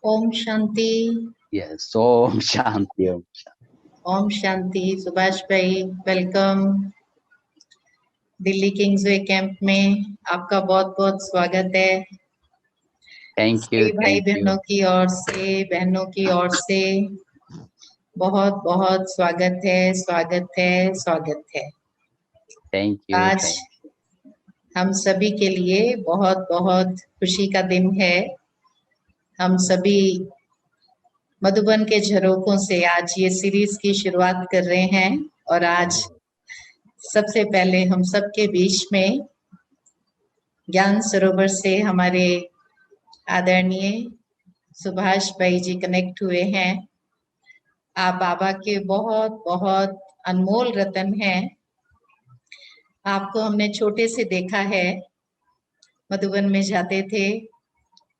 Om Shanti. Yes, Om Shanti, Om Shanti. Om Shanti. Subhash भाई, welcome Delhi Kingsway camp में। आपका बहुत बहुत स्वागत है। Thank सभी you, भाई thank बहनों you. की ओर से, बहनों की ओर से बहुत बहुत स्वागत है, स्वागत है, स्वागत है। Thank you, आज thank हम सभी के लिए बहुत बहुत खुशी का दिन है। हम सभी मधुबन के झरोकों से आज ये सीरीज की शुरुआत कर रहे हैं और आज सबसे पहले हम सबके बीच में ज्ञान सरोवर से हमारे आदरणीय सुभाष भाई जी कनेक्ट हुए हैं। आप बाबा के बहुत बहुत अनमोल रतन हैं। आपको हमने छोटे से देखा है, मधुबन में जाते थे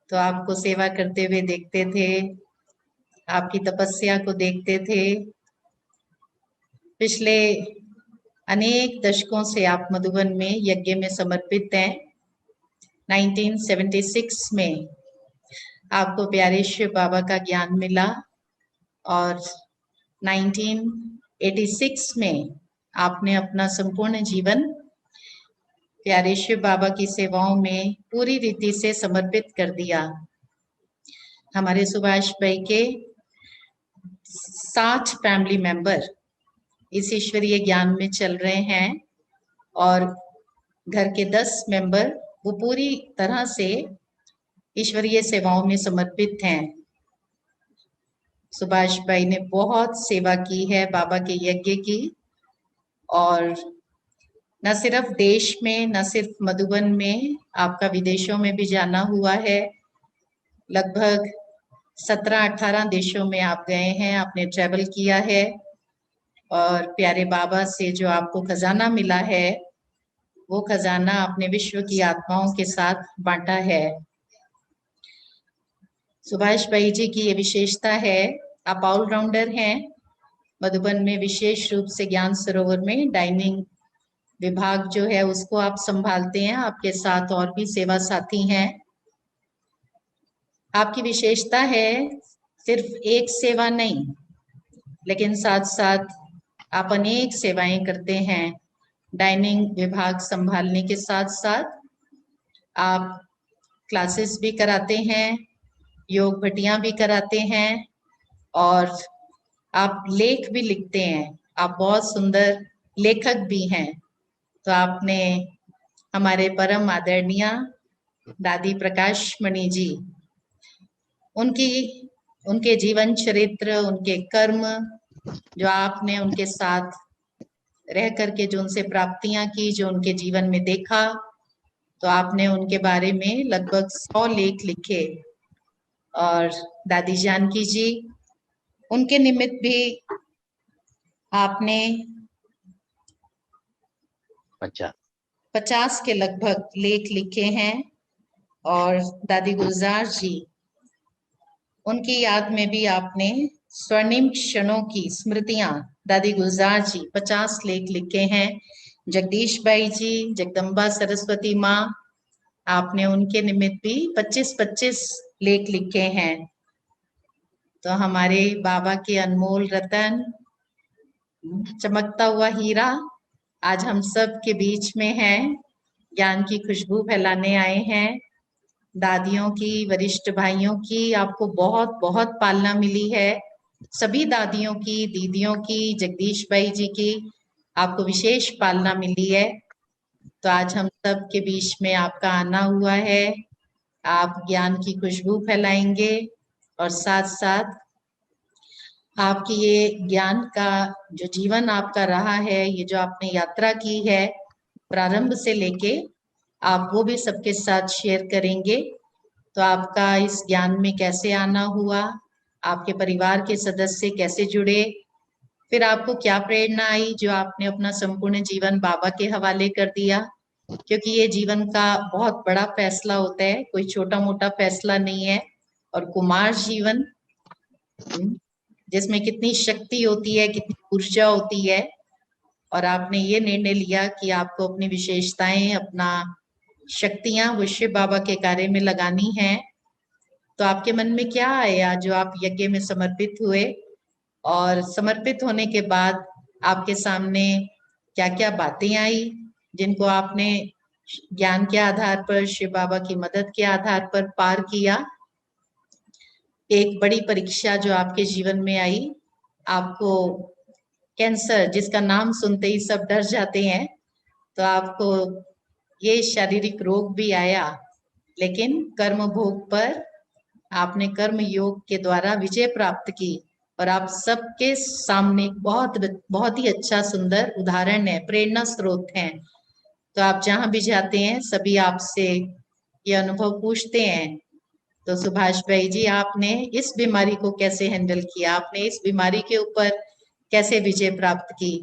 तो आपको सेवा करते हुए देखते थे, आपकी तपस्या को देखते थे। पिछले अनेक दशकों से आप मधुबन में यज्ञ में समर्पित हैं। 1976 में आपको प्यारे शिव बाबा का ज्ञान मिला और 1986 में आपने अपना संपूर्ण जीवन प्यारे शिव बाबा की सेवाओं में पूरी रीति से समर्पित कर दिया। हमारे सुभाष भाई के 60 फैमिली मेंबर इस ईश्वरीय ज्ञान में चल रहे हैं और घर के 10 मेंबर वो पूरी तरह से ईश्वरीय सेवाओं में समर्पित हैं। सुभाष भाई ने बहुत सेवा की है बाबा के यज्ञ की, और न सिर्फ देश में, न सिर्फ मधुबन में, आपका विदेशों में भी जाना हुआ है। लगभग 17-18 देशों में आप गए हैं, आपने ट्रैवल किया है और प्यारे बाबा से जो आपको खजाना मिला है वो खजाना आपने विश्व की आत्माओं के साथ बांटा है। सुभाष भाई जी की ये विशेषता है, आप ऑलराउंडर हैं। मधुबन में विशेष रूप से ज्ञान सरोवर में डाइनिंग विभाग जो है उसको आप संभालते हैं, आपके साथ और भी सेवा साथी हैं। आपकी विशेषता है सिर्फ एक सेवा नहीं, लेकिन साथ साथ आप अनेक सेवाएं करते हैं। डाइनिंग विभाग संभालने के साथ साथ आप क्लासेस भी कराते हैं, योग भटियां भी कराते हैं और आप लेख भी लिखते हैं। आप बहुत सुंदर लेखक भी हैं। तो आपने हमारे परम आदरणीय दादी प्रकाश मणि जी, उनके जीवन चरित्र, उनके कर्म जो आपने उनके साथ रह करके जो उनसे प्राप्तियां की, जो उनके जीवन में देखा, तो आपने उनके बारे में लगभग 100 लेख लिखे। और दादी जानकी जी, उनके निमित्त भी आपने 50 के लगभग लेख लिखे हैं। और दादी गुलजार जी, उनकी याद में भी आपने स्वर्णिम क्षणों की स्मृतियां, दादी गुलजार जी 50 लेख लिखे हैं। जगदीश भाई जी, जगदम्बा सरस्वती माँ, आपने उनके निमित्त भी 25-25 लेख लिखे हैं। तो हमारे बाबा के अनमोल रतन, चमकता हुआ हीरा आज हम सब के बीच में है, ज्ञान की खुशबू फैलाने आए हैं। दादियों की, वरिष्ठ भाइयों की आपको बहुत बहुत पालना मिली है। सभी दादियों की, दीदियों की, जगदीश भाई जी की आपको विशेष पालना मिली है। तो आज हम सब के बीच में आपका आना हुआ है। आप ज्ञान की खुशबू फैलाएंगे और साथ साथ आपकी ये ज्ञान का जो जीवन आपका रहा है, ये जो आपने यात्रा की है प्रारंभ से लेके, आप वो भी सबके साथ शेयर करेंगे। तो आपका इस ज्ञान में कैसे आना हुआ, आपके परिवार के सदस्य कैसे जुड़े, फिर आपको क्या प्रेरणा आई जो आपने अपना संपूर्ण जीवन बाबा के हवाले कर दिया। क्योंकि ये जीवन का बहुत बड़ा फैसला होता है, कोई छोटा मोटा फैसला नहीं है। और कुमार जीवन जिसमें कितनी शक्ति होती है, कितनी ऊर्जा होती है, और आपने ये निर्णय लिया कि आपको अपनी विशेषताएं, अपना शक्तियां वो शिव बाबा के कार्य में लगानी है। तो आपके मन में क्या आया जो आप यज्ञ में समर्पित हुए, और समर्पित होने के बाद आपके सामने क्या क्या बातें आई जिनको आपने ज्ञान के आधार पर, शिव बाबा की मदद के आधार पर पार किया? एक बड़ी परीक्षा जो आपके जीवन में आई, आपको कैंसर, जिसका नाम सुनते ही सब डर जाते हैं, तो आपको ये शारीरिक रोग भी आया, लेकिन कर्म भोग पर आपने कर्म योग के द्वारा विजय प्राप्त की, और आप सबके सामने बहुत बहुत ही अच्छा सुंदर उदाहरण है, प्रेरणा स्रोत हैं। तो आप जहां भी जाते हैं सभी आपसे ये अनुभव पूछते हैं। तो सुभाष भाई जी, आपने इस बीमारी को कैसे हैंडल किया, आपने इस बीमारी के ऊपर कैसे विजय प्राप्त की?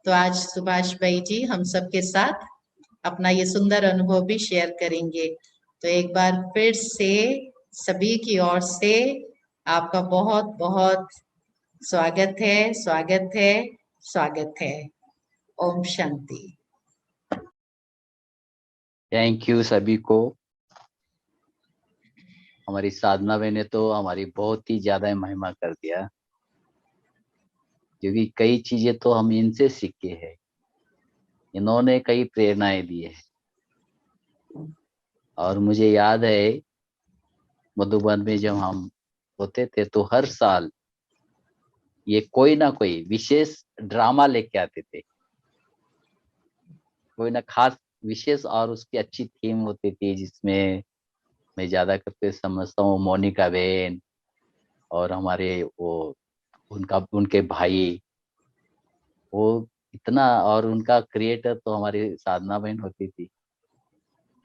तो आज सुभाष भाई जी हम सबके साथ अपना ये सुंदर अनुभव भी शेयर करेंगे। तो एक बार फिर से सभी की ओर से आपका बहुत बहुत स्वागत है, स्वागत है, स्वागत है। ओम शांति। थैंक यू सभी को। हमारी साधना बहन ने तो हमारी बहुत ही ज्यादा महिमा कर दिया, क्योंकि कई चीजें तो हम इनसे सीखे हैं। इन्होंने कई प्रेरणाएं दी है। और मुझे याद है मधुबन में जब हम होते थे तो हर साल ये कोई ना कोई विशेष ड्रामा लेके आते थे, कोई ना खास विशेष, और उसकी अच्छी थीम होती थी, जिसमें मैं ज्यादा करके समझता हूँ मोनिका बहन और हमारे वो उनके भाई, वो इतना, और उनका क्रिएटर तो हमारी साधना बहन होती थी।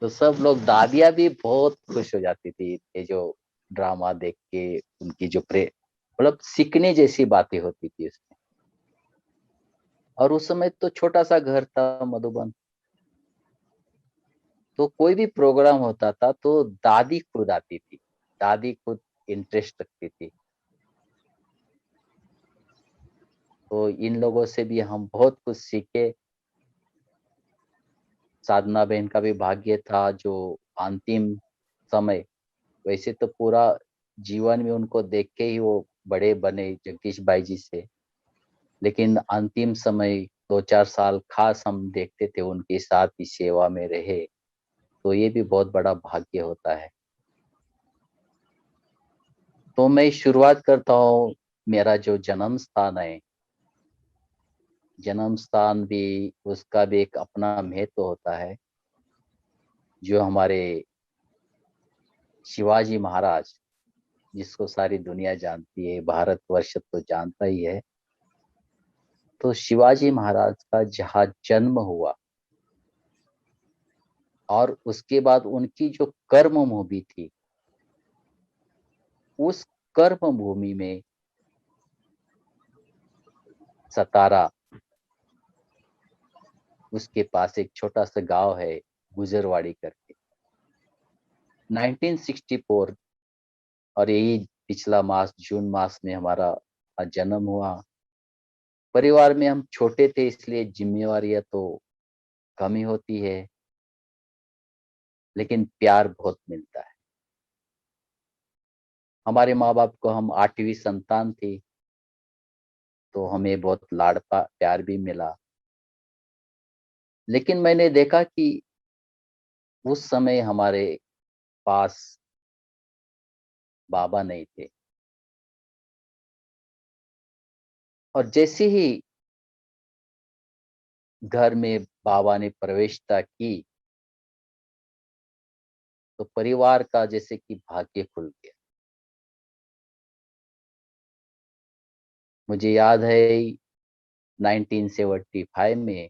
तो सब लोग, दादियां भी बहुत खुश हो जाती थी ये जो ड्रामा देख के। उनकी जो मतलब सीखने जैसी बातें होती थी उसमें। और उस समय तो छोटा सा घर था मधुबन, तो कोई भी प्रोग्राम होता था तो दादी खुद आती थी, दादी खुद इंटरेस्ट रखती थी। तो इन लोगों से भी हम बहुत कुछ सीखे। साधना बहन का भी भाग्य था जो अंतिम समय, वैसे तो पूरा जीवन में उनको देख के ही वो बड़े बने जगदीश भाई जी से, लेकिन अंतिम समय 2-4 साल खास हम देखते थे उनके साथ ही सेवा में रहे, तो ये भी बहुत बड़ा भाग्य होता है। तो मैं शुरुआत करता हूँ, मेरा जो जन्म स्थान है, जन्म स्थान भी, उसका भी एक अपना महत्व होता है। जो हमारे शिवाजी महाराज, जिसको सारी दुनिया जानती है, भारतवर्ष तो जानता ही है, तो शिवाजी महाराज का जहाँ जन्म हुआ और उसके बाद उनकी जो कर्म भूमि थी, उस कर्म भूमि में सतारा, उसके पास एक छोटा सा गांव है गुजरवाड़ी करके। 1964, और यही पिछला मास जून मास में हमारा जन्म हुआ। परिवार में हम छोटे थे, इसलिए जिम्मेवारियां तो कम ही होती है, लेकिन प्यार बहुत मिलता है। हमारे माँ बाप को, हम 8वीं संतान थी, तो हमें बहुत लाड़ प्यार भी मिला। लेकिन मैंने देखा कि उस समय हमारे पास बाबा नहीं थे, और जैसे ही घर में बाबा ने प्रवेशता की, तो परिवार का जैसे कि भाग्य खुल गया। मुझे याद है 1975 में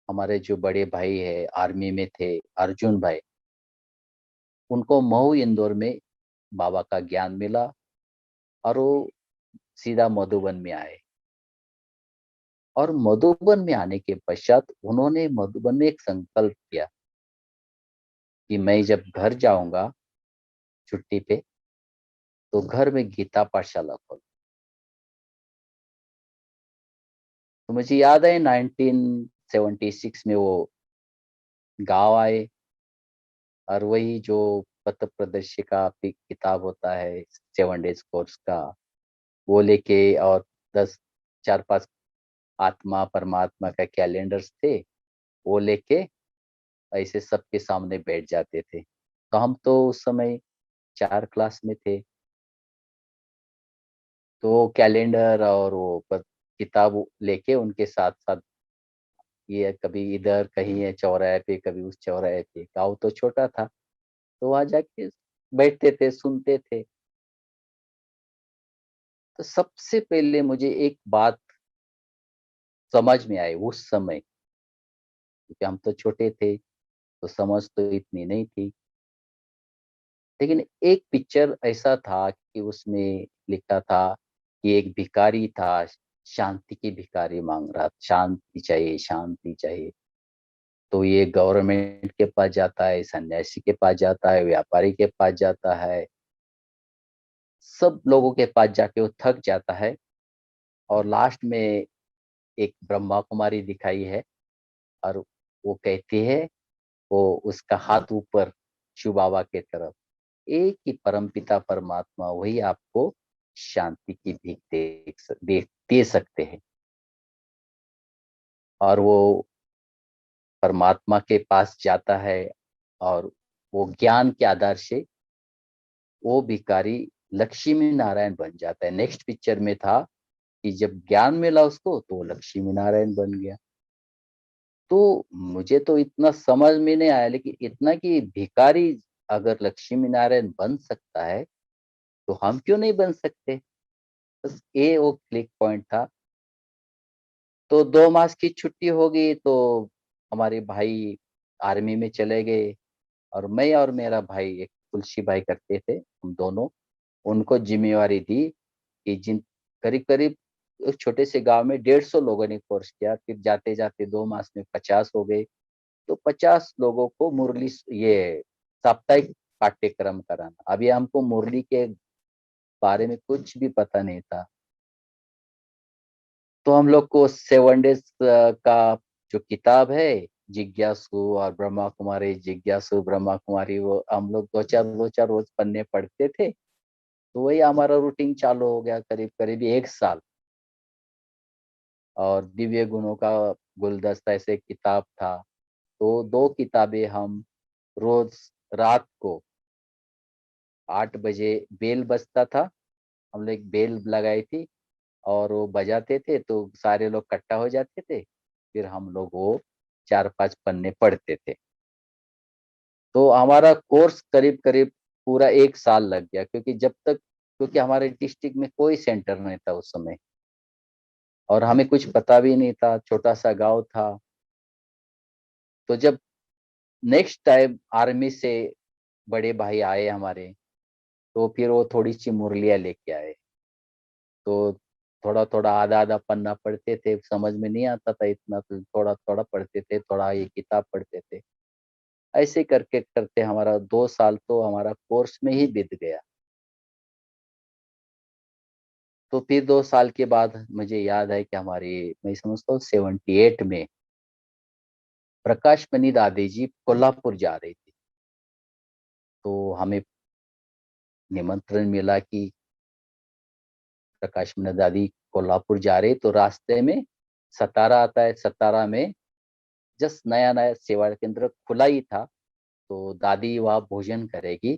हमारे जो बड़े भाई है, आर्मी में थे, अर्जुन भाई, उनको मऊ इंदौर में बाबा का ज्ञान मिला, और वो सीधा मधुबन में आए। और मधुबन में आने के पश्चात उन्होंने मधुबन में एक संकल्प किया कि मैं जब घर जाऊंगा छुट्टी पे, तो घर में गीता पाठशाला खोल। तो मुझे याद है 1976 में वो गांव आए, और वही जो पथ प्रदर्शिका किताब होता है 7 डेज कोर्स का, वो लेके, और 10 4 5 आत्मा परमात्मा का कैलेंडर्स थे, वो लेके ऐसे सबके सामने बैठ जाते थे। तो हम तो उस समय 4 क्लास में थे, तो कैलेंडर और वो किताब लेके उनके साथ साथ, ये कभी इधर कहीं है चौराहे पे, कभी उस चौराहे पे, गाँव तो छोटा था, तो वहां जाके बैठते थे, सुनते थे। तो सबसे पहले मुझे एक बात समझ में आई उस समय, क्योंकि हम तो छोटे थे, तो समझ तो इतनी नहीं थी, लेकिन एक पिक्चर ऐसा था कि उसमें लिखा था कि एक भिखारी था, शांति की भिखारी मांग रहा, शांति चाहिए, शांति चाहिए। तो ये गवर्नमेंट के पास जाता है, सन्यासी के पास जाता है, व्यापारी के पास जाता है, सब लोगों के पास जाके वो थक जाता है, और लास्ट में एक ब्रह्मा कुमारी दिखाई है, और वो कहती है, वो उसका हाथ ऊपर शिव बाबा के तरफ, एक ही परमपिता परमात्मा, वही आपको शांति की भीख दे सकते हैं। और वो परमात्मा के पास जाता है, और वो ज्ञान के आधार से वो भिखारी लक्ष्मी नारायण बन जाता है। नेक्स्ट पिक्चर में था कि जब ज्ञान मिला उसको, तो वो लक्ष्मी नारायण बन गया। तो मुझे तो इतना समझ में नहीं आया, लेकिन इतना कि भिखारी अगर लक्ष्मी नारायण बन सकता है, तो हम क्यों नहीं बन सकते। बस ये वो क्लिक पॉइंट था। तो 2 मास की छुट्टी हो गई, तो हमारे भाई आर्मी में चले गए, और मैं और मेरा भाई, एक तुलसी भाई करते थे हम दोनों, उनको जिम्मेवारी दी कि जिन करीब करीब उस छोटे से गांव में 150 लोगों ने कोर्स किया, फिर जाते जाते 2 मास में 50 हो गए। तो 50 लोगों को मुरली, ये साप्ताहिक पाठ्यक्रम कराना। अभी हमको मुरली के बारे में कुछ भी पता नहीं था, तो हम लोग को 7 डेज का जो किताब है, जिज्ञासु और ब्रह्मा कुमारी, जिज्ञासु ब्रह्मा कुमारी, वो हम लोग दो चार रोज पन्ने पढ़ते थे। तो वही हमारा रूटीन चालू हो गया करीब करीब 1 साल। और दिव्य गुणों का गुलदस्ता ऐसे किताब था, तो 2 किताबें हम रोज रात को 8 बजे बेल बजता था, हम लोग एक बेल लगाई थी, और वो बजाते थे तो सारे लोग इकट्ठा हो जाते थे, फिर हम लोग वो 4 5 पन्ने पढ़ते थे। तो हमारा कोर्स करीब करीब पूरा 1 साल लग गया, क्योंकि जब तक, क्योंकि हमारे डिस्ट्रिक्ट में कोई सेंटर नहीं था उस समय, और हमें कुछ पता भी नहीं था, छोटा सा गांव था। तो जब नेक्स्ट टाइम आर्मी से बड़े भाई आए हमारे, तो फिर वो थोड़ी सी मुरलियाँ लेके आए, तो थोड़ा थोड़ा आधा आधा पन्ना पढ़ते थे, समझ में नहीं आता था इतना, तो थोड़ा थोड़ा पढ़ते थे, थोड़ा ये किताब पढ़ते थे। ऐसे करके करते हमारा 2 साल तो हमारा कोर्स में ही बीत गया। तो फिर 2 साल के बाद मुझे याद है कि हमारी, मैं समझता हूँ 78 में प्रकाश मणि दादी जी कोल्हापुर जा रही थी। तो हमें निमंत्रण मिला कि प्रकाश मणि दादी कोल्हापुर जा रही, तो रास्ते में सतारा आता है, सतारा में जस्ट नया नया सेवा केंद्र खुला ही था, तो दादी वहाँ भोजन करेगी।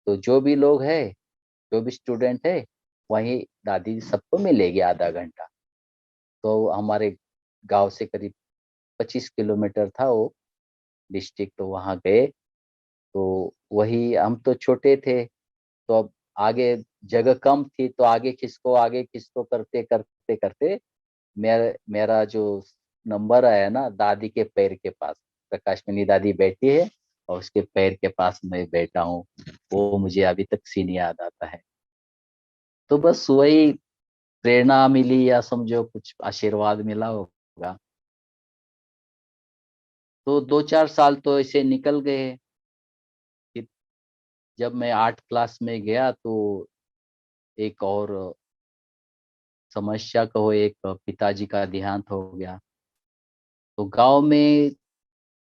तो जो भी लोग है, जो भी स्टूडेंट है, वहीं दादी सबको मिलेगी आधा घंटा। तो हमारे गांव से करीब 25 किलोमीटर था वो डिस्ट्रिक्ट, तो वहाँ गए। तो वही, हम तो छोटे थे, तो अब आगे जगह कम थी, तो आगे किसको करते करते करते मेरा मेरा जो नंबर आया ना, दादी के पैर के पास, प्रकाश मणि दादी बैठी है, और उसके पैर के पास मैं बैठा हूँ। वो मुझे अभी तक सीन याद आता है। तो बस वही प्रेरणा मिली, या समझो कुछ आशीर्वाद मिला होगा। तो 2 4 साल तो ऐसे निकल गए। फिर जब मैं 8 क्लास में गया, तो एक और समस्या कहो, एक पिताजी का देहांत हो गया। तो गांव में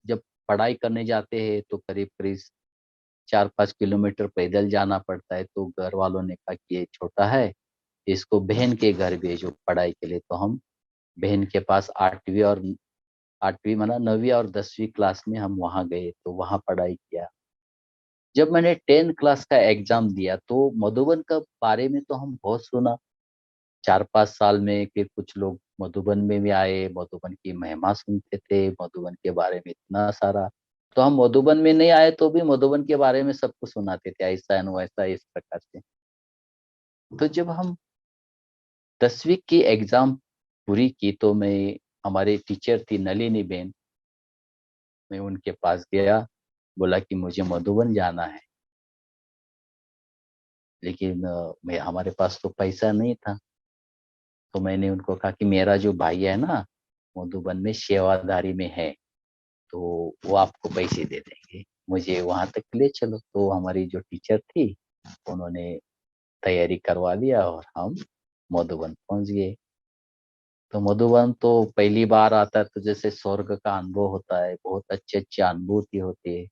जब पढ़ाई करने जाते हैं, तो करीब करीब 4-5 किलोमीटर पैदल जाना पड़ता है। तो घर वालों ने कहा कि ये छोटा है, इसको बहन के घर भेजो पढ़ाई के लिए। तो हम बहन के पास 8वीं मतलब 9वीं और 10वीं क्लास में हम वहाँ गए, तो वहाँ पढ़ाई किया। जब मैंने 10 क्लास का एग्जाम दिया तो मधुबन का बारे में तो हम बहुत सुना। 4-5 साल में फिर कुछ लोग मधुबन में भी आए, मधुबन की महिमा सुनते थे, मधुबन के बारे में इतना सारा। तो हम मधुबन में नहीं आए तो भी मधुबन के बारे में सबको सुनाते थे, ऐसा है वैसा, इस प्रकार से। तो जब हम 10वीं की एग्जाम पूरी की तो मैं, हमारी टीचर थी नलिनी बेन, मैं उनके पास गया, बोला कि मुझे मधुबन जाना है। लेकिन मैं, हमारे पास तो पैसा नहीं था। तो मैंने उनको कहा कि मेरा जो भाई है ना मधुबन में सेवादारी में है, तो वो आपको पैसे दे देंगे, मुझे वहां तक ले चलो। तो हमारी जो टीचर थी उन्होंने तैयारी करवा लिया और हम मधुबन पहुंच गए। तो मधुबन तो पहली बार आता है तो जैसे स्वर्ग का अनुभव होता है, बहुत अच्छी अच्छी अनुभूति होती है।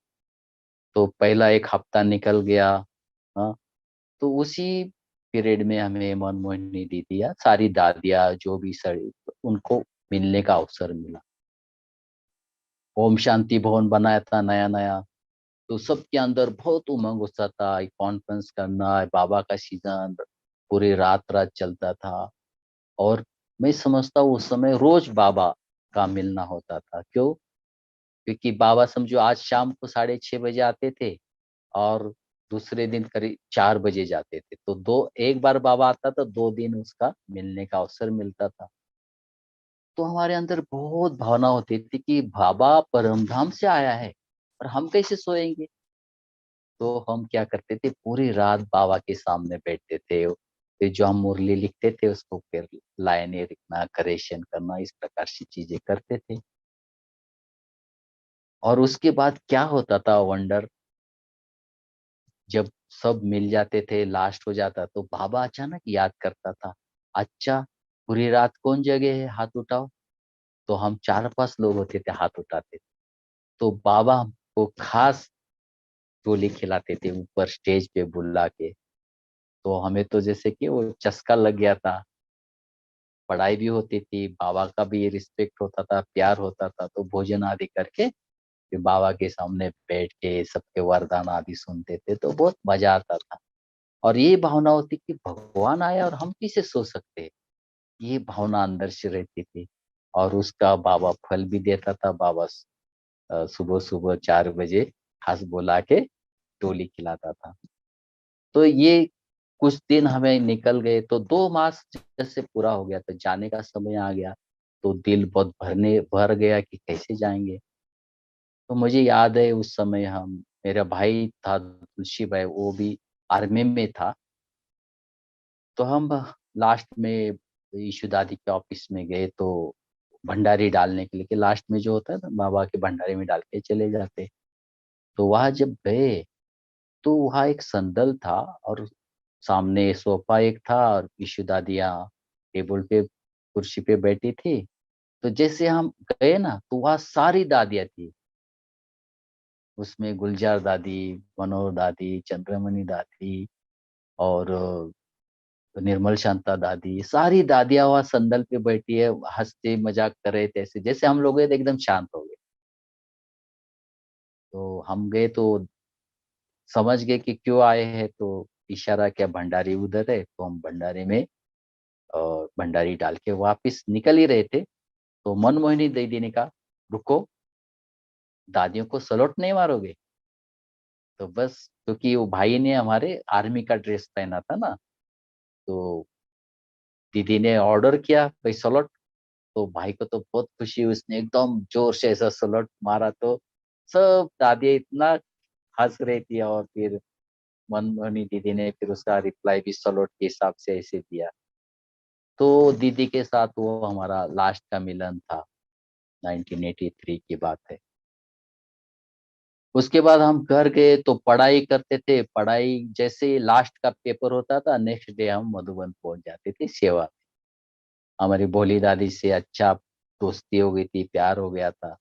तो पहला एक हफ्ता निकल गया। हाँ, तो उसी पीरियड में हमें मनमोहिनी दीदी या सारी दादियाँ जो भी सड़ी, उनको मिलने का अवसर मिला। ओम शांति भवन बनाया था नया नया, तो सबके अंदर बहुत उमंग उत्साह था, कॉन्फ्रेंस करना, बाबा का सीजन पूरी रात रात चलता था। और मैं समझता हूँ उस समय रोज बाबा का मिलना होता था। क्यों? क्योंकि बाबा समझो आज शाम को 6:30 बजे आते थे और दूसरे दिन करीब 4 बजे जाते थे। तो दो, एक बार बाबा आता था, 2 दिन उसका मिलने का अवसर मिलता था। तो हमारे अंदर बहुत भावना होती थी कि बाबा परमधाम से आया है और हम कैसे सोएंगे। तो हम क्या करते थे, पूरी रात बाबा के सामने बैठते थे, फिर जो हम मुरली लिखते थे उसको फिर लाइनें लिखना, करेक्शन करना, इस प्रकार की चीजें करते थे। और उसके बाद क्या होता था वंडर, जब सब मिल जाते थे, लास्ट हो जाता तो बाबा अचानक याद करता था, अच्छा पूरी रात कौन जगे है, हाथ उठाओ। तो हम 4-5 लोग होते थे, हाथ उठाते थे। तो बाबा हमको खास गोली खिलाते थे ऊपर स्टेज पे बुला के। तो हमें तो जैसे कि वो चस्का लग गया था। पढ़ाई भी होती थी, बाबा का भी रिस्पेक्ट होता था, प्यार होता था। तो भोजन आदि करके फिर बाबा के सामने बैठ के सबके वरदान आदि सुनते थे, तो बहुत मजा आता था। और ये भावना होती कि भगवान आया और हम कैसे सो सकते हैं, ये भावना अंदर से रहती थी। और उसका बाबा फल भी देता था। बाबा सुबह सुबह 4 बजे घास बोला के टोली खिलाता था। तो ये कुछ दिन हमें निकल गए, तो 2 मास जैसे पूरा हो गया, तो जाने का समय आ गया। तो दिल बहुत भर गया कि कैसे जाएंगे। तो मुझे याद है उस समय हम, मेरा भाई था तुलसी भाई, वो भी आर्मी में था। तो हम लास्ट में यीशु दादी के ऑफिस में गए, तो भंडारी डालने के लिए, कि लास्ट में जो होता है ना बाबा के भंडारे में डाल के चले जाते। तो वहां जब गए तो वहाँ एक संदल था और सामने सोफा एक था और यीशु दादियाँ टेबल पे कुर्सी पे बैठी थी। तो जैसे हम गए ना तो वहाँ सारी दादियाँ थी। उसमें गुलजार दादी, मनोहर दादी, चंद्रमणि दादी और निर्मल शांता दादी, सारी दादियाँ वहाँ संदल पे बैठी है, हंसते मजाक कर रहे थे। ऐसे जैसे हम लोग गए तो एकदम शांत हो गए। तो हम गए तो समझ गए कि क्यों आए हैं। तो इशारा किया भंडारी उधर है, तो हम भंडारे में भंडारी डाल के वापिस निकल ही रहे थे। तो मनमोहिनी दीदी ने कहा, रुको, दादियों को सलोट नहीं मारोगे? तो बस, क्योंकि वो भाई ने हमारे आर्मी का ड्रेस पहना था ना, तो दीदी ने ऑर्डर किया भाई सलोट। तो भाई को तो बहुत खुशी, उसने एकदम जोर से ऐसा सलोट मारा। तो सब दादियाँ इतना हंस रही थी। और फिर मनमोहिनी दीदी ने फिर उसका रिप्लाई भी सलोट के हिसाब से ऐसे दिया। तो दीदी के साथ वो हमारा लास्ट का मिलन था, 1983 की बात है। उसके बाद हम घर गए तो पढ़ाई करते थे। पढ़ाई जैसे लास्ट का पेपर होता था, नेक्स्ट डे हम मधुबन पहुंच जाते थे सेवा। हमारी भोली दादी से अच्छा दोस्ती हो गई थी, प्यार हो गया था।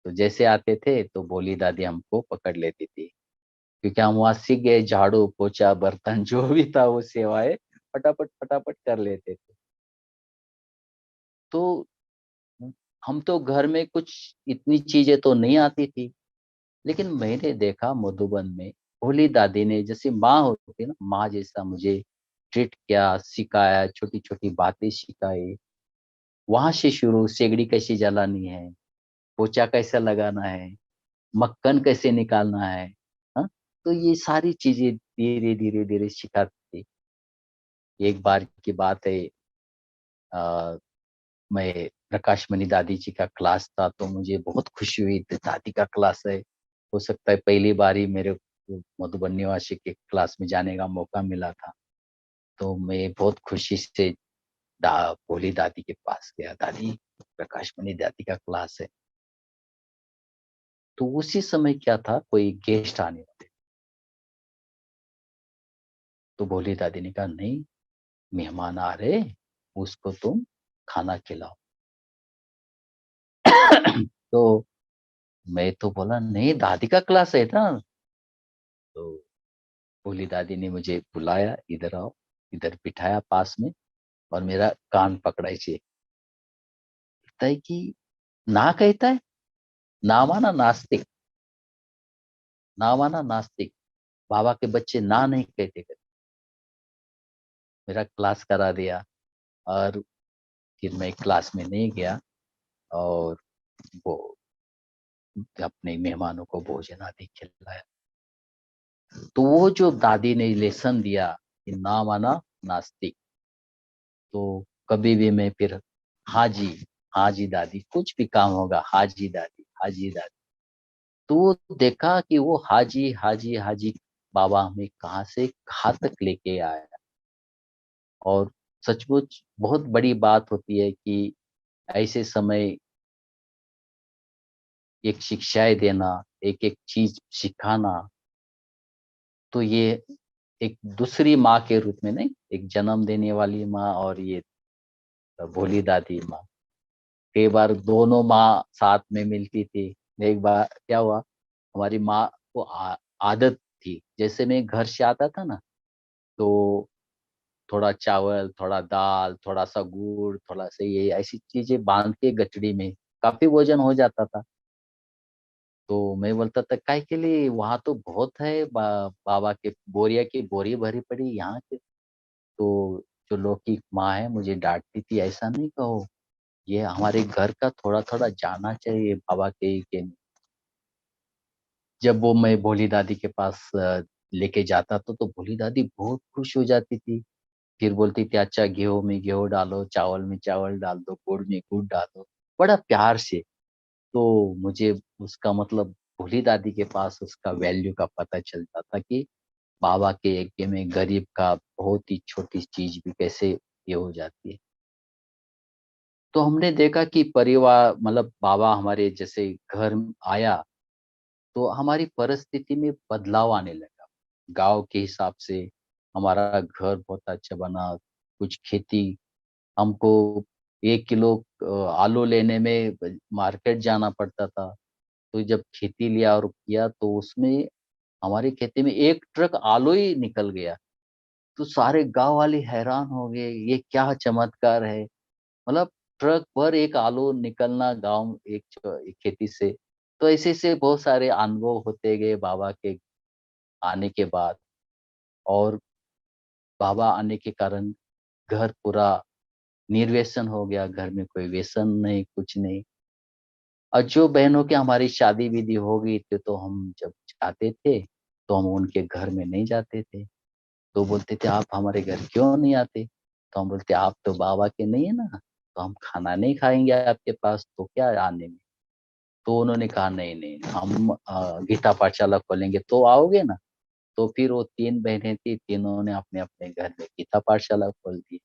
तो जैसे आते थे तो भोली दादी हमको पकड़ लेती थी, क्योंकि हम वहां सीख गए, झाड़ू पोछा बर्तन जो भी था वो सेवाएं फटाफट फटाफट कर लेते थे। तो हम तो घर में कुछ इतनी चीजें तो नहीं आती थी, लेकिन मैंने देखा मधुबन में भोली दादी ने, जैसे माँ होती है ना, माँ जैसा मुझे ट्रीट किया, सिखाया, छोटी छोटी बातें सिखाई। वहां से शुरू, सेगड़ी कैसे जलानी है, पोछा कैसे लगाना है, मक्खन कैसे निकालना है, हाँ? तो ये सारी चीजें धीरे धीरे धीरे सिखाती थी। एक बार की बात है, आ, मैं प्रकाश मणि दादी जी का क्लास था, तो मुझे बहुत खुशी हुई थी, दादी का क्लास है, हो सकता है पहली बार ही मेरे को मधुबन निवासी के क्लास में जाने का मौका मिला था। तो मैं बहुत खुशी से भोली दादी के पास गया, दादी प्रकाश मणि दादी का क्लास है। तो उसी समय क्या था, कोई गेस्ट आने वाले। तो भोली दादी ने कहा, नहीं, मेहमान आ रहे, उसको तुम खाना खिलाओ। तो मैं तो बोला, नहीं, दादी का क्लास है ना। तो भोली दादी ने मुझे बुलाया, इधर आओ, इधर बिठाया पास में, और मेरा कान पकड़ा छे, कहता है कि ना, कहता है ना माना नास्तिक, ना माना नास्तिक, बाबा के बच्चे ना नहीं कहते कहते। मेरा क्लास करा दिया, और फिर मैं क्लास में नहीं गया, और वो अपने मेहमानों को भोजन आदि खिलाया। तो वो जो दादी ने लेसन दिया कि ना माना नास्तिक, तो कभी भी मैं फिर हाँ जी, हाँ जी दादी, कुछ भी काम होगा, हाँ जी दादी, हाँ जी दादी। तो वो देखा कि वो हाजी हाजी हाजी बाबा हमें कहाँ से कहाँ तक लेके आया। और सचमुच बहुत बड़ी बात होती है कि ऐसे समय एक शिक्षाएं देना, एक एक चीज सिखाना, तो ये एक दूसरी माँ के रूप में नहीं, एक जन्म देने वाली माँ और ये भोली दादी माँ, कई बार दोनों माँ साथ में मिलती थी। एक बार क्या हुआ, हमारी माँ को आदत थी, जैसे मैं घर से आता था ना, तो थोड़ा चावल, थोड़ा दाल, थोड़ा सा गुड़, थोड़ा सा ये ऐसी चीजें बांध के गठड़ी में काफी भोजन हो जाता था। तो मैं बोलता था, काय के लिए, वहां तो बहुत है, बाबा के बोरिया की बोरी भरी पड़ी यहाँ के। तो जो लोग की माँ है मुझे डांटती थी, ऐसा नहीं कहो, ये हमारे घर का थोड़ा थोड़ा जाना चाहिए बाबा के। जब वो मैं भोली दादी के पास लेके जाता था, तो भोली दादी बहुत खुश हो जाती थी। फिर बोलती थी, अच्छा गेहूं में गेहूं डालो, चावल में चावल डाल दो, गुड़ में गुड़ डाल दो, बड़ा प्यार से। तो मुझे उसका मतलब भोली दादी के पास उसका वैल्यू का पता चलता था कि बाबा के यज्ञ में गरीब का बहुत ही छोटी चीज भी कैसे ये हो जाती है। तो हमने देखा कि परिवार, मतलब बाबा हमारे जैसे घर आया, तो हमारी परिस्थिति में बदलाव आने लगा। गांव के हिसाब से हमारा घर बहुत अच्छा बना, कुछ खेती, हमको 1 किलो आलू लेने में मार्केट जाना पड़ता था। तो जब खेती लिया और किया, तो उसमें हमारी खेती में 1 ट्रक आलू ही निकल गया। तो सारे गांव वाले हैरान हो गए, ये क्या चमत्कार है, मतलब ट्रक पर एक आलू निकलना गांव एक खेती से। तो ऐसे ऐसे बहुत सारे अनुभव होते गए बाबा के आने के बाद। और बाबा आने के कारण घर पूरा निर्व्यसन हो गया, घर में कोई व्यसन नहीं, कुछ नहीं। और जो बहनों की हमारी शादी विधि हो गई थी, तो हम जब जाते थे, तो हम उनके घर में नहीं जाते थे। तो बोलते थे, आप हमारे घर क्यों नहीं आते? तो हम बोलते, आप तो बाबा के नहीं है ना, तो हम खाना नहीं खाएंगे आपके पास, तो क्या आने में। तो उन्होंने कहा, नहीं नहीं, हम गीता पाठशाला खोलेंगे तो आओगे ना। तो फिर वो 3 बहनें थी, तीनों ने अपने अपने घर में गीता पाठशाला खोल दी।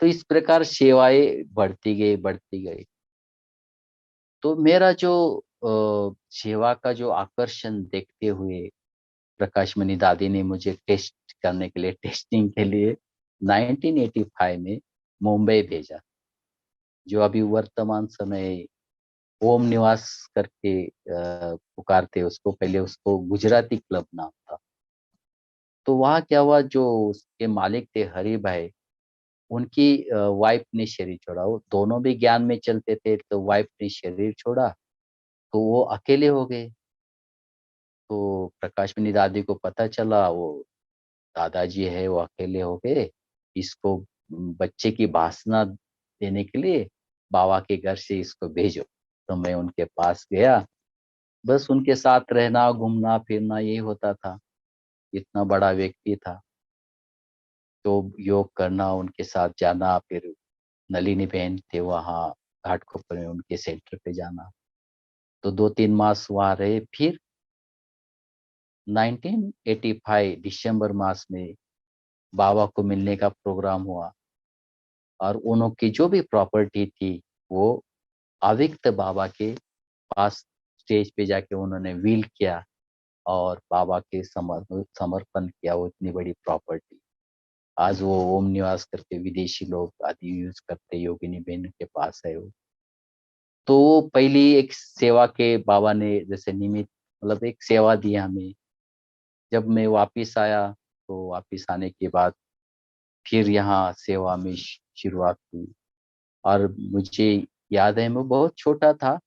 तो इस प्रकार सेवाएं बढ़ती गई, बढ़ती गई। तो मेरा जो सेवा का जो आकर्षण देखते हुए प्रकाश मणि दादी ने मुझे टेस्ट करने के लिए, टेस्टिंग के लिए 1985 में मुंबई भेजा, जो अभी वर्तमान समय ओम निवास करके पुकारते उसको, पहले उसको गुजराती क्लब नाम था। तो वहाँ क्या हुआ, जो उसके मालिक थे हरि भाई, उनकी वाइफ ने शरीर छोड़ा। वो दोनों भी ज्ञान में चलते थे, तो वाइफ ने शरीर छोड़ा तो वो अकेले हो गए। तो प्रकाश मणि दादी को पता चला, वो दादाजी है वो अकेले हो गए, इसको बच्चे की वासना देने के लिए बाबा के घर से इसको भेजो। तो मैं उनके पास गया, बस उनके साथ रहना घूमना फिरना यही होता था। इतना बड़ा व्यक्ति था, तो योग करना उनके साथ जाना, फिर नलिनी बहन थे वहाँ घाटकोपर में, उनके सेंटर पे जाना। तो 2-3 मास वहाँ रहे। फिर 1985 दिसंबर मास में बाबा को मिलने का प्रोग्राम हुआ, और उनकी जो भी प्रॉपर्टी थी वो अविक्त बाबा के पास स्टेज पे जाके उन्होंने व्हील किया और बाबा के समर्पण किया वो इतनी बड़ी प्रॉपर्टी। आज वो ओम निवास करके विदेशी लोग आदि यूज करते, योगिनी बहन के पास है वो। तो वो पहली एक सेवा के बाबा ने जैसे निमित्त, मतलब एक सेवा दी हमें। जब मैं वापिस आया, तो वापिस आने के बाद फिर यहाँ सेवा में शुरुआत हुई। और मुझे याद है मैं बहुत छोटा था,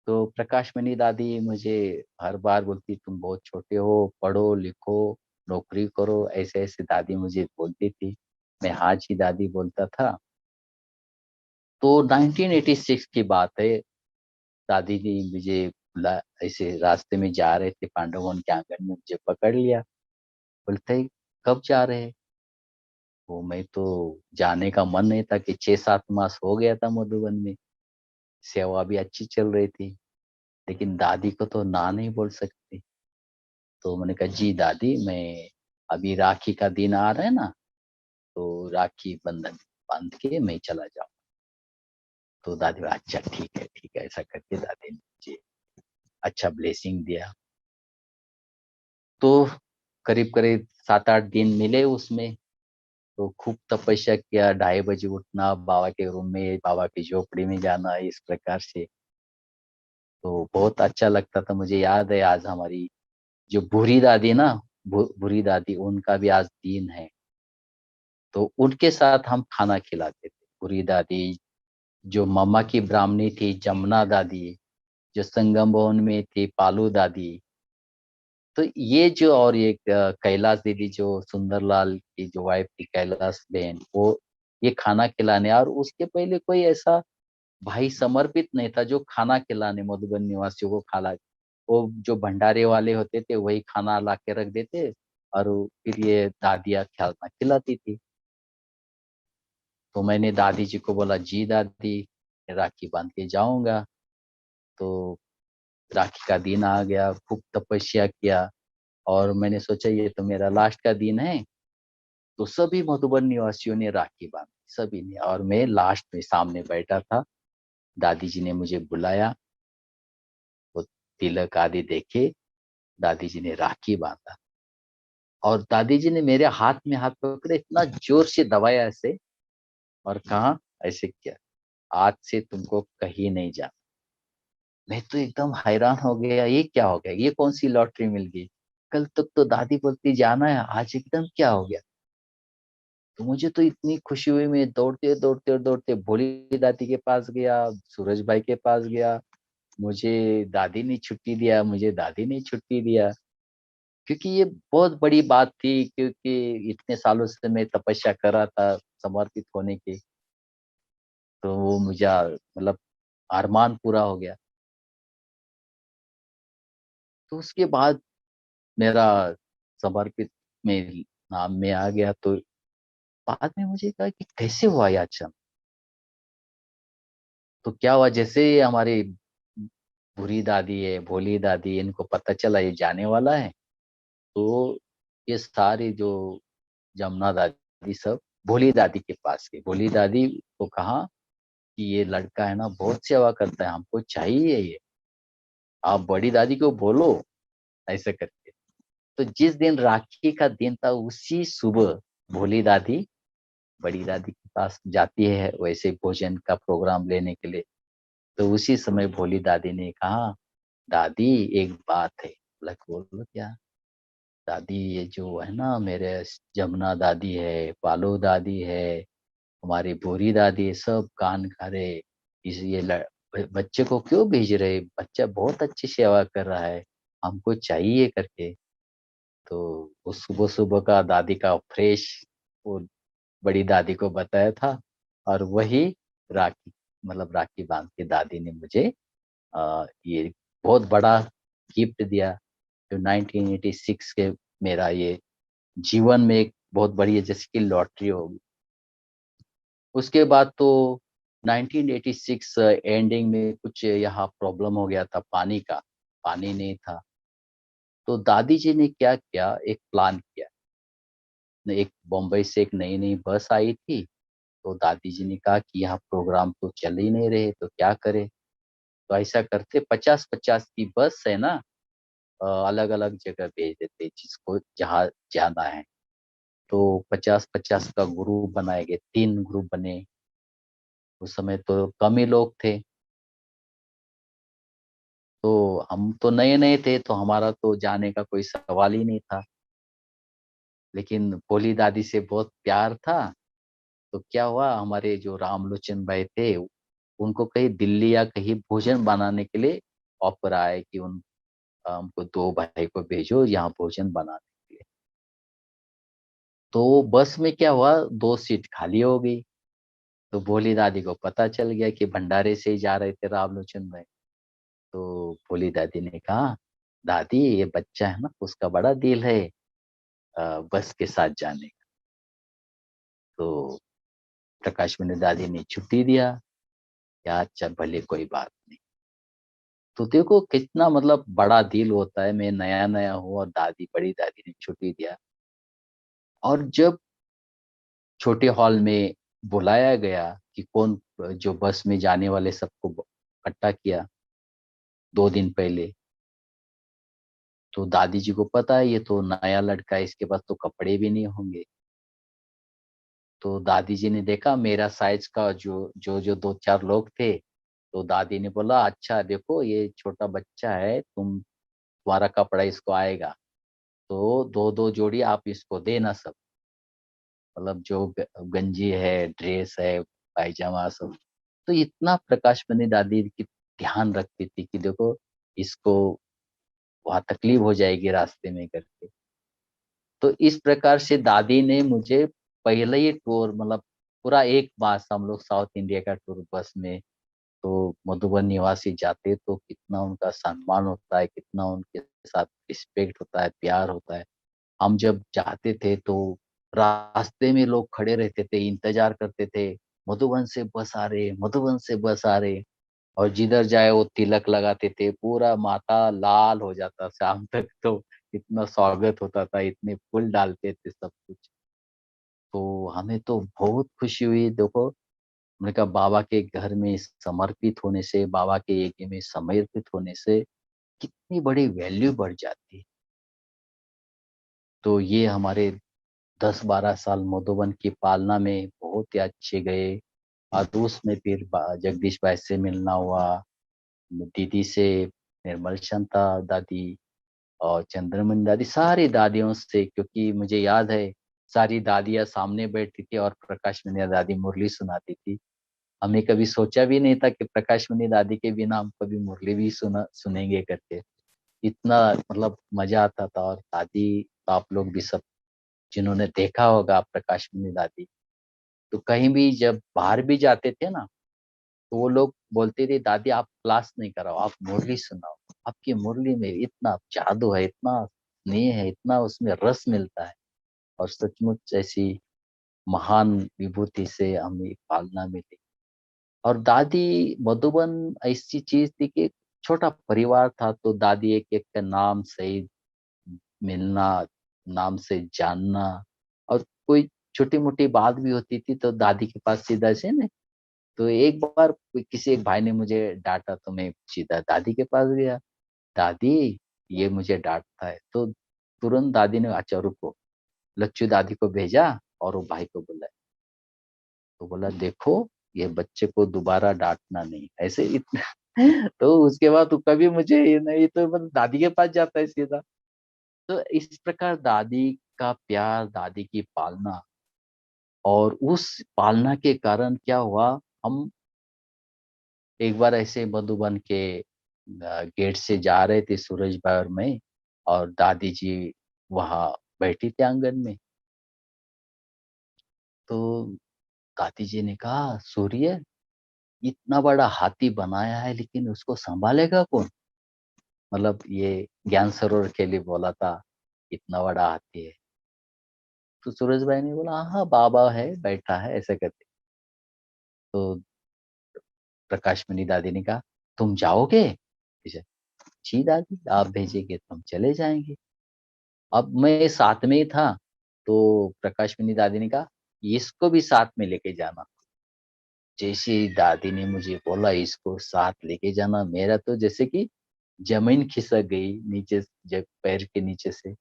तो प्रकाश मणि दादी मुझे हर बार बोलती, तुम बहुत छोटे हो, पढ़ो लिखो नौकरी करो, ऐसे ऐसे दादी मुझे बोलती थी। मैं हाँ जी दादी बोलता था। तो 1986 की बात है, दादी ने मुझे ऐसे रास्ते में जा रहे थे, पांडव वन के आंगन में मुझे पकड़ लिया। बोलते कब जा रहे हैं? वो मैं तो जाने का मन नहीं था कि 6-7 मास हो गया था मधुबन में, सेवा भी अच्छी चल रही थी, लेकिन दादी को तो ना नहीं बोल सकती। तो मैंने कहा जी दादी, मैं अभी राखी का दिन आ रहा है ना, तो राखी बंधन बांध के मैं चला जाऊँ। तो दादी बोली, अच्छा ठीक है, ऐसा करके दादी ने मुझे अच्छा ब्लेसिंग दिया। तो करीब करीब 7-8 दिन मिले उसमें। तो खूब तपस्या किया, 2:30 बजे उठना, बाबा के रूम में, बाबा की झोपड़ी में जाना, इस प्रकार से। तो बहुत अच्छा लगता था। मुझे याद है आज हमारी जो बूढ़ी दादी ना, बूढ़ी दादी, उनका भी आज दिन है। तो उनके साथ हम खाना खिलाते थे। बूढ़ी दादी, जो मम्मा की ब्राह्मणी थी जमुना दादी, जो संगम भवन में थी पालू दादी। तो ये जो, और ये कैलाश दीदी जो सुंदरलाल की जो वाइफ थी, कैलाश बहन, वो ये खाना खिलाने। और उसके पहले कोई ऐसा भाई समर्पित नहीं था जो खाना खिलाने मधुबन निवासियों को खाना। वो जो भंडारे वाले होते थे वही खाना ला के रख देते, और फिर ये दादियाँ खाना खिलाती थी। तो मैंने दादी जी को बोला, जी दादी राखी बांध के जाऊंगा। तो राखी का दिन आ गया, खूब तपस्या किया, और मैंने सोचा ये तो मेरा लास्ट का दिन है। तो सभी मधुबन निवासियों ने राखी बांधी, सभी ने, और मैं लास्ट में सामने बैठा था। दादी जी ने मुझे बुलाया, वो तिलक आदि देखे, दादी जी ने राखी बांधा, और दादी जी ने मेरे हाथ में हाथ पकड़े, इतना जोर से दबाया ऐसे, और कहा ऐसे किया, आज से तुमको कहीं नहीं जाना। मैं तो एकदम हैरान हो गया, ये क्या हो गया, ये कौन सी लॉटरी मिल गई? कल तक तो दादी बोलती जाना है, आज एकदम क्या हो गया? तो मुझे तो इतनी खुशी हुई, मैं दौड़ते दौड़ते दौड़ते भोली दादी के पास गया, सूरज भाई के पास गया। मुझे दादी ने छुट्टी दिया, मुझे दादी ने छुट्टी दिया, क्योंकि ये बहुत बड़ी बात थी, क्योंकि इतने सालों से मैं तपस्या कर रहा था समर्पित होने की। तो वो मुझे मतलब अरमान पूरा हो गया। तो उसके बाद मेरा समर्पित में नाम में आ गया। तो बाद में मुझे कहा कि कैसे हुआ ये अचानक? तो क्या हुआ, जैसे हमारी बुरी दादी है, भोली दादी, इनको पता चला ये जाने वाला है, तो ये सारी जो जमुना दादी सब भोली दादी के पास गई। भोली दादी को कहा कि ये लड़का है ना बहुत सेवा करता है, हमको चाहिए ये, आप बड़ी दादी को बोलो, ऐसे करके। तो जिस दिन राखी का दिन था, उसी सुबह भोली दादी बड़ी दादी के पास जाती है वैसे भोजन का प्रोग्राम लेने के लिए। तो उसी समय भोली दादी ने कहा, दादी एक बात है। बोला बोलो क्या? दादी ये जो है ना, मेरे जमुना दादी है, पालो दादी है, हमारी भूरी दादी है, सब कान खा रहे, इस ये बच्चे को क्यों भेज रहे, बच्चा बहुत अच्छी सेवा कर रहा है, हमको चाहिए करके। तो वो सुबह सुबह का दादी का फ्रेश, वो बड़ी दादी को बताया था, और वही राखी, मतलब राखी बांध के दादी ने मुझे ये बहुत बड़ा गिफ्ट दिया, जो 1986 के, मेरा ये जीवन में एक बहुत बड़ी है, जैसे कि लॉटरी होगी। उसके बाद तो 1986 एंडिंग में कुछ यहाँ प्रॉब्लम हो गया था, पानी का, पानी नहीं था। तो दादी जी ने क्या किया, एक प्लान किया। एक बम्बई से एक नई नई बस आई थी, तो दादी जी ने कहा कि यहाँ प्रोग्राम तो चल ही नहीं रहे, तो क्या करें। तो ऐसा करते 50-50 की बस है ना, अलग अलग जगह भेज देते जिसको जहाँ जाना है। तो 50-50 का ग्रुप बनाए गए, 3 ग्रुप बने। उस समय तो कम ही लोग थे, तो हम तो नए नए थे, तो हमारा तो जाने का कोई सवाल ही नहीं था। लेकिन भोली दादी से बहुत प्यार था। तो क्या हुआ, हमारे जो रामलोचन भाई थे, उनको कहीं दिल्ली या कहीं भोजन बनाने के लिए ऑफर आया कि हमको 2 भाई को भेजो यहाँ भोजन बनाने के लिए। तो बस में क्या हुआ, 2 सीट खाली हो गई। तो भोली दादी को पता चल गया कि भंडारे से ही जा रहे थे रामलोचन भाई। तो भोली दादी ने कहा, दादी ये बच्चा है ना, उसका बड़ा दिल है बस के साथ जाने का। तो प्रकाश मणि दादी ने छुट्टी दिया, या अच्छा भले कोई बात नहीं। तो देखो कितना मतलब बड़ा दिल होता है, मैं नया नया हूँ और दादी, बड़ी दादी ने छुट्टी दिया। और जब छोटे हॉल में बुलाया गया कि कौन, जो बस में जाने वाले सबको इकट्ठा किया 2 दिन पहले। तो दादी जी को पता है ये तो नया लड़का है, इसके पास तो कपड़े भी नहीं होंगे। तो दादी जी ने देखा मेरा साइज का जो जो जो 2-4 लोग थे। तो दादी ने बोला, अच्छा देखो ये छोटा बच्चा है, तुम्हारा कपड़ा इसको आएगा, तो 2-2 जोड़ी आप इसको देना सब, मतलब जो गंजी है, ड्रेस है, पायजामा सब। तो इतना प्रकाश मणि दादी की ध्यान रखती थी कि देखो इसको वहां तकलीफ हो जाएगी रास्ते में करके। तो इस प्रकार से दादी ने मुझे पहले ही टूर, मतलब पूरा 1 मास हम लोग साउथ इंडिया का टूर बस में, तो मधुबन निवासी जाते तो कितना उनका सम्मान होता है, कितना उनके साथ रिस्पेक्ट होता है, प्यार होता है। हम जब जाते थे तो रास्ते में लोग खड़े रहते थे, इंतजार करते थे, मधुबन से बस आ रहे, मधुबन से बस आ रहे। और जिधर जाए वो तिलक लगाते थे, पूरा माथा लाल हो जाता, शाम तक तो इतना स्वागत होता था, इतने फूल डालते थे सब कुछ। तो हमें तो बहुत खुशी हुई। देखो मैंने कहा बाबा के घर में समर्पित होने से, बाबा के यज्ञ में समर्पित होने से कितनी बड़ी वैल्यू बढ़ जाती है। तो ये हमारे 10-12 साल मधुबन की पालना में बहुत ही अच्छे गए। और उसमें फिर जगदीश भाई से मिलना हुआ, दीदी से, निर्मल शांता दादी और चंद्रमन दादी, सारी दादियों से, क्योंकि मुझे याद है सारी दादियाँ सामने बैठती थी और प्रकाश मणि दादी मुरली सुनाती थी। हमने कभी सोचा भी नहीं था कि प्रकाश मणि दादी के बिना हम कभी मुरली भी सुनेंगे करके। इतना मतलब मजा आता था। और दादी तो आप लोग भी सब जिन्होंने देखा होगा प्रकाश मणि दादी, तो कहीं भी जब बाहर भी जाते थे ना, तो वो लोग बोलते थे, दादी आप क्लास नहीं कराओ, आप मुरली सुनाओ, आपकी मुरली में इतना जादू है, इतना स्नेह है, इतना उसमें रस मिलता है। और सचमुच ऐसी महान विभूति से हमें पालना मिली। और दादी, मधुबन ऐसी चीज थी कि छोटा परिवार था, तो दादी एक एक का नाम सही मिलना, नाम से जानना। और कोई छोटी मोटी बात भी होती थी तो दादी के पास सीधा से ना। तो एक बार किसी एक भाई ने मुझे डांटा, तो मैं सीधा दादी के पास गया, दादी ये मुझे डांटता है। तो तुरंत दादी ने, अच्छा रुको, लच्छू दादी को भेजा और वो भाई को बुलाया। तो बोला, देखो ये बच्चे को दोबारा डांटना नहीं, ऐसे इतना। तो उसके बाद तो कभी मुझे ये नहीं, तो मतलब दादी के पास जाता है सीधा। तो इस प्रकार दादी का प्यार, दादी की पालना, और उस पालना के कारण क्या हुआ, हम एक बार ऐसे मधुबन के गेट से जा रहे थे सूरज भर में, और दादी जी वहाँ बैठी थी आंगन में। तो दादी जी ने कहा, सूर्य, इतना बड़ा हाथी बनाया है लेकिन उसको संभालेगा कौन? मतलब ये ज्ञान सरोवर के लिए बोला था, इतना बड़ा हाथी है। तो सूरज भाई ने बोला, हाँ बाबा है, बैठा है, ऐसे करके। तो प्रकाश मणि दादी ने कहा, तुम जाओगे? ऐसे, जी दादी, आप भेजेंगे तो हम चले जाएंगे। अब मैं साथ में ही था, तो प्रकाश मणि दादी ने कहा, इसको भी साथ में लेके जाना। जैसे ही दादी ने मुझे बोला इसको साथ लेके जाना, मेरा तो जैसे कि जमीन खिसक गई नीचे, जब पैर के नीचे से।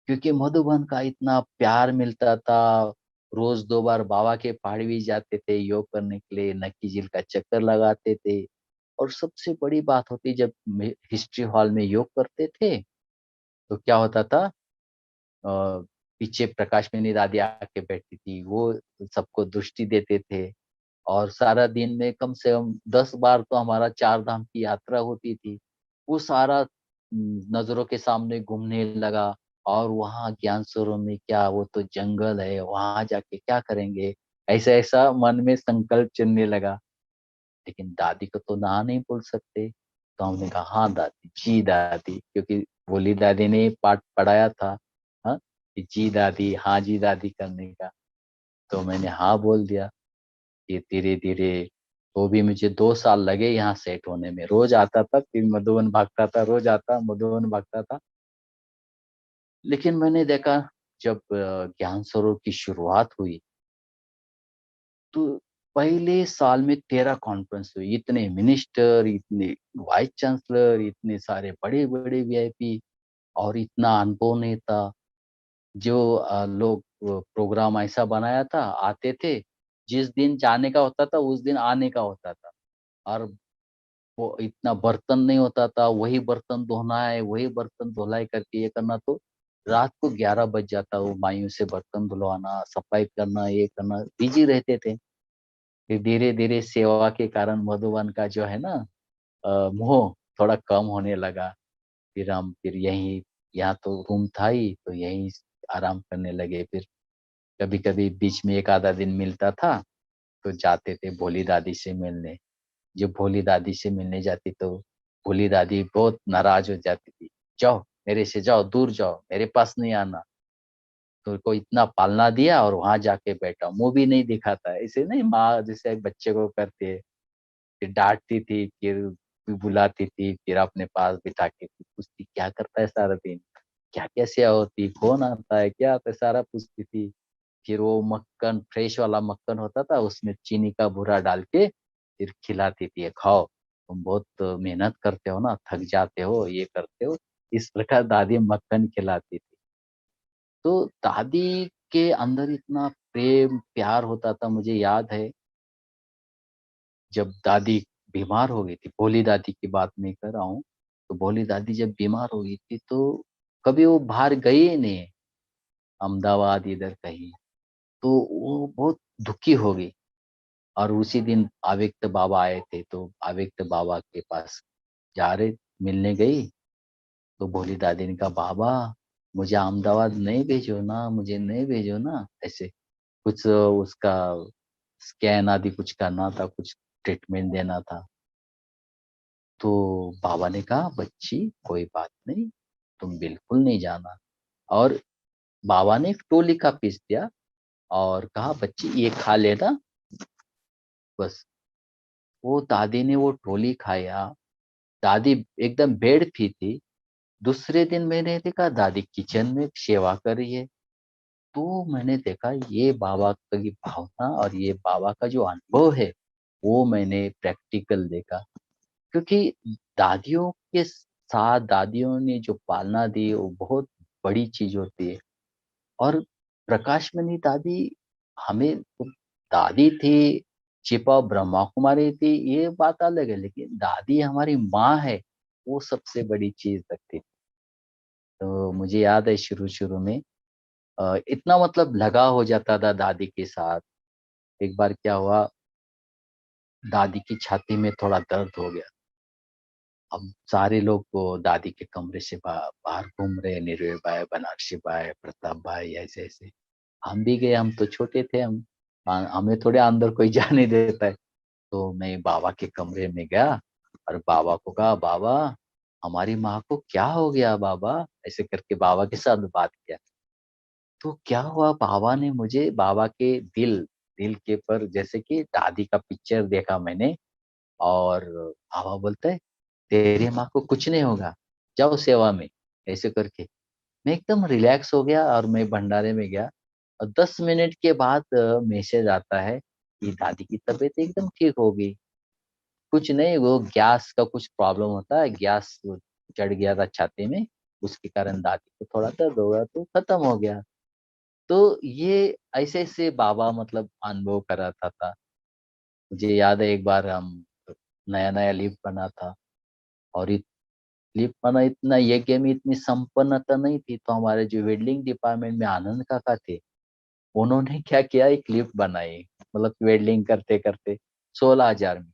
क्योंकि मधुबन का इतना प्यार मिलता था। रोज 2 बार बाबा के पहाड़ भी जाते थे योग करने के लिए, नक्की झील का चक्कर लगाते थे। और सबसे बड़ी बात होती, जब हिस्ट्री हॉल में योग करते थे तो क्या होता था, पीछे प्रकाश में दादी आके बैठती थी, वो सबको दृष्टि देते थे। और सारा दिन में कम से कम 10 बार तो हमारा 4 धाम की यात्रा होती थी। वो सारा नजरों के सामने घूमने लगा। और वहाँ ज्ञान सरोवर में क्या, वो तो जंगल है, वहां जाके क्या करेंगे, ऐसा ऐसा मन में संकल्प चलने लगा। लेकिन दादी को तो ना नहीं बोल सकते। तो हमने कहा, हाँ दादी, जी दादी, क्योंकि बोली दादी ने पाठ पढ़ाया था, हाँ, कि जी दादी, हाँ जी दादी करने का। तो मैंने हाँ बोल दिया। ये धीरे धीरे, तो भी मुझे 2 साल लगे यहाँ सेट होने में। रोज आता था, फिर मधुबन भागता था, रोज आता मधुबन भागता था। लेकिन मैंने देखा, जब ज्ञान सरोवर की शुरुआत हुई, तो पहले साल में 13 कॉन्फ्रेंस हुई, इतने मिनिस्टर, इतने वाइस चांसलर, इतने सारे बड़े बड़े वीआईपी, और इतना अनुभव नेता। जो लोग प्रोग्राम ऐसा बनाया था, आते थे, जिस दिन जाने का होता था उस दिन आने का होता था। और वो इतना बर्तन नहीं होता था, वही बर्तन धोना है, वही बर्तन धुलाई करके ये करना। तो रात को 11 बज जाता, वो मायूं से बर्तन धुलवाना, सफाई करना, ये करना, बिजी रहते थे। फिर धीरे धीरे सेवा के कारण मधुबन का जो है ना, मोह थोड़ा कम होने लगा। फिर हम फिर यहीं, यहाँ तो रूम था ही, तो यहीं आराम करने लगे। फिर कभी कभी बीच में एक आधा दिन मिलता था, तो जाते थे भोली दादी से मिलने। जब भोली दादी से मिलने जाती तो भोली दादी बहुत नाराज हो जाती थी, जाओ मेरे से, जाओ दूर जाओ, मेरे पास नहीं आना। तो को इतना पालना दिया और वहां जाके बैठा, मुंह भी नहीं दिखाता, ऐसे नहीं, माँ जैसे एक बच्चे को करती है। फिर डांटती थी, फिर बुलाती थी, फिर अपने पास बिठा के फिर पूछती, क्या करता है सारा दिन, क्या क्या सेवा होती, कौन आता है, क्या आता है, सारा पूछती थी। फिर वो मक्खन, फ्रेश वाला मक्खन होता था, उसमें चीनी का भूरा डाल के फिर खिलाती थी, "ये खाओ, तुम बहुत मेहनत करते हो ना, थक जाते हो, ये करते हो।" इस प्रकार दादी मक्खन खिलाती थी। तो दादी के अंदर इतना प्रेम प्यार होता था। मुझे याद है, जब दादी बीमार हो गई थी, भोली दादी की बात नहीं कर रहा हूँ। तो भोली दादी जब बीमार हो गई थी, तो कभी वो बाहर गई ही नहीं, अहमदाबाद इधर कहीं। तो वो बहुत दुखी हो गई। और उसी दिन आविक्त बाबा आए थे, तो आविक्त बाबा के पास जा रहे, मिलने गई। तो भोली दादी ने कहा, बाबा मुझे अहमदाबाद नहीं भेजो ना, मुझे नहीं भेजो ना, ऐसे कुछ उसका स्कैन आदि कुछ करना था, कुछ ट्रीटमेंट देना था। तो बाबा ने कहा, बच्ची कोई बात नहीं, तुम बिल्कुल नहीं जाना। और बाबा ने एक टोली का पीस दिया और कहा, बच्ची ये खा लेना, बस। वो दादी ने वो टोली खाया। दादी एकदम बेड पे थी। दूसरे दिन मैंने देखा दादी किचन में सेवा कर रही है। तो मैंने देखा, ये बाबा की भावना और ये बाबा का जो अनुभव है, वो मैंने प्रैक्टिकल देखा। क्योंकि दादियों के साथ दादियों ने जो पालना दी, वो बहुत बड़ी चीज होती है। और प्रकाश मणि दादी हमें, दादी थी, छिपा ब्रह्मा कुमारी थी, ये बात अलग है, लेकिन दादी हमारी माँ है, वो सबसे बड़ी चीज लगती थी। तो मुझे याद है शुरू शुरू में इतना मतलब लगा हो जाता था दादी के साथ। एक बार क्या हुआ, दादी की छाती में थोड़ा दर्द हो गया। अब सारे लोग को दादी के कमरे से बाहर घूम रहे, निर्भय भाई, बनारसी भाई, प्रताप भाई, ऐसे ऐसे। हम भी गए, हम तो छोटे थे, हमें थोड़े अंदर कोई जाने देता है। तो मैं बाबा के कमरे में गया और बाबा को कहा, बाबा हमारी माँ को क्या हो गया बाबा, ऐसे करके बाबा के साथ बात किया। तो क्या हुआ, बाबा ने मुझे बाबा के दिल दिल के पर जैसे कि दादी का पिक्चर देखा मैंने। और बाबा बोलते है, तेरी माँ को कुछ नहीं होगा, जाओ सेवा में, ऐसे करके। मैं एकदम रिलैक्स हो गया और मैं भंडारे में गया। और 10 मिनट के बाद मैसेज आता है कि दादी की तबीयत एकदम ठीक हो गई। कुछ नहीं, वो गैस का कुछ प्रॉब्लम होता है, गैस चढ़ गया था छाती में, उसके कारण दादी को थोड़ा दर्द हो गया तो खत्म हो गया। तो ये ऐसे ऐसे बाबा मतलब अनुभव कराता था। मुझे याद है एक बार हम नया नया लिफ्ट बना था, और लिफ्ट बना इतना, यज्ञ में इतनी संपन्नता नहीं थी, तो हमारे जो वेल्डिंग डिपार्टमेंट में आनंद काका थे, उन्होंने क्या किया, एक लिफ्ट बनाई, मतलब वेल्डिंग करते करते 16,000 में।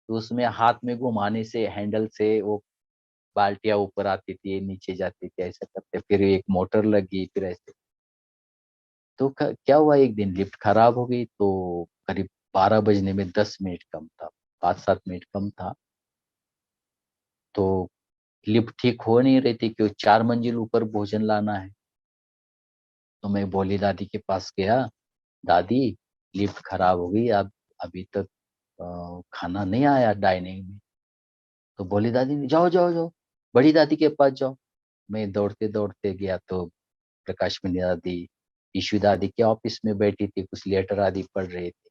तो उसमें हाथ में घुमाने से, हैंडल से वो बाल्टियां ऊपर आती थी, नीचे जाती थी, ऐसा करते, फिर एक मोटर लगी, फिर ऐसे। तो क्या हुआ, एक दिन लिफ्ट खराब हो गई, तो करीब 12 बजने में 10 मिनट कम था, 5-7 मिनट कम था। तो लिफ्ट ठीक हो नहीं रही थी, क्योंकि 4 मंजिल ऊपर भोजन लाना है। तो मैं भोली दादी के पास गया, दादी लिफ्ट खराब हो गई, अब अभी तक खाना नहीं आया डाइनिंग में। तो भोली दादी ने, जाओ जाओ जाओ, बड़ी दादी के पास जाओ। मैं दौड़ते दौड़ते गया, तो प्रकाश मणि दादी, ईशु दादी के ऑफिस में बैठी थी, कुछ लेटर आदि पढ़ रहे थे।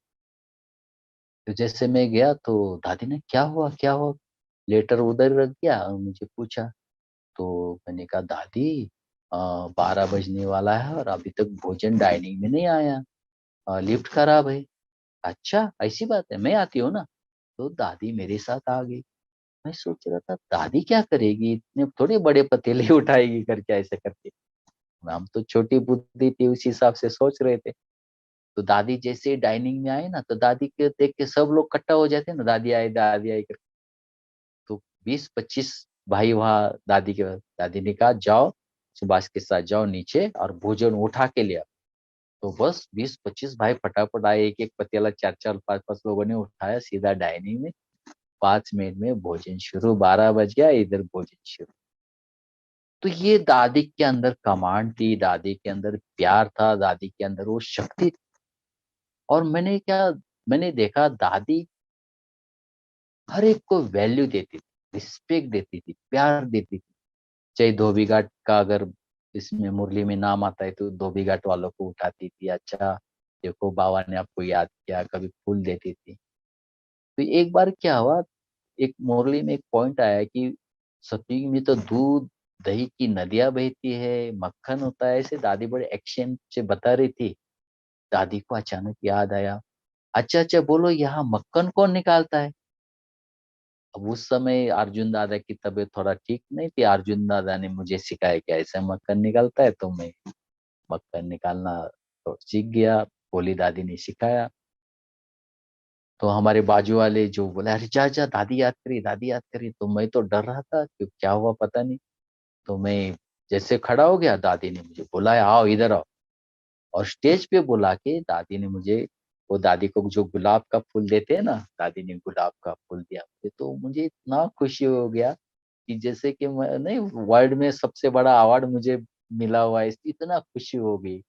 तो जैसे मैं गया तो दादी ने, क्या हुआ क्या हुआ, लेटर उधर रख दिया और मुझे पूछा। तो मैंने कहा, दादी 12 बजने वाला है और अभी तक भोजन डाइनिंग में नहीं आया, लिफ्ट खराब है। अच्छा ऐसी बात है, मैं आती हूँ ना। तो दादी मेरे साथ आ गई। मैं सोच रहा था दादी क्या करेगी, इतने थोड़े बड़े पतीले उठाएगी करके, ऐसे करके। हम तो छोटी बुद्धि थी, उस हिसाब से सोच रहे थे। तो दादी जैसे डाइनिंग में आए ना, तो दादी के देख के सब लोग इकट्ठा हो जाते हैं ना, दादी आई करके। तो 20-25 भाई वहाँ दादी के, दादी ने कहा, जाओ सुभाष के साथ जाओ नीचे और भोजन उठा के ले आओ। तो बस 20-25 भाई फटाफट आए, एक एक पतीला, 4-4, 5-5 लोगों ने उठाया, सीधा डाइनिंग में। 5 मिनट में भोजन शुरू, 12 बज गया, इधर भोजन शुरू। तो ये दादी के अंदर कमांड थी, दादी के अंदर प्यार था, दादी के अंदर वो शक्ति थी। और मैंने देखा, दादी हर एक को वैल्यू देती थी, रिस्पेक्ट देती थी, प्यार देती थी। चाहे धोबी घाट का अगर इसमें मुरली में नाम आता है, तो धोबी घाट वालों को उठाती थी, अच्छा देखो बाबा ने आपको याद किया, कभी फूल देती थी। तो एक बार क्या हुआ, एक मुरली में एक पॉइंट आया कि सतयुग में तो दूध दही की नदियां बहती है, मक्खन होता है, ऐसे दादी बड़े एक्शन से बता रही थी। दादी को अचानक याद आया, अच्छा अच्छा बोलो, यहाँ मक्खन कौन निकालता है। अब उस समय अर्जुन दादा की तबीयत थोड़ा ठीक नहीं थी, अर्जुन दादा ने मुझे सिखाया कि ऐसा मक्खन निकलता है, तो मैं मक्खन निकालना तो सीख गया, भोली दादी ने सिखाया। तो हमारे बाजू वाले जो बोले, अरे जा जा, दादी याद करी, दादी याद करी। तो मैं तो डर रहा था कि क्या हुआ पता नहीं। तो मैं जैसे खड़ा हो गया, दादी ने मुझे बुलाया, आओ इधर आओ। और स्टेज पे बुला के दादी ने मुझे, वो दादी को जो गुलाब का फूल देते हैं ना, दादी ने गुलाब का फूल दिया मुझे। तो मुझे इतना खुशी हो गया कि जैसे कि मैं नहीं, वर्ल्ड में सबसे बड़ा अवार्ड मुझे मिला हुआ है, इतना खुशी हो गई।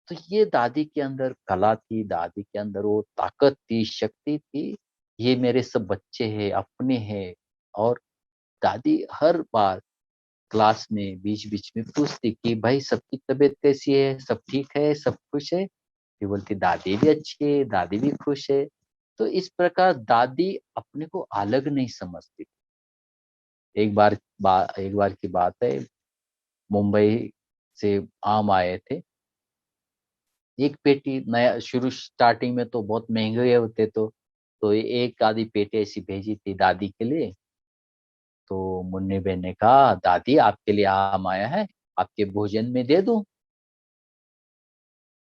तो ये दादी के अंदर कला थी, दादी के अंदर वो ताकत थी, शक्ति थी। ये मेरे सब बच्चे हैं, अपने हैं। और दादी हर बार क्लास में बीच बीच में पूछती कि भाई सबकी तबीयत कैसी है, सब ठीक है, सब खुश है। फिर बोलती दादी भी अच्छी है, दादी भी खुश है। तो इस प्रकार दादी अपने को अलग नहीं समझती। एक बार की बात है, मुंबई से आम आए थे, एक पेटी, नया शुरू स्टार्टिंग में तो बहुत महंगे होते, तो एक आधी पेटी ऐसी भेजी थी दादी के लिए। तो मुन्नी बहन ने कहा, दादी आपके लिए आम आया है, आपके भोजन में दे दूं?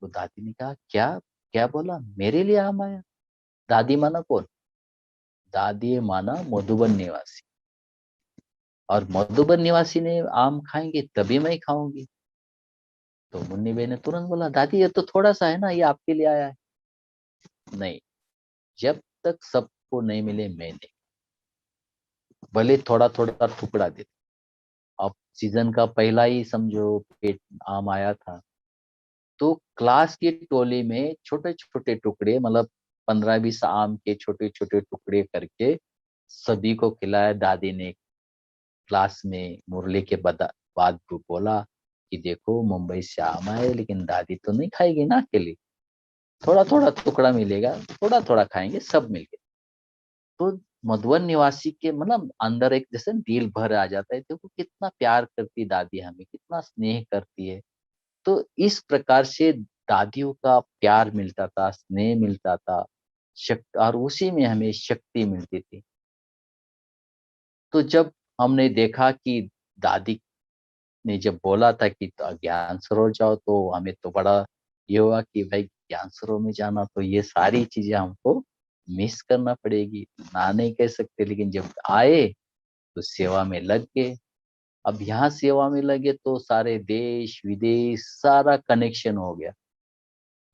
तो दादी ने कहा, क्या क्या बोला, मेरे लिए आम आया? दादी माना कौन? दादी माना मधुबन निवासी। और मधुबन निवासी ने आम खाएंगे तभी मैं खाऊंगी। तो मुन्नी बहन ने तुरंत बोला, दादी ये तो थोड़ा सा है ना, ये आपके लिए आया है। नहीं, जब तक सबको नहीं मिले मैं नहीं, भले थोड़ा थोड़ा टुकड़ा दे। अब सीजन का पहला ही समझो पेट आम आया था, तो क्लास की टोली में छोटे छोटे टुकड़े, मतलब 15-20 आम के छोटे छोटे टुकड़े करके सभी को खिलाया। दादी ने क्लास में मुरली के बाद को बोला कि देखो मुंबई से आम आए, लेकिन दादी तो नहीं खाएगी ना अकेली, थोड़ा थोड़ा टुकड़ा मिलेगा, थोड़ा थोड़ा खाएंगे सब मिलके। तो मधुबन निवासी के मतलब अंदर एक जैसे दिल भर आ जाता है, देखो कितना प्यार करती दादी, हमें कितना स्नेह करती है। तो इस प्रकार से दादियों का प्यार मिलता था, स्नेह मिलता था, शक्ति, और उसी में हमें शक्ति मिलती थी। तो जब हमने देखा कि दादी ने जब बोला था कि तो ज्ञान सरोवर जाओ, तो हमें तो बड़ा ये हुआ कि भाई ज्ञान सरोवर में जाना तो ये सारी चीजें हमको मिस करना पड़ेगी, ना नहीं कह सकते। लेकिन जब आए तो सेवा में लग गए। अब यहाँ सेवा में लगे तो सारे देश विदेश सारा कनेक्शन हो गया।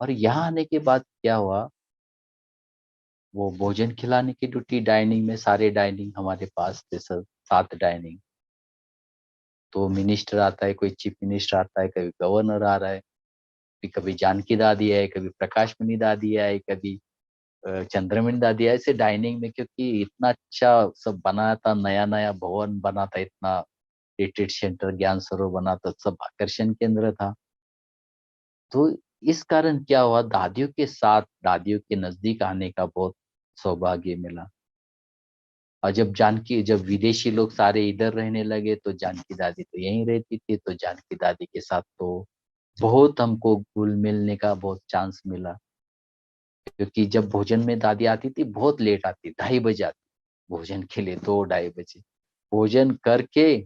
और यहाँ आने के बाद क्या हुआ, वो भोजन खिलाने की ड्यूटी डाइनिंग में, सारे डाइनिंग हमारे पास थे सर, 7 डाइनिंग। तो मिनिस्टर आता है, कोई चीफ मिनिस्टर आता है, कभी गवर्नर आ रहा है, कभी जानकी दादी है, कभी प्रकाश मणि दादी है, कभी चंद्रमणि दादी है, ऐसे डाइनिंग में। क्योंकि इतना अच्छा सब बनाया था, नया नया भवन बना था, इतना रिट्रीट सेंटर ज्ञान सरोवर बना था, सब आकर्षण केंद्र था। तो इस कारण क्या हुआ, दादियों के साथ, दादियों के नजदीक आने का बहुत सौभाग्य मिला। और जब विदेशी लोग सारे इधर रहने लगे, तो जानकी दादी तो यहीं रहती थी, तो जानकी दादी के साथ तो बहुत हमको घुल मिलने का बहुत चांस मिला। क्योंकि जब भोजन में दादी आती थी बहुत लेट आती, 2:30 बजे आती भोजन के लिए, 2-2:30 बजे भोजन करके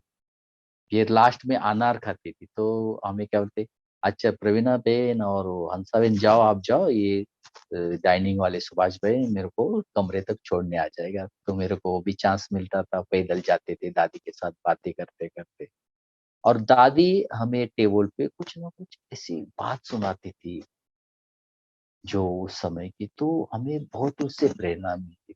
फिर लास्ट में अनार खाती थी। तो हमें क्या बोलते, अच्छा प्रवीणा बेन और वो हंसा बेन जाओ, आप जाओ, ये डाइनिंग वाले सुभाष भाई मेरे को कमरे तक छोड़ने आ जाएगा। तो मेरे को वो भी चांस मिलता था, पैदल जाते थे दादी के साथ बातें करते करते। और दादी हमें टेबल पे कुछ ना कुछ ऐसी बात सुनाती थी जो उस समय की, तो हमें बहुत उससे प्रेरणा मिलती।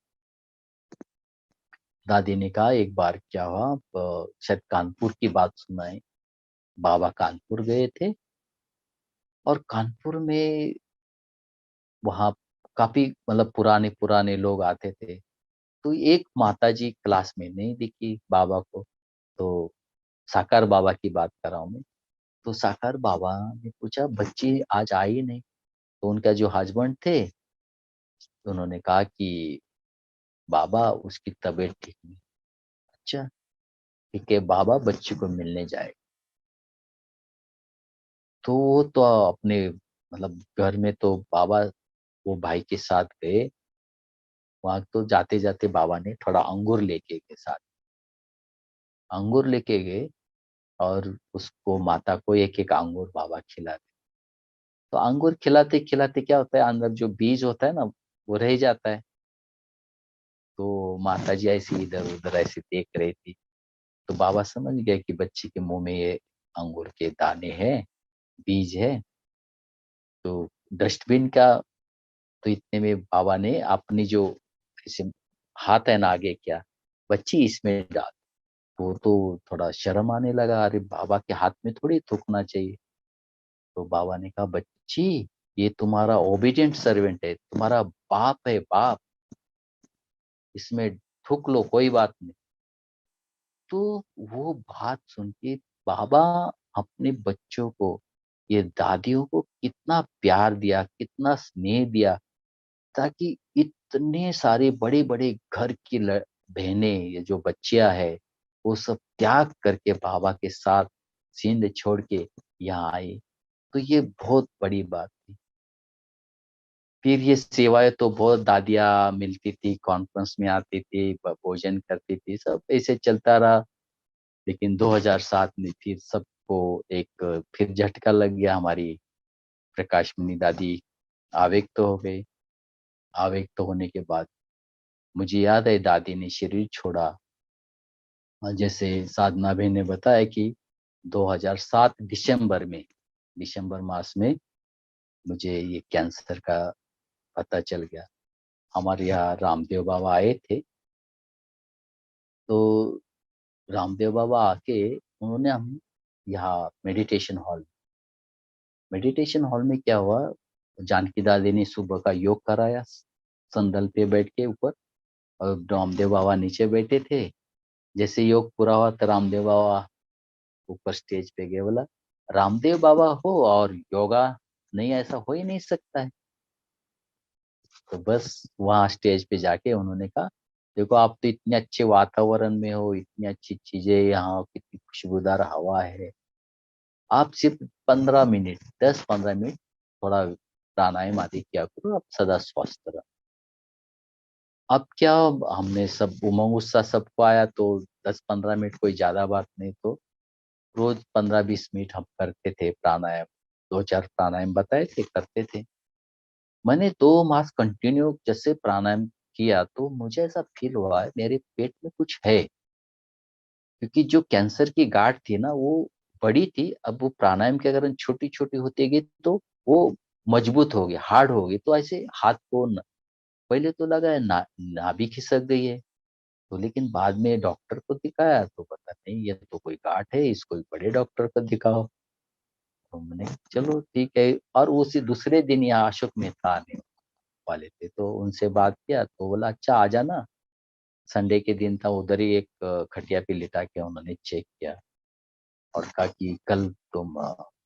दादी ने कहा एक बार क्या हुआ, शायद कानपुर की बात सुनाए। बाबा कानपुर गए थे, और कानपुर में वहाँ काफी मतलब पुराने पुराने लोग आते थे। तो एक माता जी क्लास में नहीं दिखी बाबा को। तो साकार बाबा की बात कर रहा हूँ मैं। तो साकार बाबा ने पूछा, बच्ची आज आई नहीं? तो उनका जो हस्बैंड थे, तो उन्होंने कहा कि बाबा उसकी तबीयत ठीक नहीं। अच्छा, ठीक है, बाबा बच्ची को मिलने जाए। तो वो तो अपने मतलब घर में तो बाबा वो भाई के साथ गए। वहां तो जाते जाते बाबा ने थोड़ा अंगूर लेके गए साथ, अंगूर लेके गए, और उसको माता को एक एक अंगूर बाबा खिलाते। तो अंगूर खिलाते खिलाते क्या होता है, अंदर जो बीज होता है ना, वो रह जाता है। तो माता जी ऐसे इधर उधर ऐसे देख रही थी। तो बाबा समझ गए कि बच्ची के मुंह में ये अंगूर के दाने हैं, बीज है। तो डस्टबिन का, तो इतने में बाबा ने अपनी जो ऐसे हाथ है ना आगे, क्या बच्ची इसमें डाल। वो तो थोड़ा शर्म आने लगा, अरे बाबा के हाथ में थोड़ी थूकना चाहिए। तो बाबा ने कहा, बच्ची ये तुम्हारा ओबीडिएंट सर्वेंट है, तुम्हारा बाप है, बाप, इसमें थूक लो, कोई बात नहीं। तो वो बात सुन के बाबा अपने बच्चों को, ये दादियों को कितना प्यार दिया, कितना स्नेह दिया, ताकि इतने सारे बड़े बड़े घर की बहनें, ये जो बच्चियां है, वो सब त्याग करके बाबा के साथ सिंध छोड़ के यहाँ आई। तो ये बहुत बड़ी बात थी। फिर ये सेवाएं तो बहुत दादियाँ मिलती थी, कॉन्फ्रेंस में आती थी, भोजन करती थी, सब ऐसे चलता रहा। लेकिन 2007 में फिर सबको एक फिर झटका लग गया। हमारी प्रकाश मणि दादी आवेग तो हो गई। आवेग तो होने के बाद मुझे याद है दादी ने शरीर छोड़ा। और जैसे साधना बहन ने बताया कि 2007 दिसंबर मास में मुझे ये कैंसर का पता चल गया। हमारे यहाँ रामदेव बाबा आए थे, तो रामदेव बाबा आके उन्होंने हम यहाँ मेडिटेशन हॉल में क्या हुआ, जानकी दादी ने सुबह का योग कराया संदल पे बैठ के ऊपर, और रामदेव बाबा नीचे बैठे थे। जैसे योग पूरा हुआ तो रामदेव बाबा ऊपर स्टेज पे गए। बोला रामदेव बाबा हो और योगा नहीं, ऐसा हो ही नहीं सकता है। तो बस वहाँ स्टेज पे जाके उन्होंने कहा, देखो आप तो इतने अच्छे वातावरण में हो, इतनी अच्छी चीजें यहाँ, कितनी खुशबूदार हवा है, आप सिर्फ 15 मिनट 10-15 मिनट थोड़ा प्राणायाम आदि किया करो, आप सदा स्वस्थ रहो। अब क्या, हमने सब उमंग उत्साह सबको आया, तो 10-15 मिनट कोई ज्यादा बात नहीं, तो रोज 15-20 मिनट हम करते थे प्राणायाम। 2-4 प्राणायाम बताए थे, करते थे। मैंने 2 मास कंटिन्यू जैसे प्राणायाम किया, तो मुझे ऐसा फील हुआ है मेरे पेट में कुछ है, क्योंकि जो कैंसर की गांठ थी ना वो बड़ी थी। अब वो प्राणायाम के अगर छोटी छोटी होती गई तो वो मजबूत हो गई, हार्ड हो गई। तो ऐसे हाथ को पहले तो लगा है नाभि खिसक गई है, तो लेकिन बाद में डॉक्टर को दिखाया तो पता नहीं ये तो कोई गांठ है, इसको बड़े डॉक्टर को दिखाओ। तो मैंने चलो ठीक है। और उसी दूसरे दिन यहाँ अशोक मेहता आने वाले थे, तो उनसे बात किया तो बोला अच्छा आ जाना। संडे के दिन था, उधर ही एक खटिया पे लिटा के उन्होंने चेक किया और कहा कि कल तुम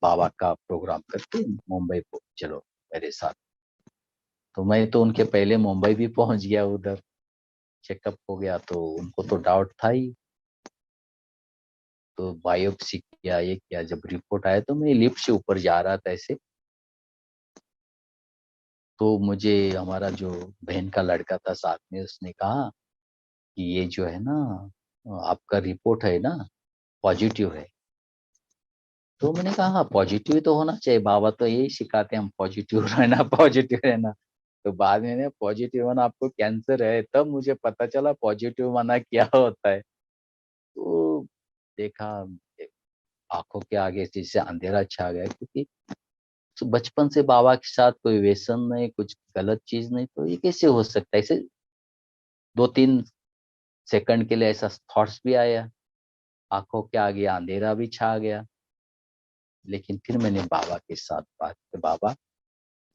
बाबा का प्रोग्राम करके मुंबई को चलो मेरे साथ। तो मैं तो उनके पहले मुंबई भी पहुंच गया, उधर चेकअप हो गया, तो उनको तो डाउट था ही। तो बायोप्सी किया, ये किया, जब रिपोर्ट आया तो मैं लिफ्ट से ऊपर जा रहा था ऐसे, तो मुझे हमारा जो बहन का लड़का था साथ में, उसने कहा कि ये जो है ना आपका रिपोर्ट है ना पॉजिटिव है। तो मैंने कहा हाँ पॉजिटिव तो होना चाहिए, बाबा तो यही सिखाते हैं हम, पॉजिटिव रहना पॉजिटिव रहना। तो बाद में पॉजिटिव माना आपको कैंसर है, तब मुझे पता चला पॉजिटिव माना क्या होता है। तो देखा आंखों के आगे जैसे अंधेरा छा गया, क्योंकि तो बचपन से बाबा के साथ कोई व्यसन नहीं, कुछ गलत चीज नहीं, तो ये कैसे हो सकता है। ऐसे 2-3 सेकंड के लिए ऐसा थॉट्स भी आया, आंखों के आगे अंधेरा भी छा गया। लेकिन फिर मैंने बाबा के साथ बात की, बाबा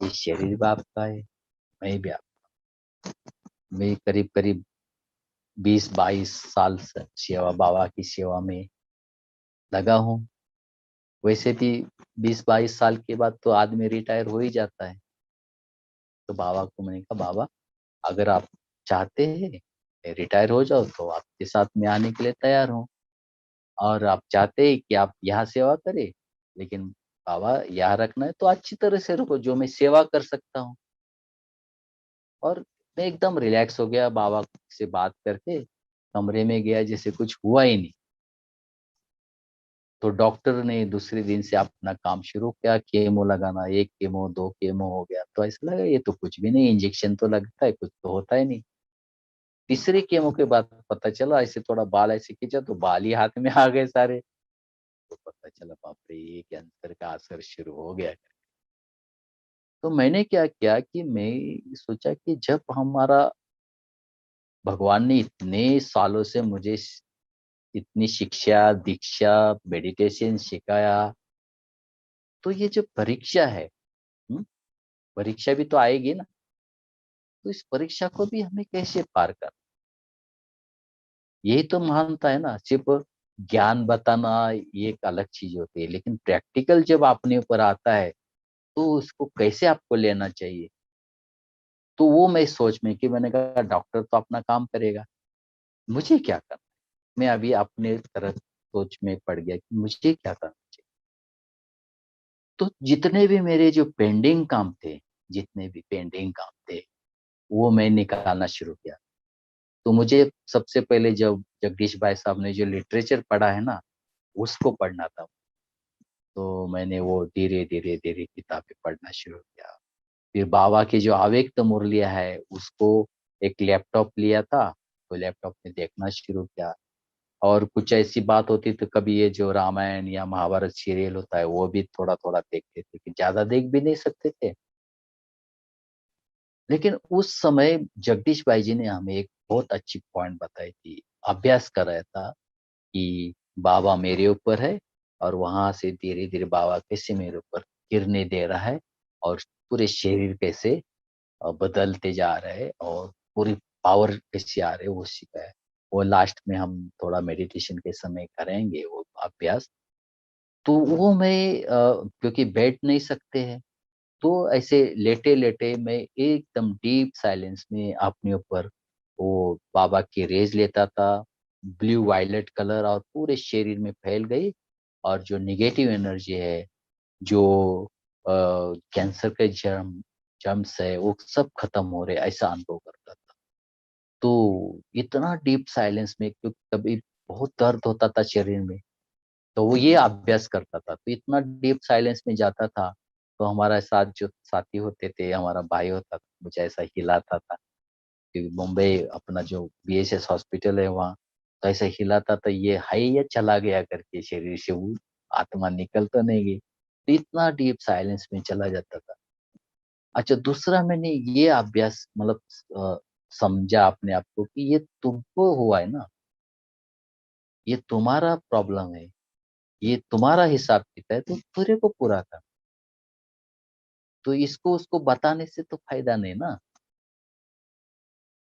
ये शरीर भी आपका है, मैं भी आप, मैं करीब करीब 20-22 साल से सेवा, बाबा की सेवा में लगा हूँ। वैसे भी 20-22 साल के बाद तो आदमी रिटायर हो ही जाता है। तो बाबा को मैंने कहा बाबा अगर आप चाहते हैं रिटायर हो जाओ तो आपके साथ में आने के लिए तैयार हूँ, और आप चाहते हैं कि आप यहाँ सेवा करें, लेकिन बाबा यहाँ रखना है तो अच्छी तरह से रखो जो मैं सेवा कर सकता हूँ। और मैं एकदम रिलैक्स हो गया बाबा से बात करके, कमरे में गया जैसे कुछ हुआ ही नहीं। तो डॉक्टर ने दूसरे दिन से अपना काम शुरू किया, केमो लगाना, 1 केमो 2 केमो हो गया। तो ऐसा लगा ये तो कुछ भी नहीं, इंजेक्शन तो लगता है, कुछ तो होता ही नहीं। तीसरे केमो के बाद पता चला, ऐसे थोड़ा बाल ऐसे खींचा तो बाल ही हाथ में आ गए सारे। तो पता चला बाप रे ये कैंसर का असर शुरू हो गया। तो मैंने क्या किया कि मैं सोचा कि जब हमारा भगवान ने इतने सालों से मुझे इतनी शिक्षा दीक्षा मेडिटेशन सिखाया, तो ये जो परीक्षा है, हम्म, परीक्षा भी तो आएगी ना, तो इस परीक्षा को भी हमें कैसे पार करना। यही तो महानता है ना। सिर्फ ज्ञान बताना ये एक अलग चीज होती है, लेकिन प्रैक्टिकल जब अपने ऊपर आता है तो उसको कैसे आपको लेना चाहिए। तो वो मैं सोच में कि मैंने कहा डॉक्टर तो अपना काम करेगा, मुझे क्या करना। मैं अभी अपने तरफ सोच में पड़ गया कि मुझे क्या करना चाहिए। तो जितने भी मेरे जो पेंडिंग काम थे जितने भी पेंडिंग काम थे वो मैं निकालना शुरू किया। तो मुझे सबसे पहले जब जगदीश भाई साहब ने जो लिटरेचर पढ़ा है ना, उसको पढ़ना था। तो मैंने वो धीरे धीरे धीरे किताबें पढ़ना शुरू किया। फिर बाबा की जो अव्यक्त मुरलियाँ है उसको एक लैपटॉप लिया था, तो लैपटॉप में देखना शुरू किया। और कुछ ऐसी बात होती तो कभी ये जो रामायण या महाभारत सीरियल होता है वो भी थोड़ा थोड़ा देखते थे, कि ज्यादा देख भी नहीं सकते थे। लेकिन उस समय जगदीश भाई जी ने हमें एक बहुत अच्छी पॉइंट बताई थी, अभ्यास कराया था कि बाबा मेरे ऊपर है और वहां से धीरे धीरे बाबा कैसे मेरे ऊपर गिरने दे रहा है और पूरे शरीर कैसे बदलते जा रहे हैं और पूरी पावर कैसे आ रहे है वो सिखाया। वो लास्ट में हम थोड़ा मेडिटेशन के समय करेंगे वो अभ्यास। तो वो मैं क्योंकि बैठ नहीं सकते हैं, तो ऐसे लेटे लेटे मैं एकदम डीप साइलेंस में अपने ऊपर वो बाबा की रेज लेता था, ब्लू वायलेट कलर, और पूरे शरीर में फैल गई। और जो निगेटिव एनर्जी है, जो कैंसर के जर्म्स है, वो सब खत्म हो रहे, ऐसा अनुभव करता था। तो इतना डीप साइलेंस में, क्योंकि कभी बहुत दर्द होता था शरीर में, तो वो ये अभ्यास करता था, तो इतना डीप साइलेंस में जाता था। तो हमारा साथ जो साथी होते थे, हमारा भाई होता था, मुझे ऐसा हिलाता था, क्योंकि मुंबई अपना जो बीएचएस हॉस्पिटल है वहाँ, तो ऐसा हिलाता था, ये है या चला गया करके शरीर से, वो आत्मा निकल तो नहीं गई। तो इतना डीप साइलेंस में चला जाता था। अच्छा, दूसरा मैंने ये अभ्यास मतलब समझा अपने आप को कि ये तुमको हुआ है ना, ये तुम्हारा प्रॉब्लम है, ये तुम्हारा हिसाब किताब है, तो तेरे को पूरा कर। तो इसको उसको बताने से तो फायदा नहीं ना।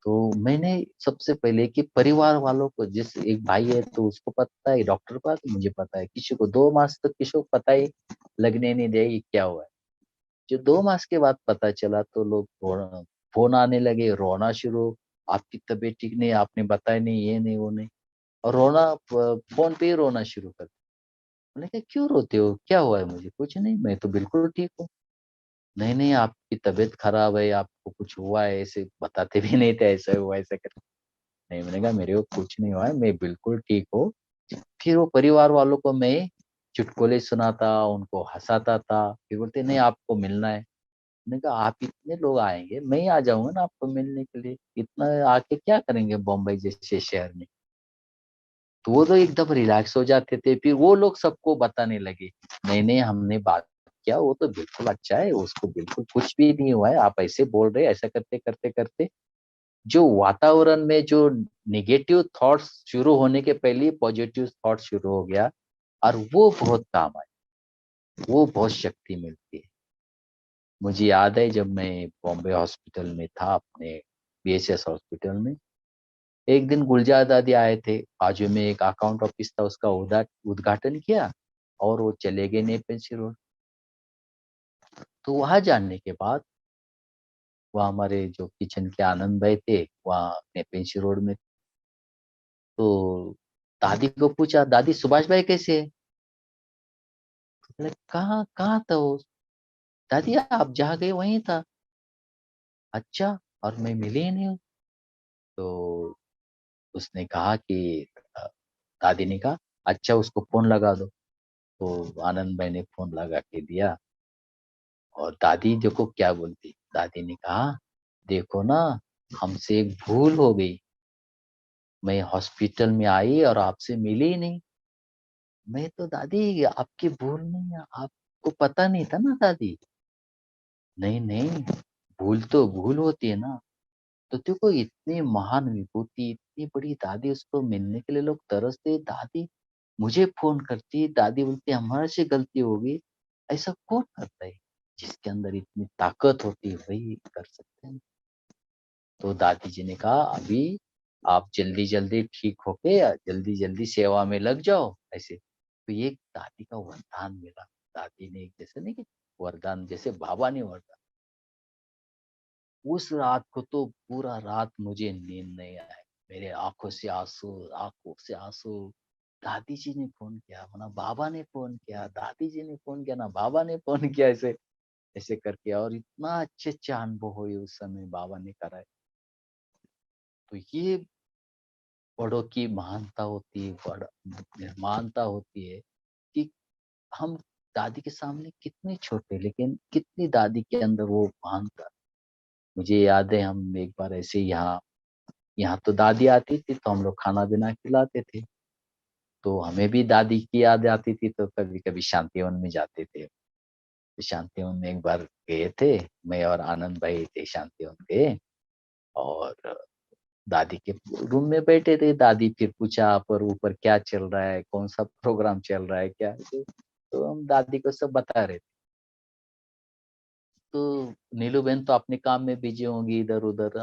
तो मैंने सबसे पहले कि परिवार वालों को, जिस एक भाई है तो उसको पता है, डॉक्टर को तो मुझे पता है, किसी को 2 मास तक किसी को पता ही लगने नहीं देगी क्या हुआ है। जो 2 मास के बाद पता चला तो लोग फोन आने लगे, रोना शुरू, आपकी तबीयत ठीक नहीं, आपने बताया नहीं, ये नहीं वो नहीं, और रोना, फोन पे ही रोना शुरू कर। मैंने कहा क्यों रोते हो, क्या हुआ है, मुझे कुछ नहीं, मैं तो बिल्कुल ठीक हूँ। नहीं नहीं, आपकी तबीयत खराब है, आपको कुछ हुआ है, ऐसे बताते भी नहीं थे, ऐसा हुआ ऐसा कर। नहीं, मैंने कहा मेरे को कुछ नहीं हुआ है, मैं बिल्कुल ठीक हूँ। फिर वो परिवार वालों को मैं चुटकुले सुनाता, उनको हंसाता था। फिर बोलते नहीं आपको मिलना है। मैंने कहा आप इतने लोग आएंगे, मैं ही आ जाऊंगा ना आपको मिलने के लिए, इतना आके क्या करेंगे बॉम्बे जैसे शहर में। तो वो लोग एकदम रिलैक्स हो जाते थे। फिर वो लोग सबको बताने लगे, नहीं नहीं हमने बात किया, वो तो बिल्कुल अच्छा है, उसको बिल्कुल कुछ भी नहीं हुआ है, आप ऐसे बोल रहे, ऐसा करते करते करते जो वातावरण में जो निगेटिव थॉट्स शुरू होने के पहले ही पॉजिटिव थॉट्स शुरू हो गया। और वो बहुत काम आए, वो बहुत शक्ति मिलती है। मुझे याद है जब मैं बॉम्बे हॉस्पिटल में था, अपने बीएचएस हॉस्पिटल में, एक दिन गुलजार दादी आए थे, बाजू में एक अकाउंट ऑफिस था, उसका उद्घाटन किया और वो चले गए नेपेंसी रोड। तो वहां जाने के बाद, वहाँ हमारे जो किचन के आनंद भाई थे, वहाँ नेपेंसी रोड में, तो दादी को पूछा, दादी सुभाष भाई कैसे है। मैंने कहाँ कहाँ था वो। दादी आप जहाँ गए वहीं था। अच्छा, और मैं मिली ही नहीं हूँ। तो उसने कहा कि अ, दादी ने कहा अच्छा उसको फोन लगा दो। तो आनंद भाई ने फोन लगा के दिया, और दादी देखो क्या बोलती, दादी ने कहा देखो ना, हमसे एक भूल हो गई, मैं हॉस्पिटल में आई और आपसे मिली ही नहीं। मैं तो दादी आपकी भूल नहीं है, आपको पता नहीं था ना दादी। नहीं नहीं, भूल तो भूल होती है ना। तो देखो इतनी महान विभूति, इतनी बड़ी दादी, उसको मिलने के लिए लोग तरसते, दादी मुझे फोन करती, दादी बोलती हमारे से गलती होगी। ऐसा कौन करता है, जिसके अंदर इतनी ताकत होती है वही कर सकते हैं। तो दादी जी ने कहा अभी आप जल्दी जल्दी ठीक होके जल्दी जल्दी सेवा में लग जाओ ऐसे। तो ये दादी का वरदान मिला। दादी ने एक जैसे नहीं कि वरदान, जैसे बाबा ने वरदान। उस रात को तो पूरा रात मुझे नींद नहीं आया, मेरे आंखों से आंसू, आंखों से आंसू। दादी जी ने फोन किया, ना बाबा ने फोन किया, दादी जी ने फोन किया, ना बाबा ने फोन किया, ऐसे ऐसे करके, और इतना अच्छे अच्छे अनुभव हुए उस समय बाबा ने कराए। तो ये बड़ों की महानता होती है, बड़ा निर्माणता होती है कि हम दादी के सामने कितने छोटे, लेकिन कितनी दादी के अंदर वो महानता। मुझे याद है हम एक बार ऐसे ही यहाँ यहाँ तो दादी आती थी तो हम लोग खाना बना खिलाते थे, तो हमें भी दादी की याद आती थी, तो कभी कभी शांतिवन में जाते थे। तो शांतिवन में एक बार गए थे, मैं और आनंद भाई थे शांतिवन के, और दादी के रूम में बैठे थे। दादी फिर पूछा पर ऊपर क्या चल रहा है, कौन सा प्रोग्राम चल रहा है क्या, तो हम दादी को सब बता रहे थे। तो नीलू बहन तो अपने काम में बिजी होंगी इधर उधर,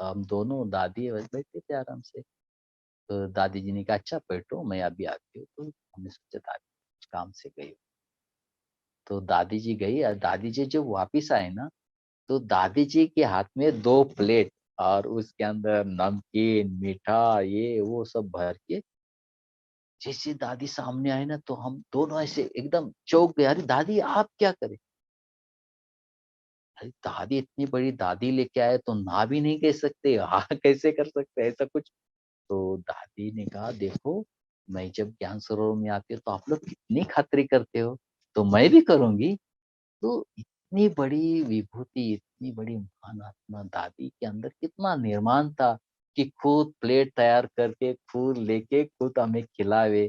हम दोनों दादी बस बैठे थे आराम से। तो दादी जी ने कहा अच्छा बैठो मैं अभी आती हूँ, तो हमने सोचा दादी कुछ काम से गई। तो दादी जी गई, और दादी जी जब वापिस आए ना, तो दादी जी के हाथ में 2 प्लेट, और उसके अंदर नमकीन मीठा ये वो सब भर के, जैसे दादी सामने आई ना, तो हम दोनों ऐसे एकदम चौंक गए, अरे दादी आप क्या करे। अरे दादी इतनी बड़ी दादी लेके आए तो ना भी नहीं कह सकते, हाँ कैसे कर सकते हैं ऐसा कुछ। तो दादी ने कहा देखो, मैं जब ज्ञान सरोवर में आती हूँ तो आप लोग कितनी खातिरी करते हो, तो मैं भी करूंगी। तो इतनी बड़ी विभूति, इतनी बड़ी महान आत्मा दादी के अंदर कितना निर्माण था कि खुद प्लेट तैयार करके खुद लेके खुद हमें खिलावे।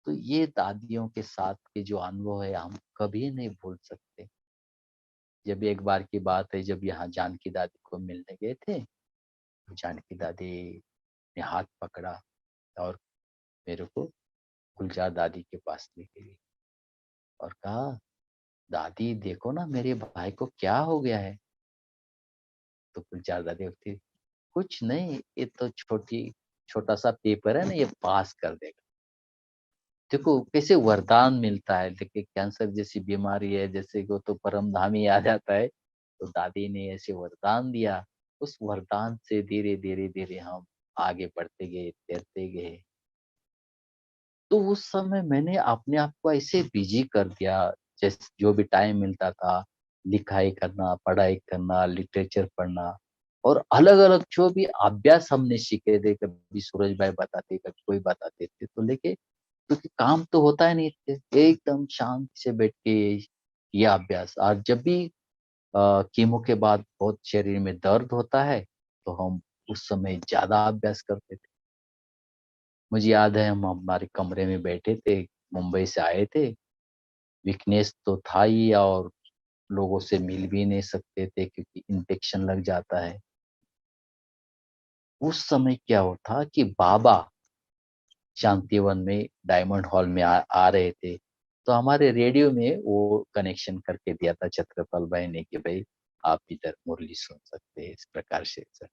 तो ये दादियों के साथ के जो अनुभव है हम कभी नहीं भूल सकते। जब एक बार की बात है, जब यहाँ जानकी दादी को मिलने गए थे, तो जानकी दादी ने हाथ पकड़ा और मेरे को गुलजार दादी के पास ले गई और कहा दादी देखो ना मेरे भाई को क्या हो गया है। तो गुलजार दादी बोलती कुछ नहीं, ये तो छोटा सा पेपर है ना, ये पास कर देगा। देखो कैसे वरदान मिलता है, देखिए कैंसर जैसी बीमारी है, जैसे कि वो तो परम धाम ही आ जाता है, तो दादी ने ऐसे वरदान दिया। उस वरदान से धीरे धीरे धीरे हम आगे बढ़ते गए, तैरते गए। तो उस समय मैंने अपने आप को ऐसे बिजी कर दिया, जैसे जो भी टाइम मिलता था लिखाई करना, पढ़ाई करना, लिटरेचर पढ़ना, और अलग अलग जो भी अभ्यास हमने सीखे थे, कभी सूरज भाई बताते, कभी कोई बताते थे, तो लेके, क्योंकि काम तो होता है नहीं थे, एकदम शांति से बैठ के ये अभ्यास। और जब भी कीमो के बाद बहुत शरीर में दर्द होता है, तो हम उस समय ज्यादा अभ्यास करते थे। मुझे याद है हम हमारे कमरे में बैठे थे, मुंबई से आए थे, वीकनेस तो था ही, और लोगों से मिल भी नहीं सकते थे क्योंकि इन्फेक्शन लग जाता है। उस समय क्या होता कि बाबा शांतिवन में डायमंड हॉल में आ रहे थे, तो हमारे रेडियो में वो कनेक्शन करके दिया था छत्रपल भाई ने कि भाई आप इधर मुरली सुन सकते हैं इस प्रकार से सर।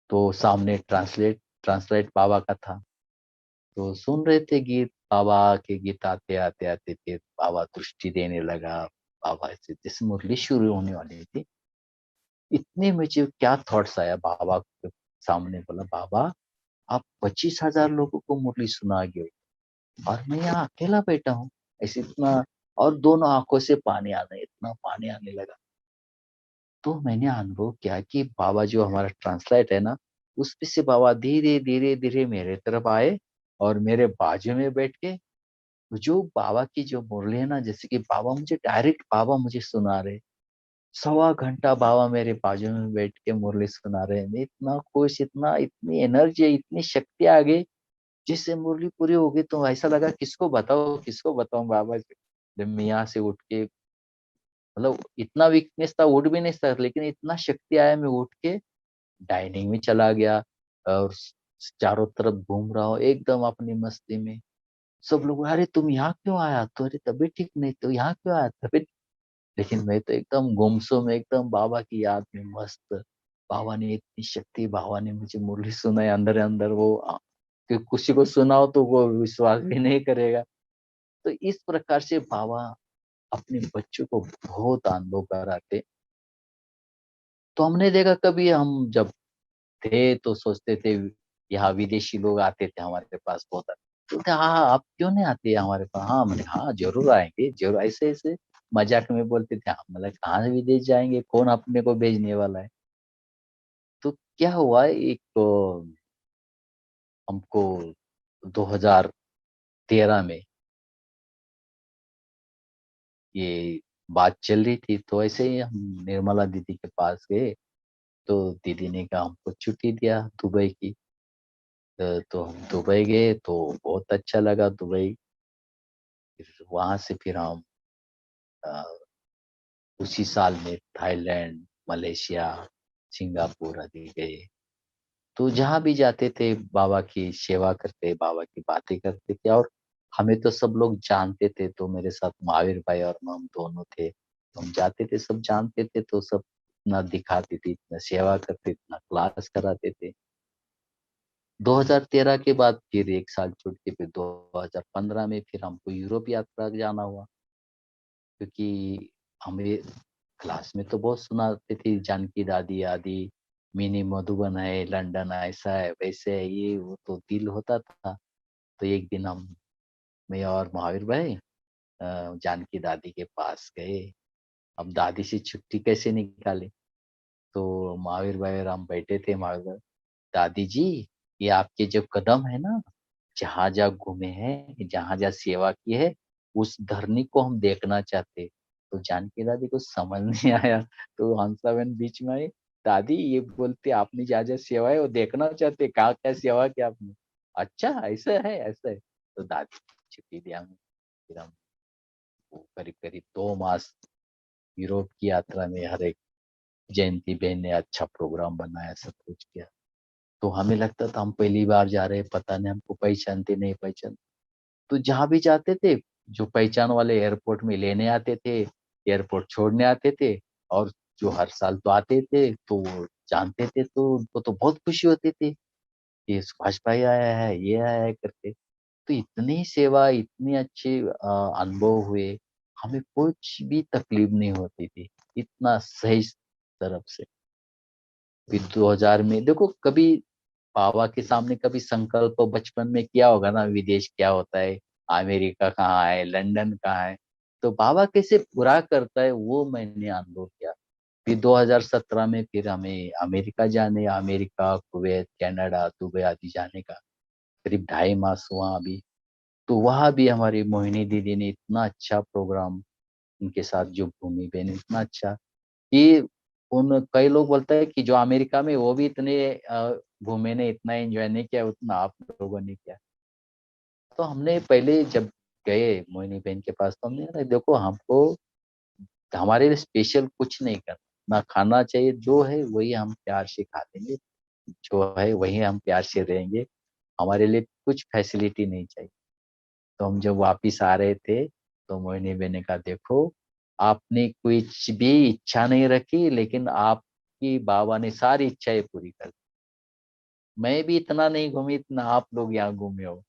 तो सामने ट्रांसलेट ट्रांसलेट बाबा का था, तो सुन रहे थे गीत, बाबा के गीत आते आते आते थे, बाबा दृष्टि देने लगा। बाबा ऐसे जैसे मुरली शुरू होने वाली थी, इतने मुझे क्या थॉट्स आया, बाबा के सामने बोला बाबा आप 25,000 लोगों को मुरली सुना गए और मैं यहाँ अकेला बैठा हूँ, ऐसे इतना, और दोनों आंखों से पानी आना, इतना पानी आने लगा। तो मैंने अनुभव किया कि बाबा जो हमारा ट्रांसलेट है ना, उस पे से बाबा धीरे धीरे धीरे मेरे तरफ आए और मेरे बाजू में बैठ के, जो बाबा की जो मुरली है ना, जैसे कि बाबा मुझे डायरेक्ट बाबा मुझे सुना रहे, 1.25 घंटा बाबा मेरे बाजू में बैठ के मुरली सुना रहे हैं। मैं इतना खुश, इतना इतनी एनर्जी, इतनी शक्ति आ गई। जिससे मुरली पूरी हो गई तो ऐसा लगा किसको बताऊं बाबा से। जब मैं यहाँ से उठ के, मतलब इतना वीकनेस था, उठ भी नहीं सकता, लेकिन इतना शक्ति आया, मैं उठ के डाइनिंग में चला गया और चारों तरफ घूम रहा हूँ एकदम अपनी मस्ती में। सब लोग अरे तुम यहाँ क्यों आया, तो अरे तबीयत ठीक नहीं तो यहाँ क्यों आया तबीयत। लेकिन मैं तो एकदम गुमसुम, एकदम बाबा की याद में मस्त। बाबा ने इतनी शक्ति, बाबा ने मुझे मुरली सुनाई अंदर अंदर, वो कि किसी को सुनाओ तो वो विश्वास भी नहीं करेगा। तो इस प्रकार से बाबा अपने बच्चों को बहुत अनुभव कराते। तो हमने देखा, कभी हम जब थे तो सोचते थे यहाँ विदेशी लोग आते थे हमारे पास बहुत, तो हाँ हाँ, आप क्यों नहीं आते हमारे पास, हाँ मैंने हाँ जरूर आएंगे जरूर, ऐसे ऐसे मजाक में बोलते थे, मतलब कहाँ विदेश जाएंगे, कौन अपने को भेजने वाला है। तो क्या हुआ, एक तो हमको 2013 में ये बात चल रही थी, तो ऐसे ही हम निर्मला दीदी के पास गए। तो दीदी ने कहा हमको छुट्टी दिया दुबई की। तो हम दुबई गए, तो बहुत अच्छा लगा दुबई। फिर वहां से फिर हम अ, उसी साल में थाईलैंड, मलेशिया, सिंगापुर आदि गए। तो जहाँ भी जाते थे बाबा की सेवा करते, बाबा की बातें करते थे। और हमें तो सब लोग जानते थे, तो मेरे साथ महावीर भाई और हम दोनों थे। तो हम जाते थे, सब जानते थे, तो सब इतना दिखाते थे, इतना सेवा करते, इतना क्लास कराते थे। 2013 के बाद फिर एक साल छूट के फिर 2015 में फिर हमको यूरोप यात्रा जाना हुआ। क्योंकि हमें क्लास में तो बहुत सुनाते थे, जानकी दादी आदि, मिनी मधुबन है, लंदन ऐसा है, वैसे है, ये वो, तो दिल होता था। तो एक दिन हम, मैं और महावीर भाई जानकी दादी के पास गए। अब दादी से छुट्टी कैसे निकाले। तो महावीर भाई और हम बैठे थे। महावीर भाई, दादी जी, ये आपके जो कदम है ना, जहाँ जहाँ घूमे हैं, जहाँ जहाँ सेवा की है, उस धरनी को हम देखना चाहते। तो जानकी दादी को समझ नहीं आया। तो हंसा बहन बीच में आई, दादी ये बोलते आपने जहाँ जहाँ सेवा है वो देखना चाहते, कहा क्या सेवा किया आपने। अच्छा ऐसा है, ऐसा है। तो दादी छुट्टी दिया हमें। फिर हम करीब करीब 2 मास यूरोप की यात्रा में, हर एक जयंती बहन ने अच्छा प्रोग्राम बनाया, सब कुछ किया। तो हमें लगता था हम पहली बार जा रहे हैं, पता नहीं हमको पहचानते नहीं पहचानते। तो जहाँ भी जाते थे, जो पहचान वाले एयरपोर्ट में लेने आते थे, एयरपोर्ट छोड़ने आते थे। और जो हर साल तो आते थे, तो वो जानते थे, तो उनको तो बहुत खुशी होती थी कि सुभाष भाई आया है, ये आया है करके। तो इतनी सेवा, इतनी अच्छे अनुभव हुए, हमें कुछ भी तकलीफ नहीं होती थी, इतना सही तरफ से। फिर 2000 में देखो, कभी बाबा के सामने कभी संकल्प बचपन में किया होगा ना, विदेश क्या होता है, अमेरिका कहाँ है, लंदन कहाँ है, तो बाबा कैसे पूरा करता है वो मैंने अनुभव किया। फिर 2017 में फिर हमें अमेरिका जाने, अमेरिका, कुवैत, कनाडा, दुबई आदि जाने का करीब 2.5 मास हुआ अभी। तो वहाँ भी हमारी मोहिनी दीदी ने इतना अच्छा प्रोग्राम, उनके साथ जो भूमि बहन, इतना अच्छा कि उन कई लोग बोलते हैं कि जो अमेरिका में वो भी इतने घूमे ने, इतना एंजॉय नहीं किया उतना आप लोगों ने किया। तो हमने पहले जब गए मोहिनी बहन के पास, तो हमने कहा, देखो हमको, हमारे लिए स्पेशल कुछ नहीं करना, ना खाना चाहिए, जो है वही हम प्यार से खा लेंगे, जो है वही हम प्यार से रहेंगे, हमारे लिए कुछ फैसिलिटी नहीं चाहिए। तो हम जब वापिस आ रहे थे, तो मोहिनी बहन ने कहा, देखो आपने कुछ भी इच्छा नहीं रखी, लेकिन आपकी बाबा ने सारी इच्छाएं पूरी कर दी। मैं भी इतना नहीं घूमी, इतना आप लोग यहाँ घूमे हो,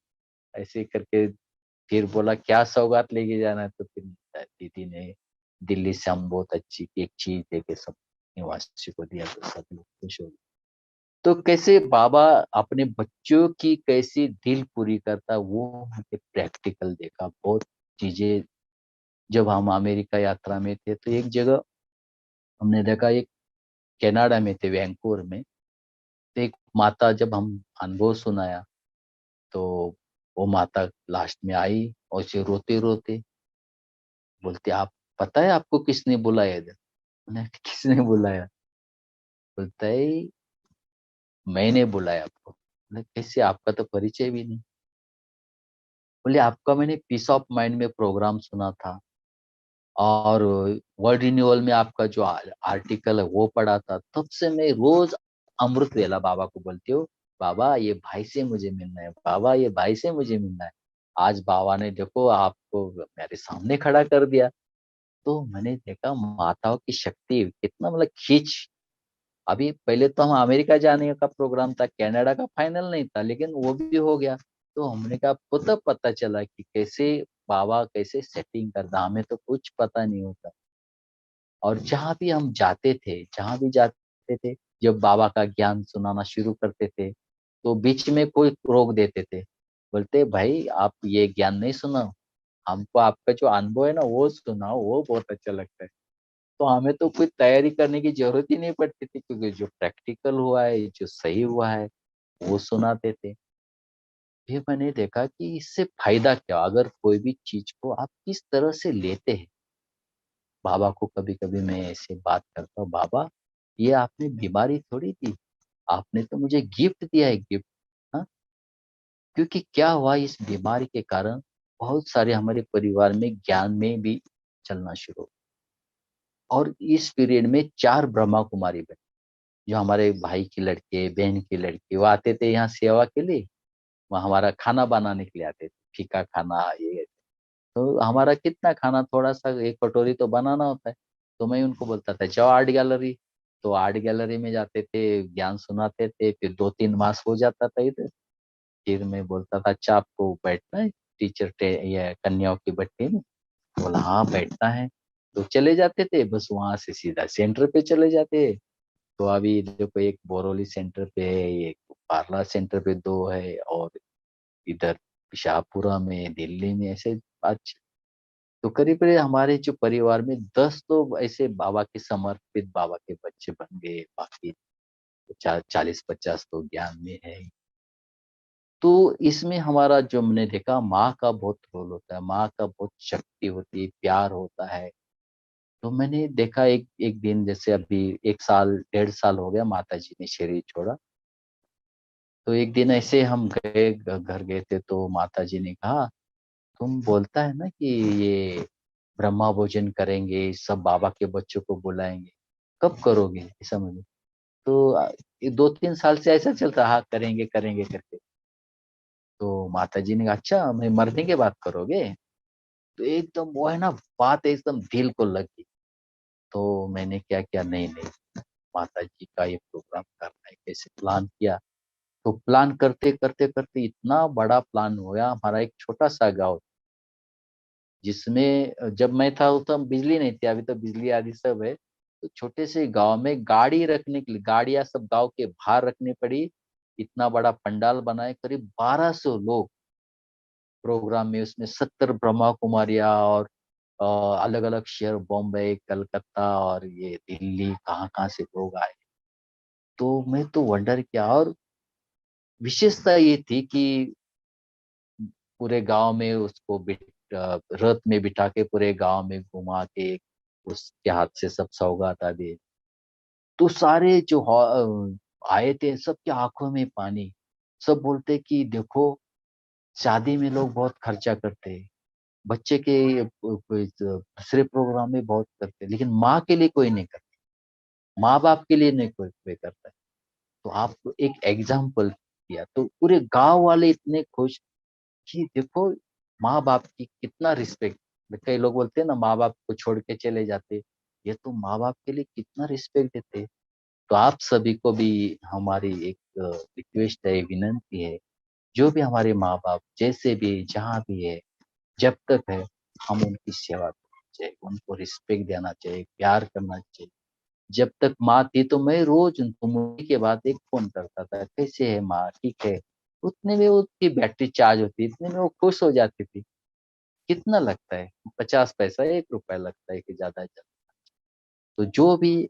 ऐसे करके। फिर बोला क्या सौगात लेके जाना है, तो फिर दीदी ने दिल्ली से हम बहुत अच्छी एक चीज देके सब निवासी को दिया, तो सब लोग खुश हो गए। तो कैसे बाबा अपने बच्चों की कैसी दिल पूरी करता, वो हमने प्रैक्टिकल देखा बहुत चीजें। जब हम अमेरिका यात्रा में थे, तो एक जगह हमने देखा, एक कनाडा में थे, वैंकूवर में। तो एक माता, जब हम अनुभव सुनाया, तो वो माता लास्ट में आई और उसे रोते रोते बोलते, आप पता है आपको किसने बुलाया इधर। मैंने कहा, किसने बुलाया। बोलता है, मैंने बुलाया आपको। बोले कैसे, आपका तो परिचय भी नहीं। बोले आपका मैंने पीस ऑफ माइंड में प्रोग्राम सुना था, और वर्ल्ड रिन्यूअल में आपका जो आर्टिकल है वो पढ़ा था, तब से मैं रोज अमृत वेला बाबा को बोलती हूँ, बाबा ये भाई से मुझे मिलना है, बाबा ये भाई से मुझे मिलना है। आज बाबा ने देखो आपको मेरे सामने खड़ा कर दिया। तो मैंने देखा माताओं की शक्ति कितना, मतलब खींच। अभी पहले तो हम अमेरिका जाने का प्रोग्राम था, कनाडा का फाइनल नहीं था, लेकिन वो भी हो गया। तो हमने कहा, तब पता चला कि कैसे बाबा कैसे सेटिंग करता, हमें तो कुछ पता नहीं होता। और जहाँ भी हम जाते थे, जहाँ भी जाते थे, जब बाबा का ज्ञान सुनाना शुरू करते थे, तो बीच में कोई रोक देते थे, बोलते भाई आप ये ज्ञान नहीं सुना, हमको आपका जो अनुभव है ना वो सुनाओ, वो बहुत अच्छा लगता है। तो हमें तो कोई तैयारी करने की जरूरत ही नहीं पड़ती थी, क्योंकि जो प्रैक्टिकल हुआ है, जो सही हुआ है, वो सुनाते थे। फिर मैंने देखा कि इससे फायदा क्या, अगर कोई भी चीज को आप किस तरह से लेते हैं। बाबा को कभी कभी मैं ऐसे बात करता हूँ, बाबा ये आपने बीमारी थोड़ी दी, आपने तो मुझे गिफ्ट दिया है, गिफ्ट। हाँ, क्योंकि क्या हुआ, इस बीमारी के कारण बहुत सारे हमारे परिवार में ज्ञान में भी चलना शुरू हुआ। और इस पीरियड में 4 ब्रह्मा कुमारी बने, जो हमारे भाई के लड़के, बहन के लड़के, वो आते थे यहाँ सेवा के लिए। वो हमारा खाना बनाने के लिए आते थे, फीका खाना ये। तो हमारा कितना खाना, थोड़ा सा एक कटोरी तो बनाना होता है। तो मैं उनको बोलता था जाओ आर्ट गैलरी। तो आर्ट गैलरी में जाते थे, ज्ञान सुनाते थे, फिर 2-3 मास हो जाता था इधर। फिर मैं बोलता था अच्छा आपको बैठना है टीचर ये कन्याओं की भट्टी में। बोला हाँ बैठना है। तो चले जाते थे, बस वहां से सीधा सेंटर पे चले जाते। तो अभी देखो, एक बोरोली सेंटर पे है, एक पार्ला सेंटर पे 2 है, और इधर शाहपुरा में, दिल्ली में, ऐसे पाँच। तो करीब करीब हमारे जो परिवार में 10 तो ऐसे बाबा के समर्पित बाबा के बच्चे बन गए। बाकी 40-50 तो ज्ञान में है। तो इसमें हमारा जो हमने देखा, माँ का बहुत रोल होता है, माँ का बहुत शक्ति होती है, प्यार होता है। तो मैंने देखा एक एक दिन, जैसे अभी 1 साल 1.5 साल हो गया माता जी ने शरीर छोड़ा। तो एक दिन ऐसे हम गए, घर गए थे, तो माता जी ने कहा तुम बोलता है ना कि ये ब्रह्मा भोजन करेंगे, सब बाबा के बच्चों को बुलाएंगे, कब करोगे ऐसा मुझे। तो ये 2-3 साल से ऐसा चलता, हाँ करेंगे करेंगे करके। तो माता जी ने कहा अच्छा मैं मरने के बाद करोगे। तो एकदम वो है ना, बात एकदम दिल को लगी। तो मैंने क्या किया, नहीं नहीं, माता जी का ये प्रोग्राम करना है, कैसे प्लान किया। तो प्लान करते करते करते इतना बड़ा प्लान हो गया। हमारा एक छोटा सा गांव, जिसमें जब मैं था उस टाइम बिजली नहीं थी, अभी तो बिजली आदि सब है। तो छोटे से गांव में गाड़ी रखने के लिए गाड़ियां सब गांव के बाहर रखनी पड़ी। इतना बड़ा पंडाल बनाए, करीब 1200 लोग प्रोग्राम में, उसमें 70 ब्रह्मा कुमारियां, और अलग अलग शहर, बॉम्बे, कलकत्ता और ये दिल्ली, कहाँ कहाँ से लोग आए। तो मैं तो वंडर किया। और विशेषता ये थी कि पूरे गांव में उसको रथ में बिठा के पूरे गांव में घुमा के उसके हाथ से सब सौगात दिए। तो सारे जो आए थे, सबके आंखों में पानी। सब बोलते कि देखो, शादी में लोग बहुत खर्चा करते हैं, बच्चे के दूसरे प्रोग्राम में बहुत करते हैं, लेकिन माँ के लिए कोई नहीं करता, माँ बाप के लिए नहीं कोई करता है। तो आपको एक एग्जाम्पल दिया, तो पूरे गांव वाले इतने खुश कि देखो माँ बाप की कितना रिस्पेक्ट। कई लोग बोलते हैं ना माँ बाप को छोड़ के चले जाते, ये तो माँ बाप के लिए कितना रिस्पेक्ट देते। तो आप सभी को भी हमारी एक रिक्वेस्ट है, विनंती है, जो भी हमारे माँ बाप जैसे भी जहाँ भी है, जब तक है, हम उनकी सेवा करना चाहिए, उनको रिस्पेक्ट देना चाहिए, प्यार करना चाहिए। जब तक माँ थी तो मैं रोज उनको मुड़ी के बाद एक फोन करता था, कैसे है माँ, ठीक है। उतने में उसकी बैटरी चार्ज होती, इतने में वो खुश हो जाती थी। कितना लगता है, 50 पैसा, 1 रुपया लगता है कि ज्यादा है ज्यादा। तो जो भी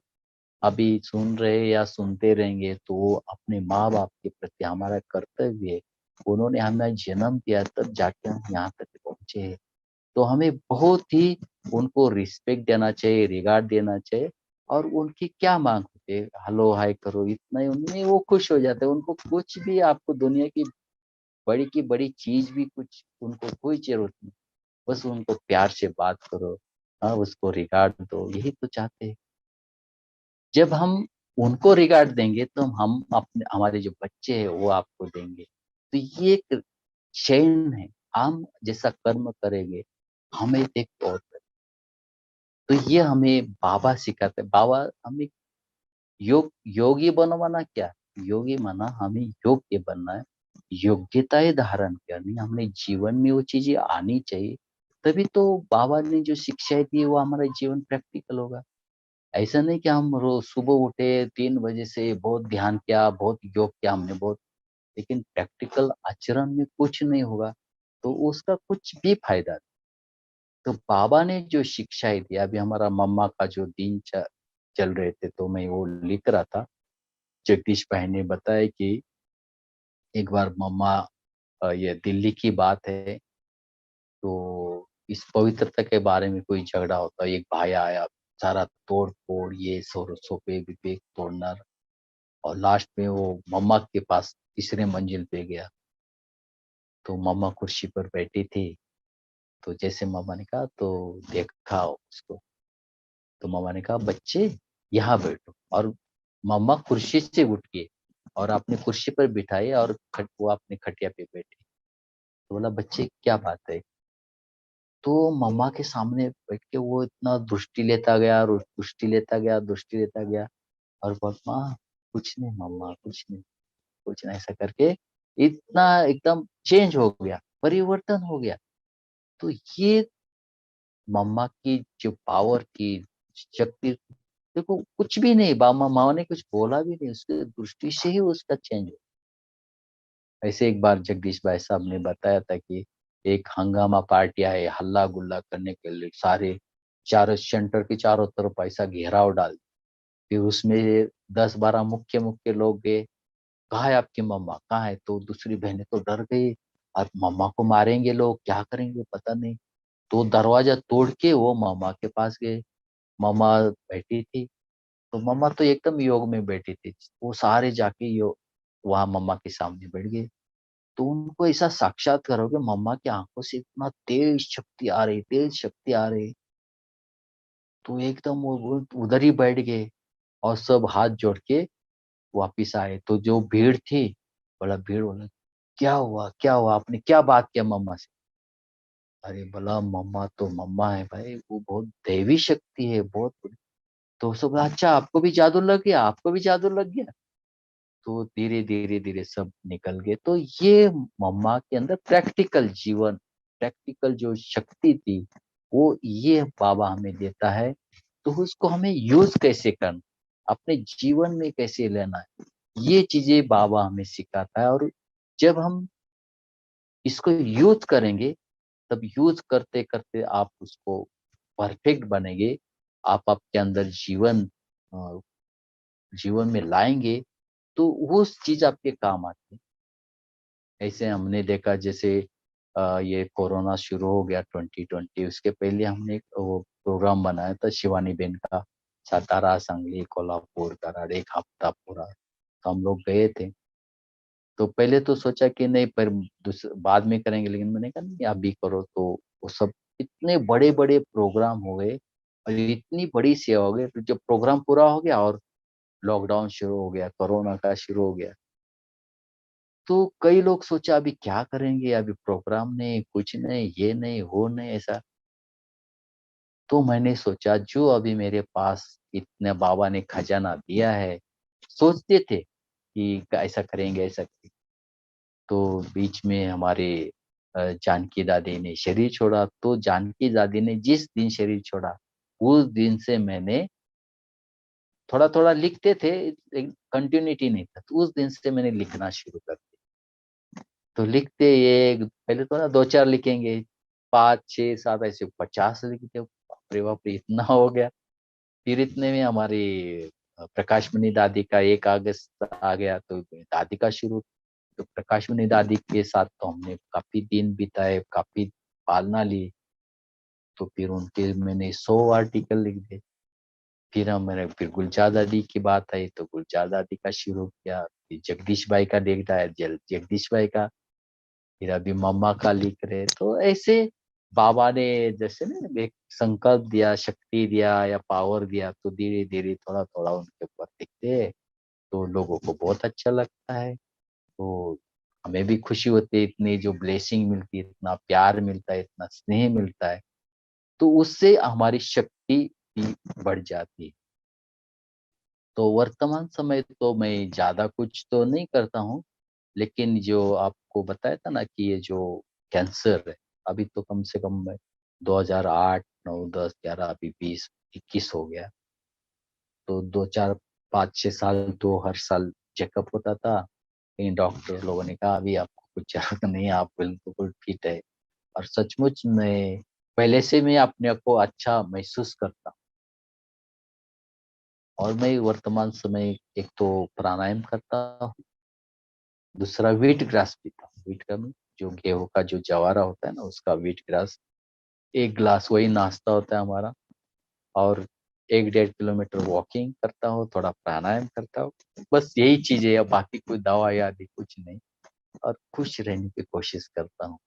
अभी सुन रहे या सुनते रहेंगे, तो वो अपने माँ बाप के प्रति हमारा कर्तव्य है। उन्होंने हमें जन्म दिया, तब जाके हम यहाँ तक पहुंचे हैं। तो हमें बहुत ही उनको रिस्पेक्ट देना चाहिए, रिगार्ड देना चाहिए। और उनकी क्या मांग होती है, हेलो हाय करो, इतना ही उनमें वो खुश हो जाते हैं। उनको कुछ भी, आपको दुनिया की बड़ी चीज भी कुछ उनको कोई जरूरत नहीं। बस उनको प्यार से बात करो, हाँ उसको रिगार्ड दो, यही तो चाहते हैं। जब हम उनको रिगार्ड देंगे तो हम अपने, हमारे जो बच्चे हैं वो आपको देंगे। तो ये एक चेन है, हम जैसा कर्म करेंगे हमें एक और। तो ये हमें बाबा सिखाते, बाबा हमें योगी बनवाना क्या, योगी माना हमें योग्य बनना है, योग्यताएं धारण करनी, हमने जीवन में वो चीजें आनी चाहिए। तभी तो बाबा ने जो शिक्षाएं दी वो हमारा जीवन प्रैक्टिकल होगा। ऐसा नहीं कि हम रोज सुबह उठे 3 बजे से बहुत ध्यान किया, बहुत योग किया हमने बहुत, लेकिन प्रैक्टिकल आचरण में कुछ नहीं होगा, तो उसका कुछ भी फायदा नहीं। तो बाबा ने जो शिक्षाएं दी, अभी हमारा मम्मा का जो दिन चल रहे थे, तो मैं वो लिख रहा था। जगदीश भाई ने बताया कि एक बार मम्मा, ये दिल्ली की बात है, तो इस पवित्रता के बारे में कोई झगड़ा होता, एक भाई आया, सारा तोड़ फोड़, ये सोफे विपे तोड़ना, और लास्ट में वो मम्मा के पास तीसरे मंजिल पे गया। तो मम्मा कुर्सी पर बैठी थी, तो जैसे मम्मा ने कहा तो देखा उसको, तो मम्मा ने कहा बच्चे यहाँ बैठो, और मम्मा कुर्सी से उठ गए और अपनी कुर्सी पर बिठाए, और वो अपने खटिया पे बैठे। तो बोला बच्चे क्या बात है। तो मम्मा के सामने बैठ के वो इतना दृष्टि लेता गया, दृष्टि लेता गया, दृष्टि लेता गया, और मम्मा कुछ नहीं, मम्मा कुछ नहीं, कुछ नहीं, ऐसा करके इतना एकदम चेंज हो गया, परिवर्तन हो गया। तो ये मम्मा की जो पावर की शक्ति, देखो कुछ भी नहीं, मामा मामा ने कुछ बोला भी नहीं, उसके दृष्टि से ही उसका चेंज हो। ऐसे एक बार जगदीश भाई साहब ने बताया था कि एक हंगामा पार्टी आए हल्ला गुल्ला करने के लिए, सारे चारों सेंटर के चारों तरफ ऐसा घेराव डाल, फिर उसमें 10-12 मुख्य मुख्य लोग गए, कहाँ है आपकी मम्मा, कहाँ है। तो दूसरी बहनें तो डर गई, और मम्मा को मारेंगे लोग, क्या करेंगे पता नहीं। तो दरवाजा तोड़ के वो मम्मा के पास गए। मम्मा बैठी थी, तो मम्मा तो एकदम योग में बैठी थी, वो सारे जाके योग वहां मम्मा के सामने बैठ गए। तो उनको ऐसा साक्षात्कार हो गया, मम्मा की आंखों से इतना तेज शक्ति आ रही, तेज शक्ति आ रही। तो एकदम वो उधर ही बैठ गए, और सब हाथ जोड़ के वापिस आए। तो जो भीड़ थी, बोला क्या हुआ, क्या हुआ, आपने क्या बात किया मम्मा से। अरे बोला मम्मा तो मम्मा है भाई, वो बहुत दैवी शक्ति है, बहुत बड़ी। तो सब बोला, अच्छा आपको भी जादू लग गया, आपको भी जादू लग गया। तो धीरे धीरे धीरे सब निकल गए। तो ये मम्मा के अंदर प्रैक्टिकल जीवन, प्रैक्टिकल जो शक्ति थी, वो ये बाबा हमें देता है। तो उसको हमें यूज कैसे करना, अपने जीवन में कैसे लेना है, ये चीजें बाबा हमें सिखाता है। और जब हम इसको यूज करेंगे, तब यूज करते करते आप उसको परफेक्ट बनेंगे, आप आपके अंदर जीवन में लाएंगे, तो वो चीज आपके काम आती है। ऐसे हमने देखा, जैसे ये कोरोना शुरू हो गया 2020, उसके पहले हमने एक वो प्रोग्राम बनाया था शिवानी बेन का, सातारा, सांगली, कोल्हापुर, कराड़, एक हफ्ता पूरा। तो हम लोग गए थे। तो पहले तो सोचा कि नहीं, पर बाद में करेंगे, लेकिन मैंने कहा नहीं आप भी करो। तो वो सब इतने बड़े बड़े प्रोग्राम हो गए, और इतनी बड़ी सेवा हो गई। तो जब प्रोग्राम पूरा हो गया और लॉकडाउन शुरू हो गया, कोरोना का शुरू हो गया, तो कई लोग सोचा अभी क्या करेंगे, अभी प्रोग्राम नहीं, कुछ नहीं, ये नहीं, वो नहीं, ऐसा। तो मैंने सोचा जो अभी मेरे पास इतने बाबा ने खजाना दिया है, सोचते थे कि ऐसा करेंगे, ऐसा करेंगे। तो बीच में हमारे जानकी दादी ने शरीर छोड़ा। तो जानकी दादी ने जिस दिन शरीर छोड़ा, उस दिन से मैंने थोड़ा थोड़ा लिखते थे, कंटिन्यूटी नहीं था, तो उस दिन से मैंने लिखना शुरू कर दिया। तो लिखते ये पहले तो ना 2-4 लिखेंगे, 5-6-7 ऐसे 50 लिखते, बाप रे बाप रे, इतना हो गया। फिर इतने में हमारी प्रकाश मणि दादी का 1 अगस्त आ गया, तो दादी का शुरू। तो प्रकाश मणि दादी के साथ तो हमने काफी दिन बिताए, काफी पालना ली। तो फिर उनके मैंने 100 आर्टिकल लिख दिए। फिर गुलजार दादी की बात आई, तो गुलजार दादी का शुरू किया। फिर जगदीश भाई का लिख रहा है, जगदीश भाई का। फिर अभी मम्मा का लिख रहे। तो ऐसे बाबा ने जैसे ना एक संकल्प दिया, शक्ति दिया या पावर दिया, तो धीरे धीरे थोड़ा थोड़ा उनके ऊपर दिखते हैं। तो लोगों को बहुत अच्छा लगता है। तो हमें भी खुशी होती है, इतनी जो ब्लेसिंग मिलती है, इतना प्यार मिलता है, इतना स्नेह मिलता है, तो उससे हमारी शक्ति भी बढ़ जाती है। तो वर्तमान समय तो मैं ज्यादा कुछ तो नहीं करता हूँ, लेकिन जो आपको बताया था ना कि ये जो कैंसर है, अभी तो कम से कम 2008, 9, 10, 11, अभी 20, 21 हो गया। तो 2, 4, 5, 6 साल तो हर साल चेकअप होता था। लेकिन डॉक्टर लोगों ने कहा अभी आपको कुछ जरूरत नहीं है, आप बिल्कुल फिट है। और सचमुच में पहले से मैं अपने को अच्छा महसूस करता हूँ। और मैं वर्तमान समय एक तो प्राणायाम करता हूँ, दूसरा व्हीट ग्रास पीता हूँ। व्हीट का में जो गेहूं का जो जवारा होता है ना, उसका व्हीट ग्रास 1 गिलास, वही नाश्ता होता है हमारा। और 1-1.5 किलोमीटर वॉकिंग करता हूँ, थोड़ा प्राणायाम करता हूँ। बस यही चीजें है, बाकी कोई दवा या आदि कुछ नहीं। और खुश रहने की कोशिश करता हूँ।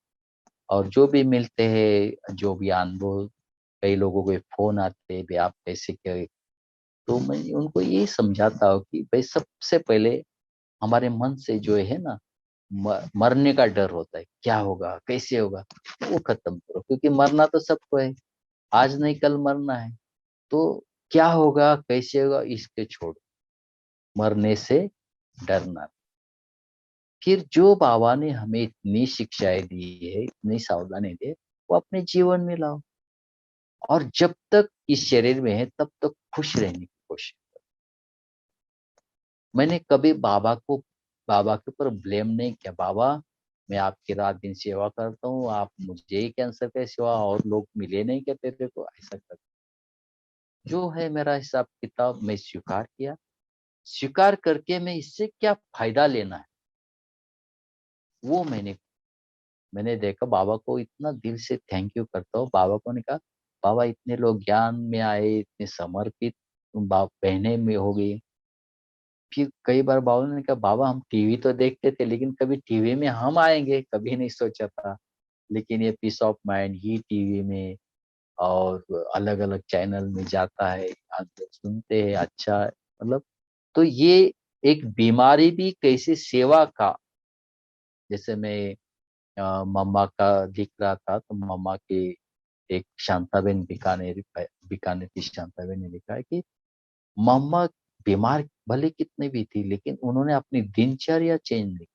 और जो भी मिलते हैं, जो भी अनुभव, कई लोगों के फोन आते हैं, भी आप कैसे क्या, तो मैं उनको यही समझाता हूँ कि भाई सबसे पहले हमारे मन से जो है ना, मरने का डर होता है, क्या होगा कैसे होगा, वो खत्म करो। क्योंकि मरना तो सबको है, आज नहीं कल मरना है। तो क्या होगा कैसे होगा इसके छोड़ो, मरने से डरना। फिर जो बाबा ने हमें इतनी शिक्षाएं दी है, इतनी सावधानी दी है, वो अपने जीवन में लाओ। और जब तक इस शरीर में है तब तक खुश रहने की कोशिश। मैंने कभी बाबा के ऊपर ब्लेम नहीं किया। बाबा, मैं आपकी रात दिन सेवा करता हूँ, आप मुझे ही कैंसर का सेवा, और लोग मिले नहीं क्या तेरे को, ऐसा कर। जो है मेरा हिसाब किताब मैं स्वीकार किया। स्वीकार करके मैं इससे क्या फायदा लेना है, वो मैंने देखा। बाबा को इतना दिल से थैंक यू करता हूँ। बाबा को ने कहा, बाबा इतने लोग ज्ञान में आए, इतने समर्पित बाप बहने में हो गई। फिर कई बार बाबा ने कहा, बाबा हम टीवी तो देखते थे, लेकिन कभी टीवी में हम आएंगे कभी नहीं सोचा था। लेकिन ये पीस ऑफ माइंड ही टीवी में और अलग अलग चैनल में जाता है, आप लोग सुनते हैं, अच्छा मतलब। तो ये एक बीमारी भी कैसे सेवा का, जैसे मैं मम्मा का दिख रहा था, तो मम्मा की एक शांताबेन बीकानेर की शांताबेन ने लिखा है कि मम्मा बीमार भले कितने भी थी, लेकिन उन्होंने अपनी दिनचर्या चेंज नहीं,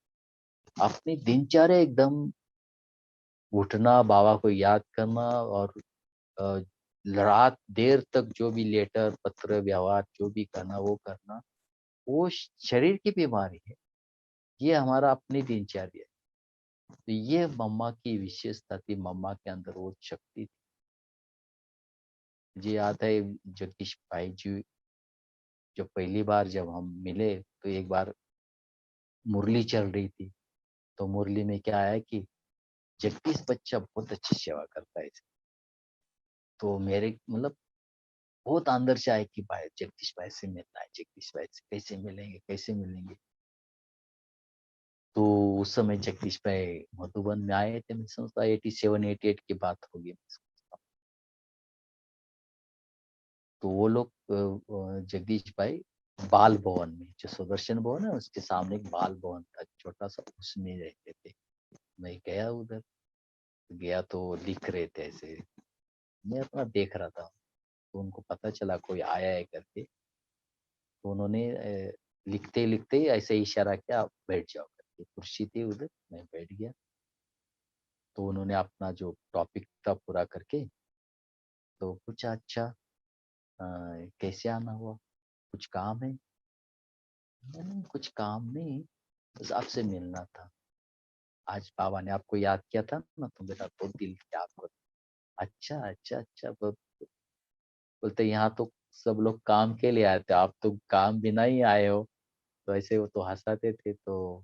अपनी दिनचर्या एकदम उठना, बाबा को याद करना, और अ, रात देर तक जो भी लेटर पत्र व्यवहार जो भी करना वो करना, वो शरीर की बीमारी है। ये हमारा अपनी दिनचर्या है। तो ये मम्मा की विशेषता थी, मम्मा के अंदर वो शक्ति थी। मुझे याद है जगदीश भाई जी, जब पहली बार जब हम मिले, तो एक बार मुरली चल रही थी। तो मुरली में क्या आया कि जगदीश बच्चा बहुत अच्छी सेवा करता है। तो मेरे मतलब बहुत अंदर से आए कि भाई जगदीश भाई से मिलना है, जगदीश भाई से कैसे मिलेंगे कैसे मिलेंगे। तो उस समय जगदीश भाई मधुबन में आए थे, मैं समझता 87-88 की बात होगी, मैं समझता हूँ। तो वो लोग जगदीश भाई बाल भवन में, जो सुदर्शन भवन है उसके सामने एक बाल भवन था छोटा सा, उसमें रहते थे। मैं गया उधर, गया तो लिख रहे थे ऐसे, मैं अपना देख रहा था। तो उनको पता चला कोई आया है करके, तो उन्होंने लिखते लिखते ही ऐसे इशारा किया, आप बैठ जाओ करके। कुर्सी थी उधर, मैं बैठ गया। तो उन्होंने अपना जो टॉपिक था पूरा करके, तो पूछा, अच्छा कैसे आना हुआ, कुछ काम है? मैंने कुछ काम नहीं, बस आपसे मिलना था। आज बाबा ने आपको याद किया था ना, तो मेरा तो दिल किया आपको। अच्छा अच्छा अच्छा, बोलते यहाँ तो सब लोग काम के लिए आए थे, आप तो काम बिना ही आए हो। तो ऐसे वो तो हंसाते थे। तो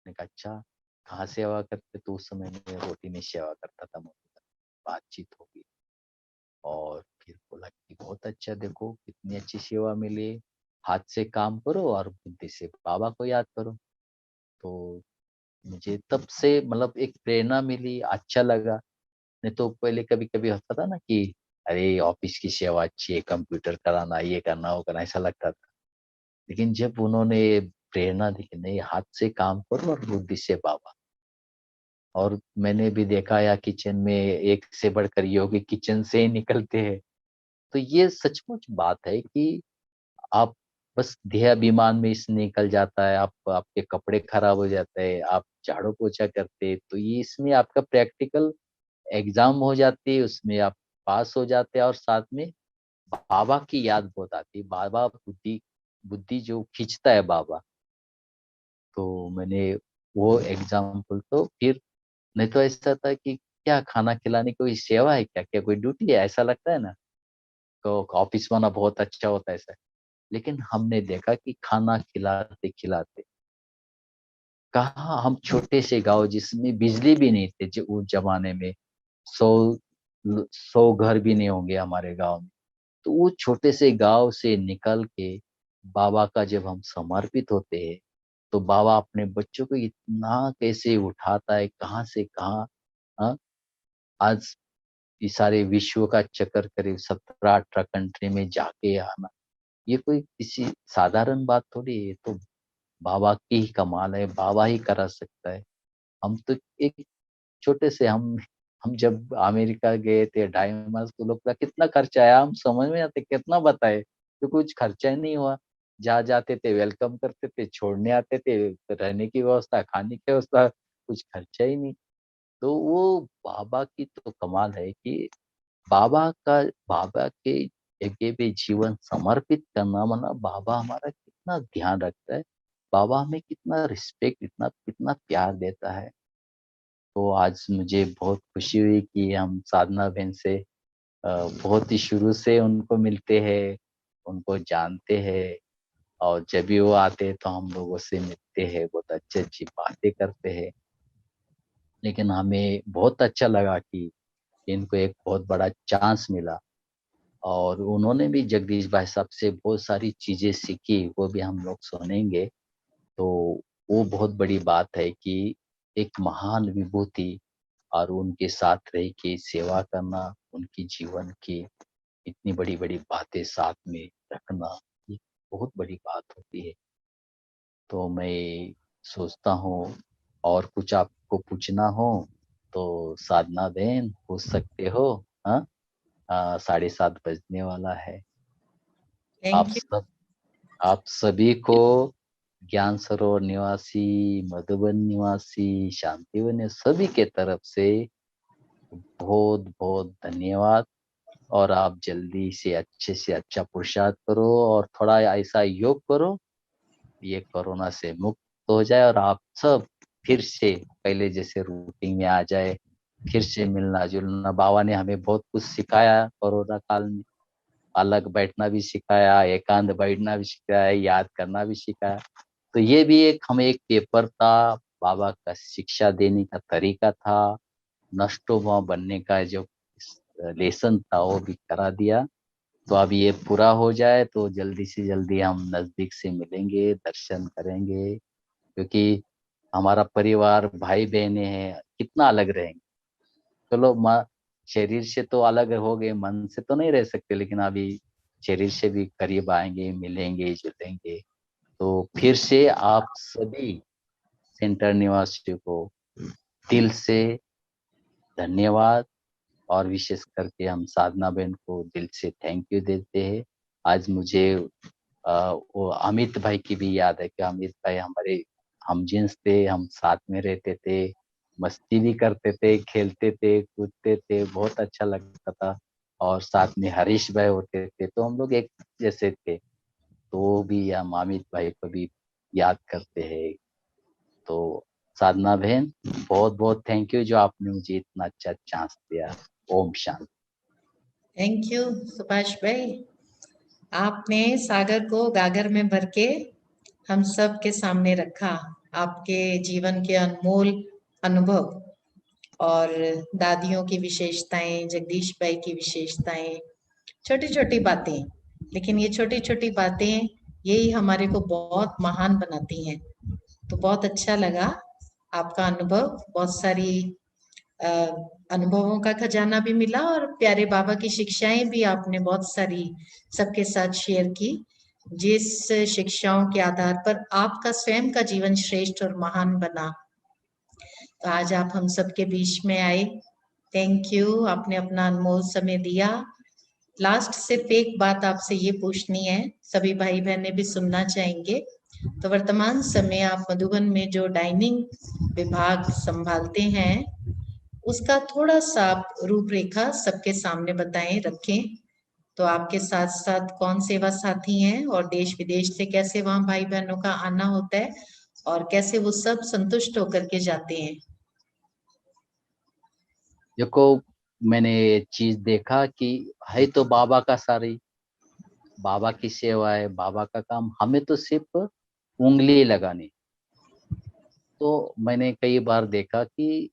मैंने कहा, अच्छा कहाँ सेवा करते? तो उस समय मैं रोटी में सेवा करता था। बातचीत होगी, और फिर बोला कि बहुत अच्छा, देखो कितनी अच्छी सेवा मिली, हाथ से काम करो और बुद्धि से बाबा को याद करो। तो मुझे तब से मतलब एक प्रेरणा मिली, अच्छा लगा। नहीं तो पहले कभी कभी होता था ना कि अरे ऑफिस की सेवा अच्छी है, कंप्यूटर कराना, ये करना वो करना, ऐसा लगता था। लेकिन जब उन्होंने प्रेरणा दी कि नहीं, हाथ से काम करो और बुद्धि से बाबा। और मैंने भी देखा या किचन में एक से बढ़कर योगी किचन से ही निकलते हैं। तो ये सचमुच बात है कि आप बस देहाभिमान में इस निकल जाता है, आप आपके कपड़े खराब हो जाते हैं, आप झाड़ू पोछा करते हैं, तो ये इसमें आपका प्रैक्टिकल एग्जाम हो जाती है, उसमें आप पास हो जाते हैं। और साथ में बाबा की याद बहुत आती है, बाबा बुद्धि बुद्धि जो खींचता है बाबा। तो मैंने वो एग्जाम्पल, तो फिर नहीं तो ऐसा था कि क्या खाना खिलाने की कोई सेवा है क्या, क्या कोई ड्यूटी है, ऐसा लगता है ना। तो ऑफिस वाला बहुत अच्छा होता है ऐसा। लेकिन हमने देखा कि खाना खिलाते खिलाते कहाँ, हम छोटे से गांव जिसमें बिजली भी नहीं थे, जो उस जमाने में 100 घर भी नहीं होंगे हमारे गांव में। तो वो छोटे से गांव से निकल के बाबा का जब हम समर्पित होते हैं, तो बाबा अपने बच्चों को इतना कैसे उठाता है, कहाँ से कहाँ। हाँ, आज इस सारे विश्व का चक्कर करीब 17-18 कंट्री में जाके आना, ये कोई किसी साधारण बात थोड़ी है। ये तो बाबा की ही कमाल है, बाबा ही करा सकता है। हम तो एक छोटे से हम जब अमेरिका गए थे 2.5 मास, तो लोग का कितना खर्चा आया, हम समझ में आते कितना बताए, तो कुछ खर्चा ही नहीं हुआ। जहाँ जाते थे वेलकम करते थे, छोड़ने आते थे, रहने की व्यवस्था, खाने की व्यवस्था, कुछ खर्चा ही नहीं। तो वो बाबा की तो कमाल है कि बाबा के जगह पे जीवन समर्पित करना, मतलब बाबा हमारा कितना ध्यान रखता है, बाबा हमें कितना रिस्पेक्ट, इतना कितना प्यार देता है। तो आज मुझे बहुत खुशी हुई कि हम साधना बहन से बहुत ही शुरू से उनको मिलते हैं, उनको जानते हैं। और जब भी वो आते हैं तो हम लोगों से मिलते हैं, बहुत अच्छी अच्छी बातें करते हैं। लेकिन हमें बहुत अच्छा लगा कि इनको एक बहुत बड़ा चांस मिला, और उन्होंने भी जगदीश भाई साहब से बहुत सारी चीजें सीखी, वो भी हम लोग सुनेंगे। तो वो बहुत बड़ी बात है कि एक महान विभूति और उनके साथ रह के सेवा करना, उनकी जीवन की इतनी बड़ी बड़ी बातें साथ में रखना, ये बहुत बड़ी बात होती है। तो मैं सोचता हूँ, और कुछ आपको पूछना हो तो साधना बहन पूछ सकते हो। हाँ, 7:30 बजने वाला है। आप थैंक यू। सब आप सभी को ज्ञान सरोवर निवासी, मधुबन निवासी, शांतिवन निवासी, सभी के तरफ से बहुत बहुत धन्यवाद। और आप जल्दी से अच्छा पुरुषार्थ करो, और थोड़ा ऐसा योग करो, ये कोरोना से मुक्त हो जाए, और आप सब फिर से पहले जैसे रूटीन में आ जाए, फिर से मिलना जुलना। बाबा ने हमें बहुत कुछ सिखाया कोरोना काल में, अलग बैठना भी सिखाया, एकांत बैठना भी सिखाया, याद करना भी सिखाया। तो ये भी एक हमें एक पेपर था, बाबा का शिक्षा देने का तरीका था, नष्टोमा बनने का जो लेसन था वो भी करा दिया। तो अब ये पूरा हो जाए तो जल्दी से जल्दी हम नजदीक से मिलेंगे, दर्शन करेंगे, क्योंकि हमारा परिवार भाई बहने हैं, कितना अलग रहेंगे। चलो शरीर से तो अलग हो गए, मन से तो नहीं रह सकते, लेकिन अभी शरीर से भी करीब आएंगे, मिलेंगे जुलेंगे। तो फिर से आप सभी सेंटर निवासियों को दिल से धन्यवाद, और विशेष करके हम साधना बहन को दिल से थैंक यू देते हैं। आज मुझे वो अमित भाई की भी याद है कि अमित भाई हमारे हम जिन्स थे, हम साथ में रहते थे, मस्ती भी करते थे, खेलते थे, कूदते थे, बहुत अच्छा लगता था। और साथ में हरीश भाई होते थे, तो हम लोग एक जैसे थे। तो वो भी हम अमित भाई को भी याद करते हैं। तो साधना बहन, बहुत बहुत थैंक यू जो आपने मुझे इतना अच्छा चांस दिया। ओम शांति। थैंक यू सुभाष भाई। आपने सागर को गागर में भर के हम सब के सामने रखा, आपके जीवन के अनमोल अनुभव और दादियों की विशेषताएं, जगदीश भाई की विशेषताएं, छोटी छोटी बातें, लेकिन ये छोटी छोटी बातें यही हमारे को बहुत महान बनाती हैं। तो बहुत अच्छा लगा आपका अनुभव, बहुत सारी अनुभवों का खजाना भी मिला, और प्यारे बाबा की शिक्षाएं भी आपने बहुत सारी सबके साथ शेयर की, जिस शिक्षाओं के आधार पर आपका स्वयं का जीवन श्रेष्ठ और महान बना। तो आज आप हम सबके बीच में आए, थैंक यू, आपने अपना अनमोल समय दिया। लास्ट सिर्फ एक बात आपसे ये पूछनी है, सभी भाई बहनें भी सुनना चाहेंगे। तो वर्तमान समय आप मधुबन में जो डाइनिंग विभाग संभालते हैं, उसका थोड़ा सा आप रूपरेखा सबके सामने बताएं, रखें। तो आपके साथ साथ कौन सेवा साथी हैं, और देश विदेश से कैसे वहां भाई बहनों का आना होता है, और कैसे वो सब संतुष्ट होकर के जाते हैं। देखो, मैंने ये चीज देखा कि है तो बाबा का सारी, बाबा की सेवा है, बाबा का काम, हमें तो सिर्फ उंगली लगानी। तो मैंने कई बार देखा कि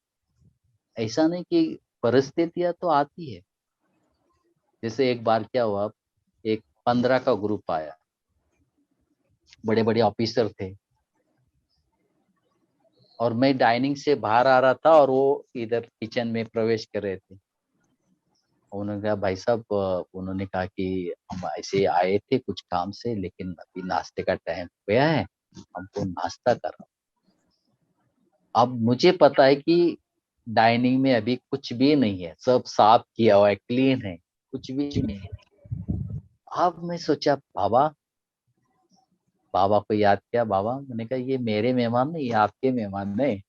ऐसा नहीं कि परिस्थितियां तो आती है। जैसे एक बार क्या हुआ, एक 15 का ग्रुप आया, बड़े बड़े ऑफिसर थे, और मैं डाइनिंग से बाहर आ रहा था और वो इधर किचन में प्रवेश कर रहे थे। उन्होंने कहा भाई साहब, उन्होंने कहा कि हम ऐसे आए थे कुछ काम से, लेकिन अभी नाश्ते का टाइम हो गया है, हमको नाश्ता करना। अब मुझे पता है कि डाइनिंग में अभी कुछ भी नहीं है, सब साफ किया हुआ है, क्लीन है, कुछ भी नहीं है। अब मैं सोचा बाबा, बाबा को याद किया, बाबा मैंने कहा ये मेरे मेहमान नहीं, ये आपके मेहमान नहीं।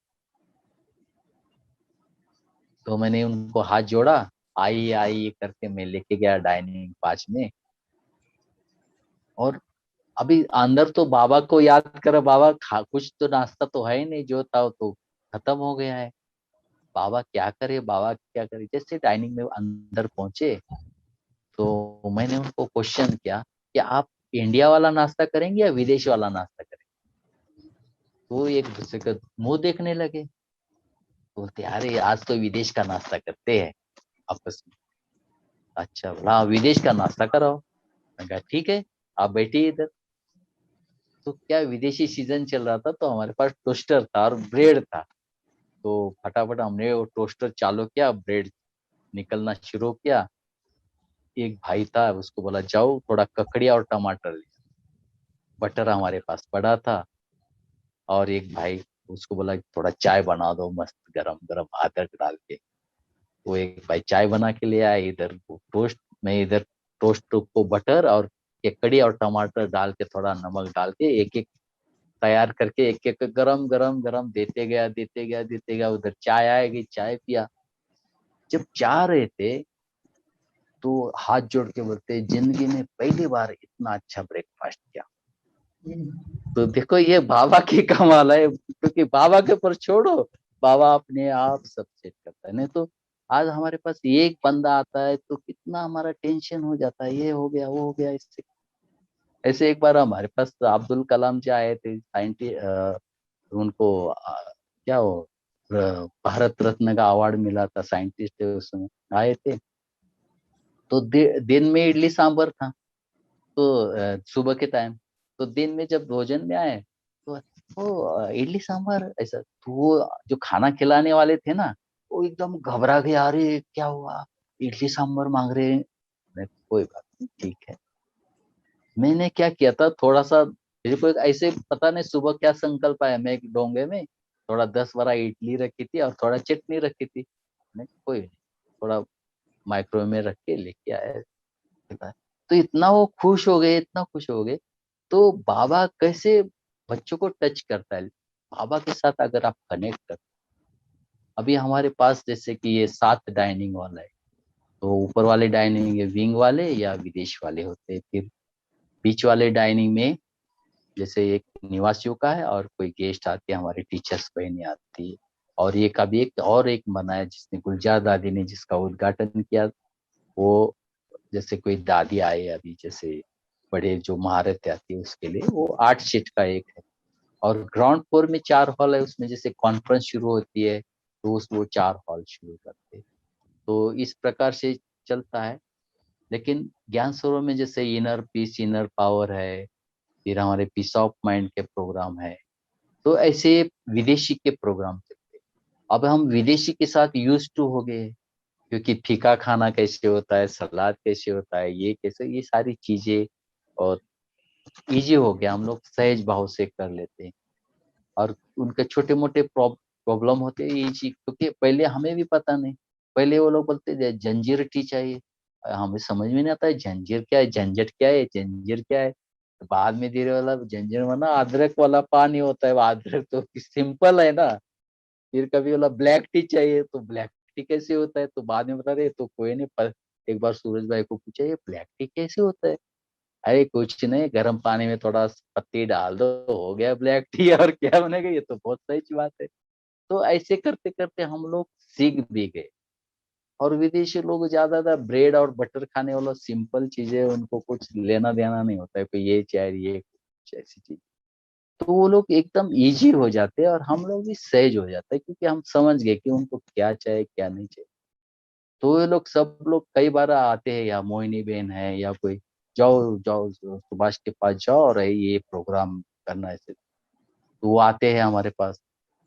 तो मैंने उनको हाथ जोड़ा, आइए आइए करके मैं लेके गया डाइनिंग 5 में। और अभी अंदर तो बाबा को याद करो, बाबा खा कुछ तो नाश्ता तो है ही नहीं, जो था वो तो खत्म हो गया है। बाबा क्या करे, बाबा क्या करे। जैसे डाइनिंग में अंदर पहुंचे तो मैंने उनको क्वेश्चन किया कि आप इंडिया वाला नाश्ता करेंगे या विदेश वाला नाश्ता करेंगे। तो एक दूसरे का मुंह देखने लगे, बोलते अरे आज तो विदेश का नाश्ता करते हैं आपस में। अच्छा बोला, हाँ विदेश का नाश्ता कराओ। मैं कहा ठीक है, आप बैठिए इधर। तो क्या विदेशी सीजन चल रहा था, तो हमारे पास टोस्टर था और ब्रेड था। तो फटाफट हमने वो टोस्टर चालू किया, ब्रेड निकलना शुरू किया। एक भाई था, उसको बोला जाओ थोड़ा ककड़िया और टमाटर ले। बटर हमारे पास पड़ा था। और एक भाई, उसको बोला थोड़ा चाय बना दो मस्त गरम गरम अदरक डाल के। वो एक भाई चाय बना के ले आया, इधर वो टोस्ट, मैं इधर टोस्ट को बटर और ककड़ी और टमाटर डाल के, थोड़ा नमक डाल के, एक एक तैयार करके, एक एक गरम गरम गरम देते गया, देते गया, देते गया। उधर चाय आएगी, चाय पिया। जब जा रहे थे तो हाथ जोड़ के बोलते जिंदगी में पहली बार इतना अच्छा ब्रेकफास्ट किया। तो देखो ये बाबा की कमाल है, क्योंकि बाबा के ऊपर छोड़ो, बाबा अपने आप सब सेट करता है। नहीं तो आज हमारे पास एक बंदा आता है तो कितना हमारा टेंशन हो जाता है, ये हो गया वो हो गया इससे। ऐसे एक बार हमारे पास तो अब्दुल कलाम जी आए थे, साइंटिस्ट, उनको क्या वो भारत रत्न का अवार्ड मिला था, साइंटिस्ट थे उस समय, आए थे। तो दिन में इडली सांभर था, तो सुबह के टाइम। तो दिन में जब भोजन में आए तो वो इडली सांभर ऐसा, तो वो जो खाना खिलाने वाले थे ना, वो एकदम घबरा गए, अरे क्या हुआ, इडली सांभर मांग रहे हैं। कोई बात नहीं, ठीक है। मैंने क्या किया था, थोड़ा सा मेरे को ऐसे पता नहीं सुबह क्या संकल्प आया, मैं एक डोंगे में थोड़ा 10-12 इडली रखी थी और थोड़ा चटनी रखी थी। मैं कोई नहीं, थोड़ा माइक्रोवेव में रख के लेके आया। तो इतना वो खुश हो गए, इतना खुश हो गए। तो बाबा कैसे बच्चों को टच करता है, बाबा के साथ अगर आप कनेक्ट कर। अभी हमारे पास जैसे कि ये 7 डाइनिंग वाला है, तो ऊपर वाले डाइनिंग ये विंग वाले या विदेश वाले होते हैं। फिर बीच वाले डाइनिंग में जैसे एक निवासियों का है, और कोई गेस्ट आते हैं, हमारे टीचर्स बहनें आती है। और ये कभी एक और एक बनाया जिसने गुलजार दादी ने जिसका उद्घाटन किया, वो जैसे कोई दादी आए अभी, जैसे बड़े जो महारत आती है उसके लिए, वो 8 सीट का एक है। और ग्राउंड फ्लोर में 4 हॉल है, उसमें जैसे कॉन्फ्रेंस शुरू होती है तो उस वो 4 हॉल शुरू करते हैं। तो इस प्रकार से चलता है। लेकिन ज्ञान सरोवर में जैसे इनर पीस, इनर पावर है, फिर हमारे पीस ऑफ माइंड के प्रोग्राम है। तो ऐसे विदेशी के प्रोग्राम चलते हैं। अब हम विदेशी के साथ यूज टू हो गए, क्योंकि फीका खाना कैसे होता है, सलाद कैसे होता है, ये कैसे, ये सारी चीजें और इजी हो गया, हम लोग सहज भाव से कर लेते हैं। और उनके छोटे मोटे प्रॉब्लम होते हैं इजी, क्योंकि पहले हमें भी पता नहीं। पहले वो लोग बोलते थे जंजीर टी चाहिए, हमें समझ में नहीं आता है जंजीर क्या है, झंझट क्या है, जंजीर क्या है। तो बाद में धीरे वाला जंजीर वरना अदरक वाला पानी होता है, वो अदरक तो सिंपल है ना। फिर कभी बोला ब्लैक टी चाहिए, तो ब्लैक टी कैसे होता है, तो बाद में बता रहे तो कोई नहीं पर। एक बार सूरज भाई को पूछा ये ब्लैक टी कैसे होता है। अरे कुछ नहीं, गर्म पानी में थोड़ा पत्ती डाल दो, हो गया ब्लैक टी। और क्या बनेगा, ये तो बहुत सही बात है। तो ऐसे करते करते हम लोग सीख भी गए। और विदेशी लोग ज्यादातर ब्रेड और बटर खाने वाला, सिंपल चीजें, उनको कुछ लेना देना नहीं होता है, कोई ये चाहिए ये कुछ ऐसी चीज। तो वो लोग एकदम इजी हो जाते हैं और हम लोग भी सहज हो जाते हैं, क्योंकि हम समझ गए कि उनको क्या चाहिए क्या नहीं चाहिए। तो ये लोग सब लोग कई बार आते हैं, या मोहिनी बहन है या कोई, जाओ जाओ सुभाष के पास जाओ और ये प्रोग्राम करना है ऐसे। तो वो आते हैं हमारे पास,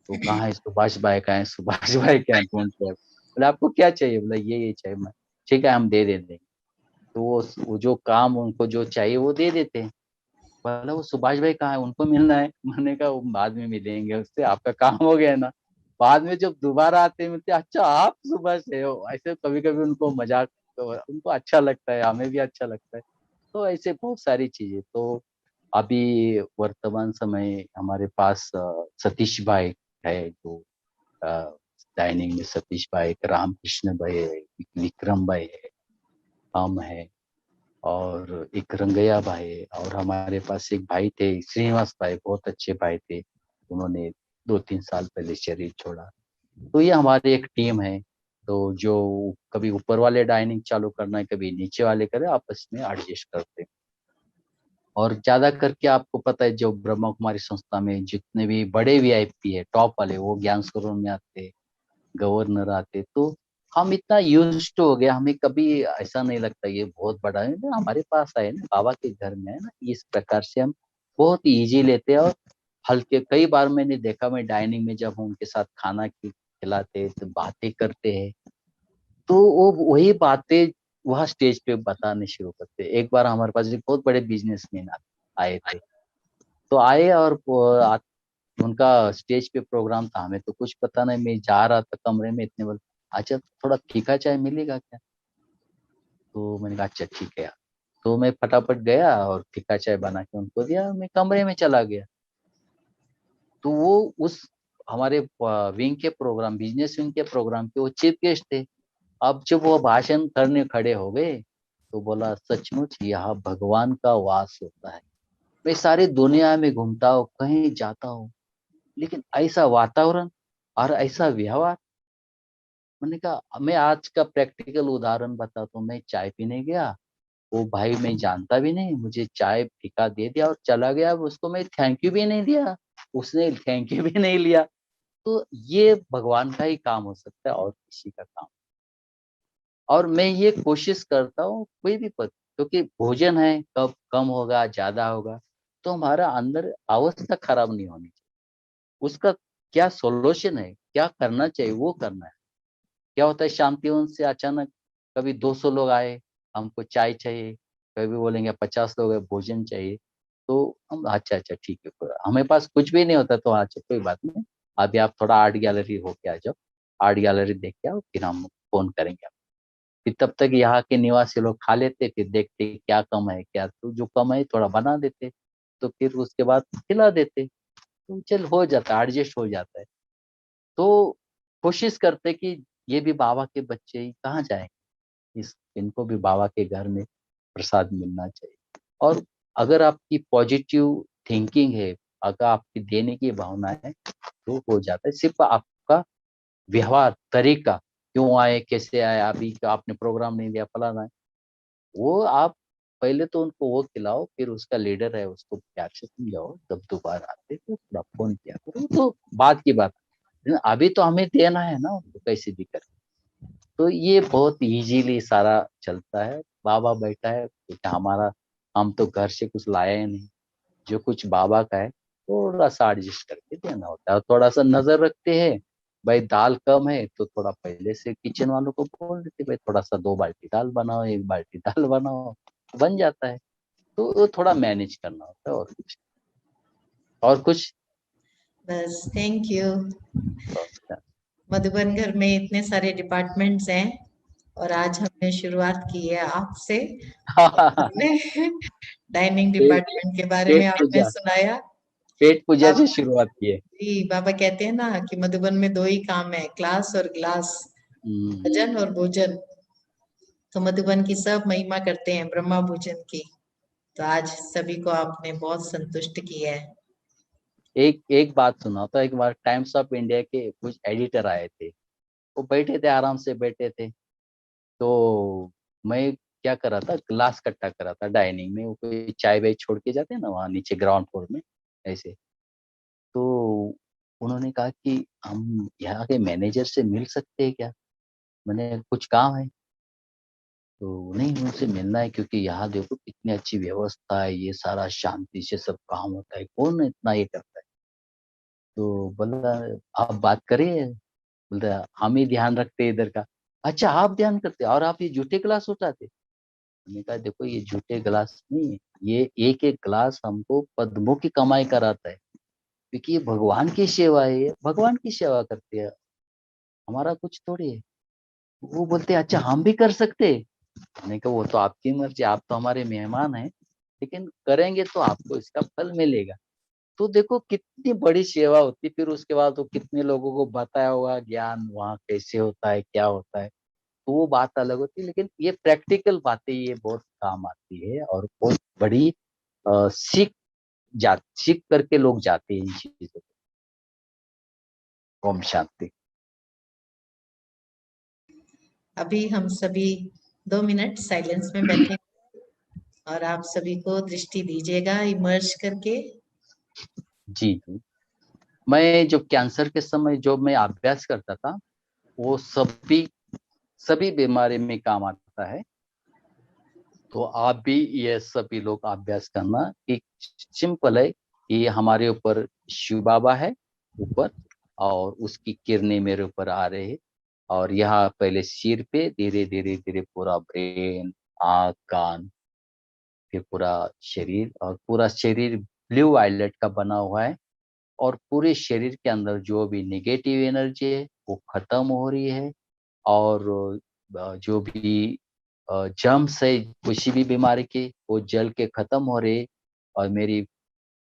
तो कहाँ है सुभाष भाई, कहाँ है सुभाष भाई, क्या है कौन सा है? बोले आपको क्या चाहिए? बोला ये चाहिए। मैं ठीक है हम दे देंगे। तो वो जो काम उनको जो चाहिए वो दे देते हैं। बोला वो सुभाष भाई कहाँ है, उनको मिलना है। मैंने कहा वो बाद में मिलेंगे, उससे आपका काम हो गया ना। बाद में जब दोबारा आते हैं मिलते हैं, अच्छा आप सुभाष है हो, ऐसे कभी कभी उनको मजाक, तो उनको अच्छा लगता है, हमें भी अच्छा लगता है। तो ऐसे बहुत सारी चीजें। तो अभी वर्तमान समय हमारे पास सतीश भाई है, जो डाइनिंग में सतीश भाई, एक रामकृष्ण भाई है, एक विक्रम भाई है, हम है, और एक रंगैया भाई है, और हमारे पास एक भाई थे श्रीनिवास भाई, बहुत अच्छे भाई थे, उन्होंने 2-3 साल पहले शरीर छोड़ा। तो ये हमारी एक टीम है। तो जो कभी ऊपर वाले डाइनिंग चालू करना है, कभी नीचे वाले करे, आपस में एडजस्ट करते हैं। और ज्यादा करके आपको पता है, जो ब्रह्मा कुमारी संस्था में जितने भी बड़े वीआईपी है टॉप वाले, वो ज्ञान सरोवर में आते हैं, गवर्नर आते। तो हम इतना यूज हो गया, हमें कभी ऐसा नहीं लगता ये बहुत बड़ा है ना, हमारे पास है ना, बाबा के घर में है ना, इस प्रकार से हम बहुत इजी लेते हैं। और हल्के, कई बार मैंने देखा, मैं डाइनिंग में जब हम उनके साथ खाना खिलाते हैं, तो बातें करते हैं, तो वो वही बातें वहाँ स्टेज पे बताने शुरू करते हैं। एक बार हमारे पास एक बहुत बड़े बिजनेसमैन आए थे। तो आए और उनका स्टेज पे प्रोग्राम था, हमें तो कुछ पता नहीं, मैं जा रहा था कमरे में, इतने बोले अच्छा थोड़ा फीका चाय मिलेगा क्या? तो मैंने कहा अच्छा ठीक है यार। तो मैं फटाफट गया और फीका चाय बना के उनको दिया, मैं कमरे में चला गया। तो वो उस हमारे विंग के प्रोग्राम, बिजनेस विंग के प्रोग्राम के वो चीफ गेस्ट थे। अब जब वो भाषण करने खड़े हो गए, तो बोला सचमुच यहाँ भगवान का वास होता है। मैं सारी दुनिया में घूमता हूँ, कहीं जाता हूँ, लेकिन ऐसा वातावरण और ऐसा व्यवहार। मैंने कहा मैं आज का प्रैक्टिकल उदाहरण बताता हूँ। मैं चाय पीने गया, वो भाई मैं जानता भी नहीं, मुझे चाय फीका दे दिया और चला गया। अब उसको मैं थैंक यू भी नहीं दिया, उसने थैंक यू भी नहीं लिया। तो ये भगवान का ही काम हो सकता है, और किसी का काम। और मैं ये कोशिश करता हूँ कोई भी पद, क्योंकि भोजन है, कब कम होगा ज्यादा होगा, तो हमारा अंदर अवस्था खराब नहीं होनी चाहिए। उसका क्या सोल्यूशन है, क्या करना चाहिए वो करना है। क्या होता है, शांतिवन से अचानक कभी 200 लोग आए, हमको चाय चाहिए, कभी बोलेंगे 50 लोग है भोजन चाहिए। तो हम अच्छा अच्छा ठीक है, हमें पास कुछ भी नहीं होता, तो अच्छा कोई बात नहीं, अभी आप थोड़ा आर्ट गैलरी होके आ जाओ, आर्ट गैलरी देख के आओ, फिर हम फोन करेंगे। फिर तब तक यहाँ के निवासी लोग खा लेते, फिर देखते क्या कम है, क्या तो जो कम है थोड़ा बना देते, तो फिर उसके बाद खिला देते। तो चल हो जाता है, एडजस्ट हो जाता है। तो कोशिश करते कि ये भी बाबा के बच्चे ही कहाँ जाए, इस इनको भी बाबा के घर में प्रसाद मिलना चाहिए। और अगर आपकी पॉजिटिव थिंकिंग है, अगर आपकी देने की भावना है, तो हो जाता है। सिर्फ आपका व्यवहार तरीका, क्यों आए कैसे आए, अभी आपने प्रोग्राम नहीं दिया फलाना है, वो आप पहले तो उनको वो खिलाओ, फिर उसका लीडर है उसको प्यार से समझाओ, जब दोबारा आते तो थोड़ा फोन किया करो, तो बात की बात है। अभी तो हमें देना है ना उनको कैसे भी कर। तो ये बहुत इजीली सारा चलता है। बाबा बैठा है, क्योंकि हमारा, हम तो घर से कुछ लाया ही नहीं, जो कुछ बाबा का है थोड़ा सा एडजस्ट करके देना होता है। और थोड़ा सा नजर रखते हैं, भाई दाल कम है तो थोड़ा पहले से किचन वालों को बोल देते भाई थोड़ा सा 2 बाल्टी दाल बनाओ, 1 बाल्टी दाल बनाओ, बन जाता है। तो वो थोड़ा मैनेज करना होता है, और कुछ। बस थैंक यू। तो, मधुबन घर में इतने सारे डिपार्टमेंट्स हैं, और आज हमने शुरुआत की है आपसे। हमने डाइनिंग पेट डिपार्टमेंट के बारे में पेट आपने पूजा, सुनाया। पेट पूजा अब से शुरुआत की है। जी, बाबा कहते हैं ना कि मधुबन में दो ही काम है, क्लास और ग्लास, हम्म, भजन और भोजन। तो मधुबन की सब महिमा करते हैं ब्रह्मा भोजन की। तो आज सभी को आपने बहुत संतुष्ट किया है। एक एक बात सुना था, एक बार टाइम्स ऑफ इंडिया के कुछ एडिटर आए थे, वो बैठे थे, आराम से बैठे थे, तो मैं क्या कर रहा था, ग्लास इकट्ठा कर रहा था डाइनिंग में, वो कोई चाय वाय छोड़ के जाते हैं ना वहाँ नीचे ग्राउंड फ्लोर में ऐसे। तो उन्होंने कहा कि हम यहाँ के मैनेजर से मिल सकते हैं क्या? मैंने कुछ काम है। तो नहीं, उनसे मिलना है क्योंकि यहाँ देखो कितनी अच्छी व्यवस्था है, ये सारा शांति से सब काम होता है, कौन इतना ये करता है। तो बोला आप बात करिए। बोलता हम ही ध्यान रखते हैं इधर का। अच्छा आप ध्यान करते और आप ये जूठे गिलास उठाते? मैंने कहा देखो ये जूठे गिलास नहीं है, ये एक एक गिलास हमको पद्मों की कमाई कराता है, क्योंकि ये भगवान की सेवा है, ये भगवान की सेवा करते हैं, हमारा कुछ थोड़ी है। वो बोलते अच्छा हम भी कर सकते हैं। मैंने कहा वो तो आपकी मर्जी, आप तो हमारे मेहमान हैं, लेकिन करेंगे तो आपको इसका फल मिलेगा। तो देखो कितनी बड़ी सेवा होती, फिर उसके बाद वो कितने लोगों को बताया होगा ज्ञान वहाँ कैसे होता है क्या होता है। तो वो बात अलग होती है, लेकिन ये प्रैक्टिकल बातें ये बहुत काम आती है और बहुत बड़ी सीख करके लोग जाते हैं इन चीजों को। ओम शांति। अभी हम सभी 2 मिनट साइलेंस में बैठे और आप सभी को दृष्टि दीजिएगा इमर्ज करके। जी जी। मैं जब कैंसर के समय जो मैं अभ्यास करता था, वो सभी बीमारी में काम आता है। तो आप भी ये सभी लोग अभ्यास करना कि सिंपल है, ये हमारे ऊपर शिव बाबा है ऊपर, और उसकी किरणें मेरे ऊपर आ रही है। और यहाँ पहले सिर पे धीरे धीरे धीरे पूरा ब्रेन, आँख, कान, फिर पूरा शरीर, और पूरा शरीर ब्लू वायलेट का बना हुआ है। और पूरे शरीर के अंदर जो भी नेगेटिव एनर्जी है वो खत्म हो रही है। और जो भी जर्म्स है किसी भी बीमारी के, वो जल के खत्म हो रहे। और मेरी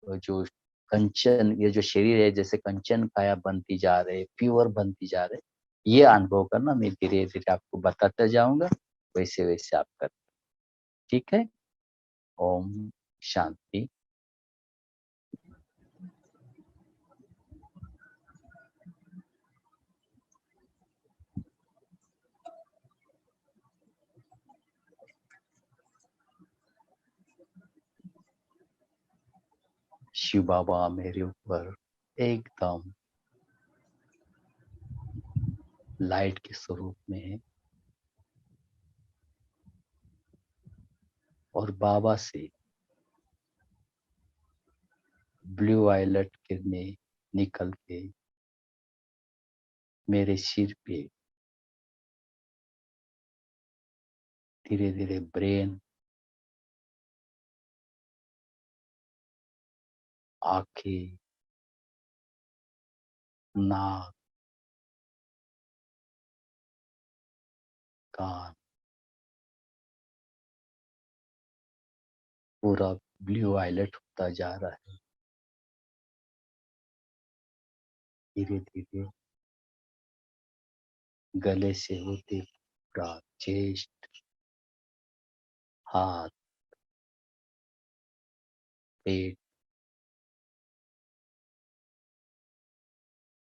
जो कंचन, ये जो शरीर है जैसे कंचन काया बनती जा रहे, प्योर बनती जा रहे, ये अनुभव करना। मैं धीरे धीरे आपको बताता जाऊंगा, वैसे वैसे आप कर। ठीक है। ओम शांति। शिव बाबा मेरे ऊपर एकदम लाइट के स्वरूप में है, और बाबा से ब्लू वायलेट किरणें निकल के मेरे सिर पे धीरे धीरे ब्रेन, आंखें, नाक, कान, पूरा ब्लू वायलेट होता जा रहा है। धीरे धीरे गले से होते पूरा चेस्ट, हाथ, पेट,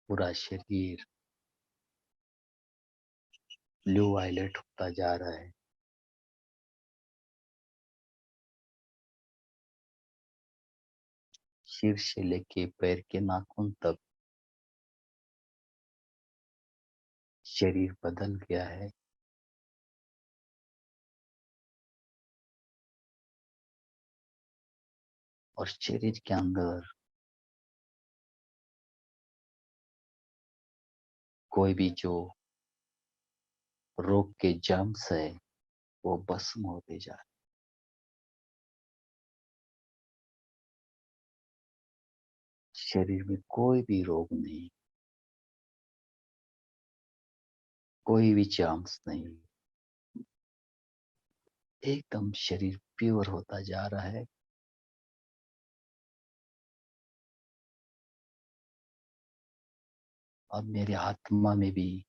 पूरा शरीर ब्लू वायलेट होता जा रहा है। सिर से लेके पैर के नाखून तक शरीर बदल गया है। और शरीर के अंदर कोई भी जो रोग के जर्म्स है वो भस्म होते जा रहे। शरीर में कोई भी रोग नहीं, कोई भी जर्म्स नहीं, एकदम शरीर प्योर होता जा रहा है। अब मेरे आत्मा में भी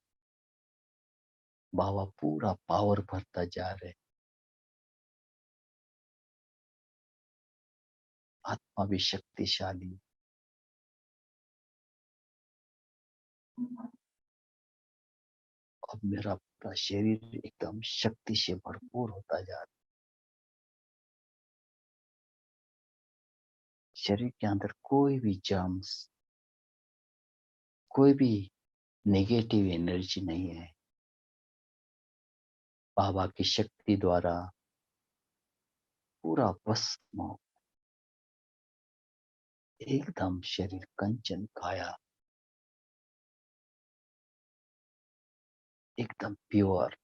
बाबा पूरा पावर भरता जा रहे। आत्मा भी शक्तिशाली। अब मेरा आपका शरीर एकदम शक्ति से भरपूर होता जा रहा है। शरीर के अंदर कोई भी जर्म्स, कोई भी नेगेटिव एनर्जी नहीं है। बाबा की शक्ति द्वारा पूरा भस्म हो, एकदम शरीर कंचन काया, एकदम प्योर।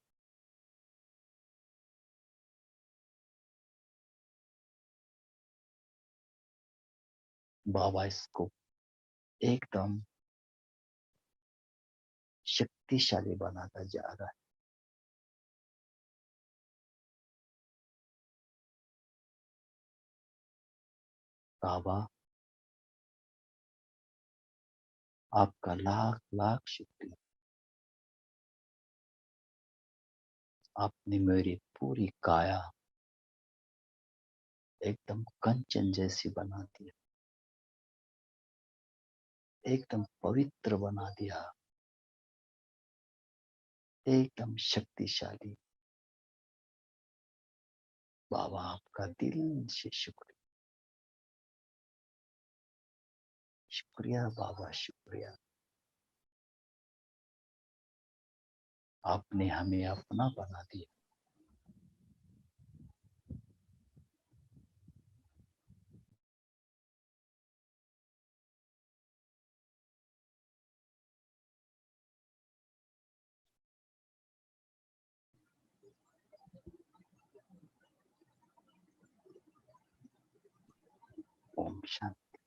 बाबा इसको एकदम शक्तिशाली बनाता जा रहा है। बाबा आपका लाख लाख शुक्रिया। आपने मेरी पूरी काया एकदम कंचन जैसी बना दिया, एकदम पवित्र बना दिया, एकदम शक्तिशाली। बाबा आपका दिल से शुक्रिया, शुक्रिया बाबा, शुक्रिया। आपने हमें अपना बना दिया। ओम शांति।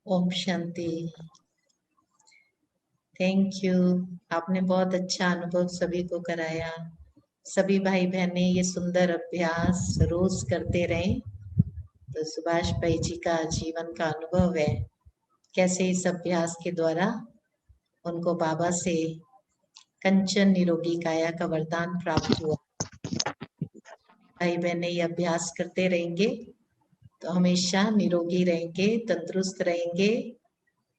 ओम शांति। Thank you. आपने बहुत अच्छा अनुभव सभी को कराया। सभी भाई बहनें ये सुंदर अभ्यास रोज करते रहें तो सुभाष भाई जी का जीवन का अनुभव है कैसे इस अभ्यास के द्वारा उनको बाबा से कंचन निरोगी काया का वरदान प्राप्त हुआ। भाई बहनें ये अभ्यास करते रहेंगे तो हमेशा निरोगी रहेंगे, तंदुरुस्त रहेंगे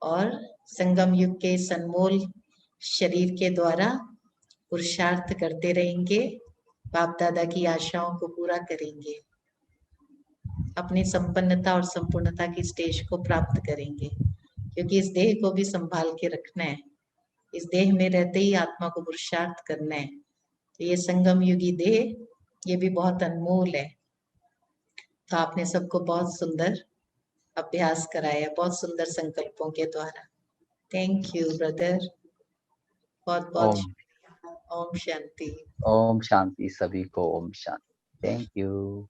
और संगम युग के इस अनमोल शरीर के द्वारा पुरुषार्थ करते रहेंगे, बाप दादा की आशाओं को पूरा करेंगे, अपनी संपन्नता और संपूर्णता की स्टेज को प्राप्त करेंगे। क्योंकि इस देह को भी संभाल के रखना है, इस देह में रहते ही आत्मा को पुरुषार्थ करना है। तो ये संगम युगी देह ये भी बहुत अनमोल है। तो आपने सबको बहुत सुंदर अभ्यास कराया, बहुत सुंदर संकल्पों के द्वारा। थैंक यू ब्रदर, बहुत बहुत ओम शुक्रिया। ओम शांति। ओम शांति सभी को। ओम शांति। Thank you.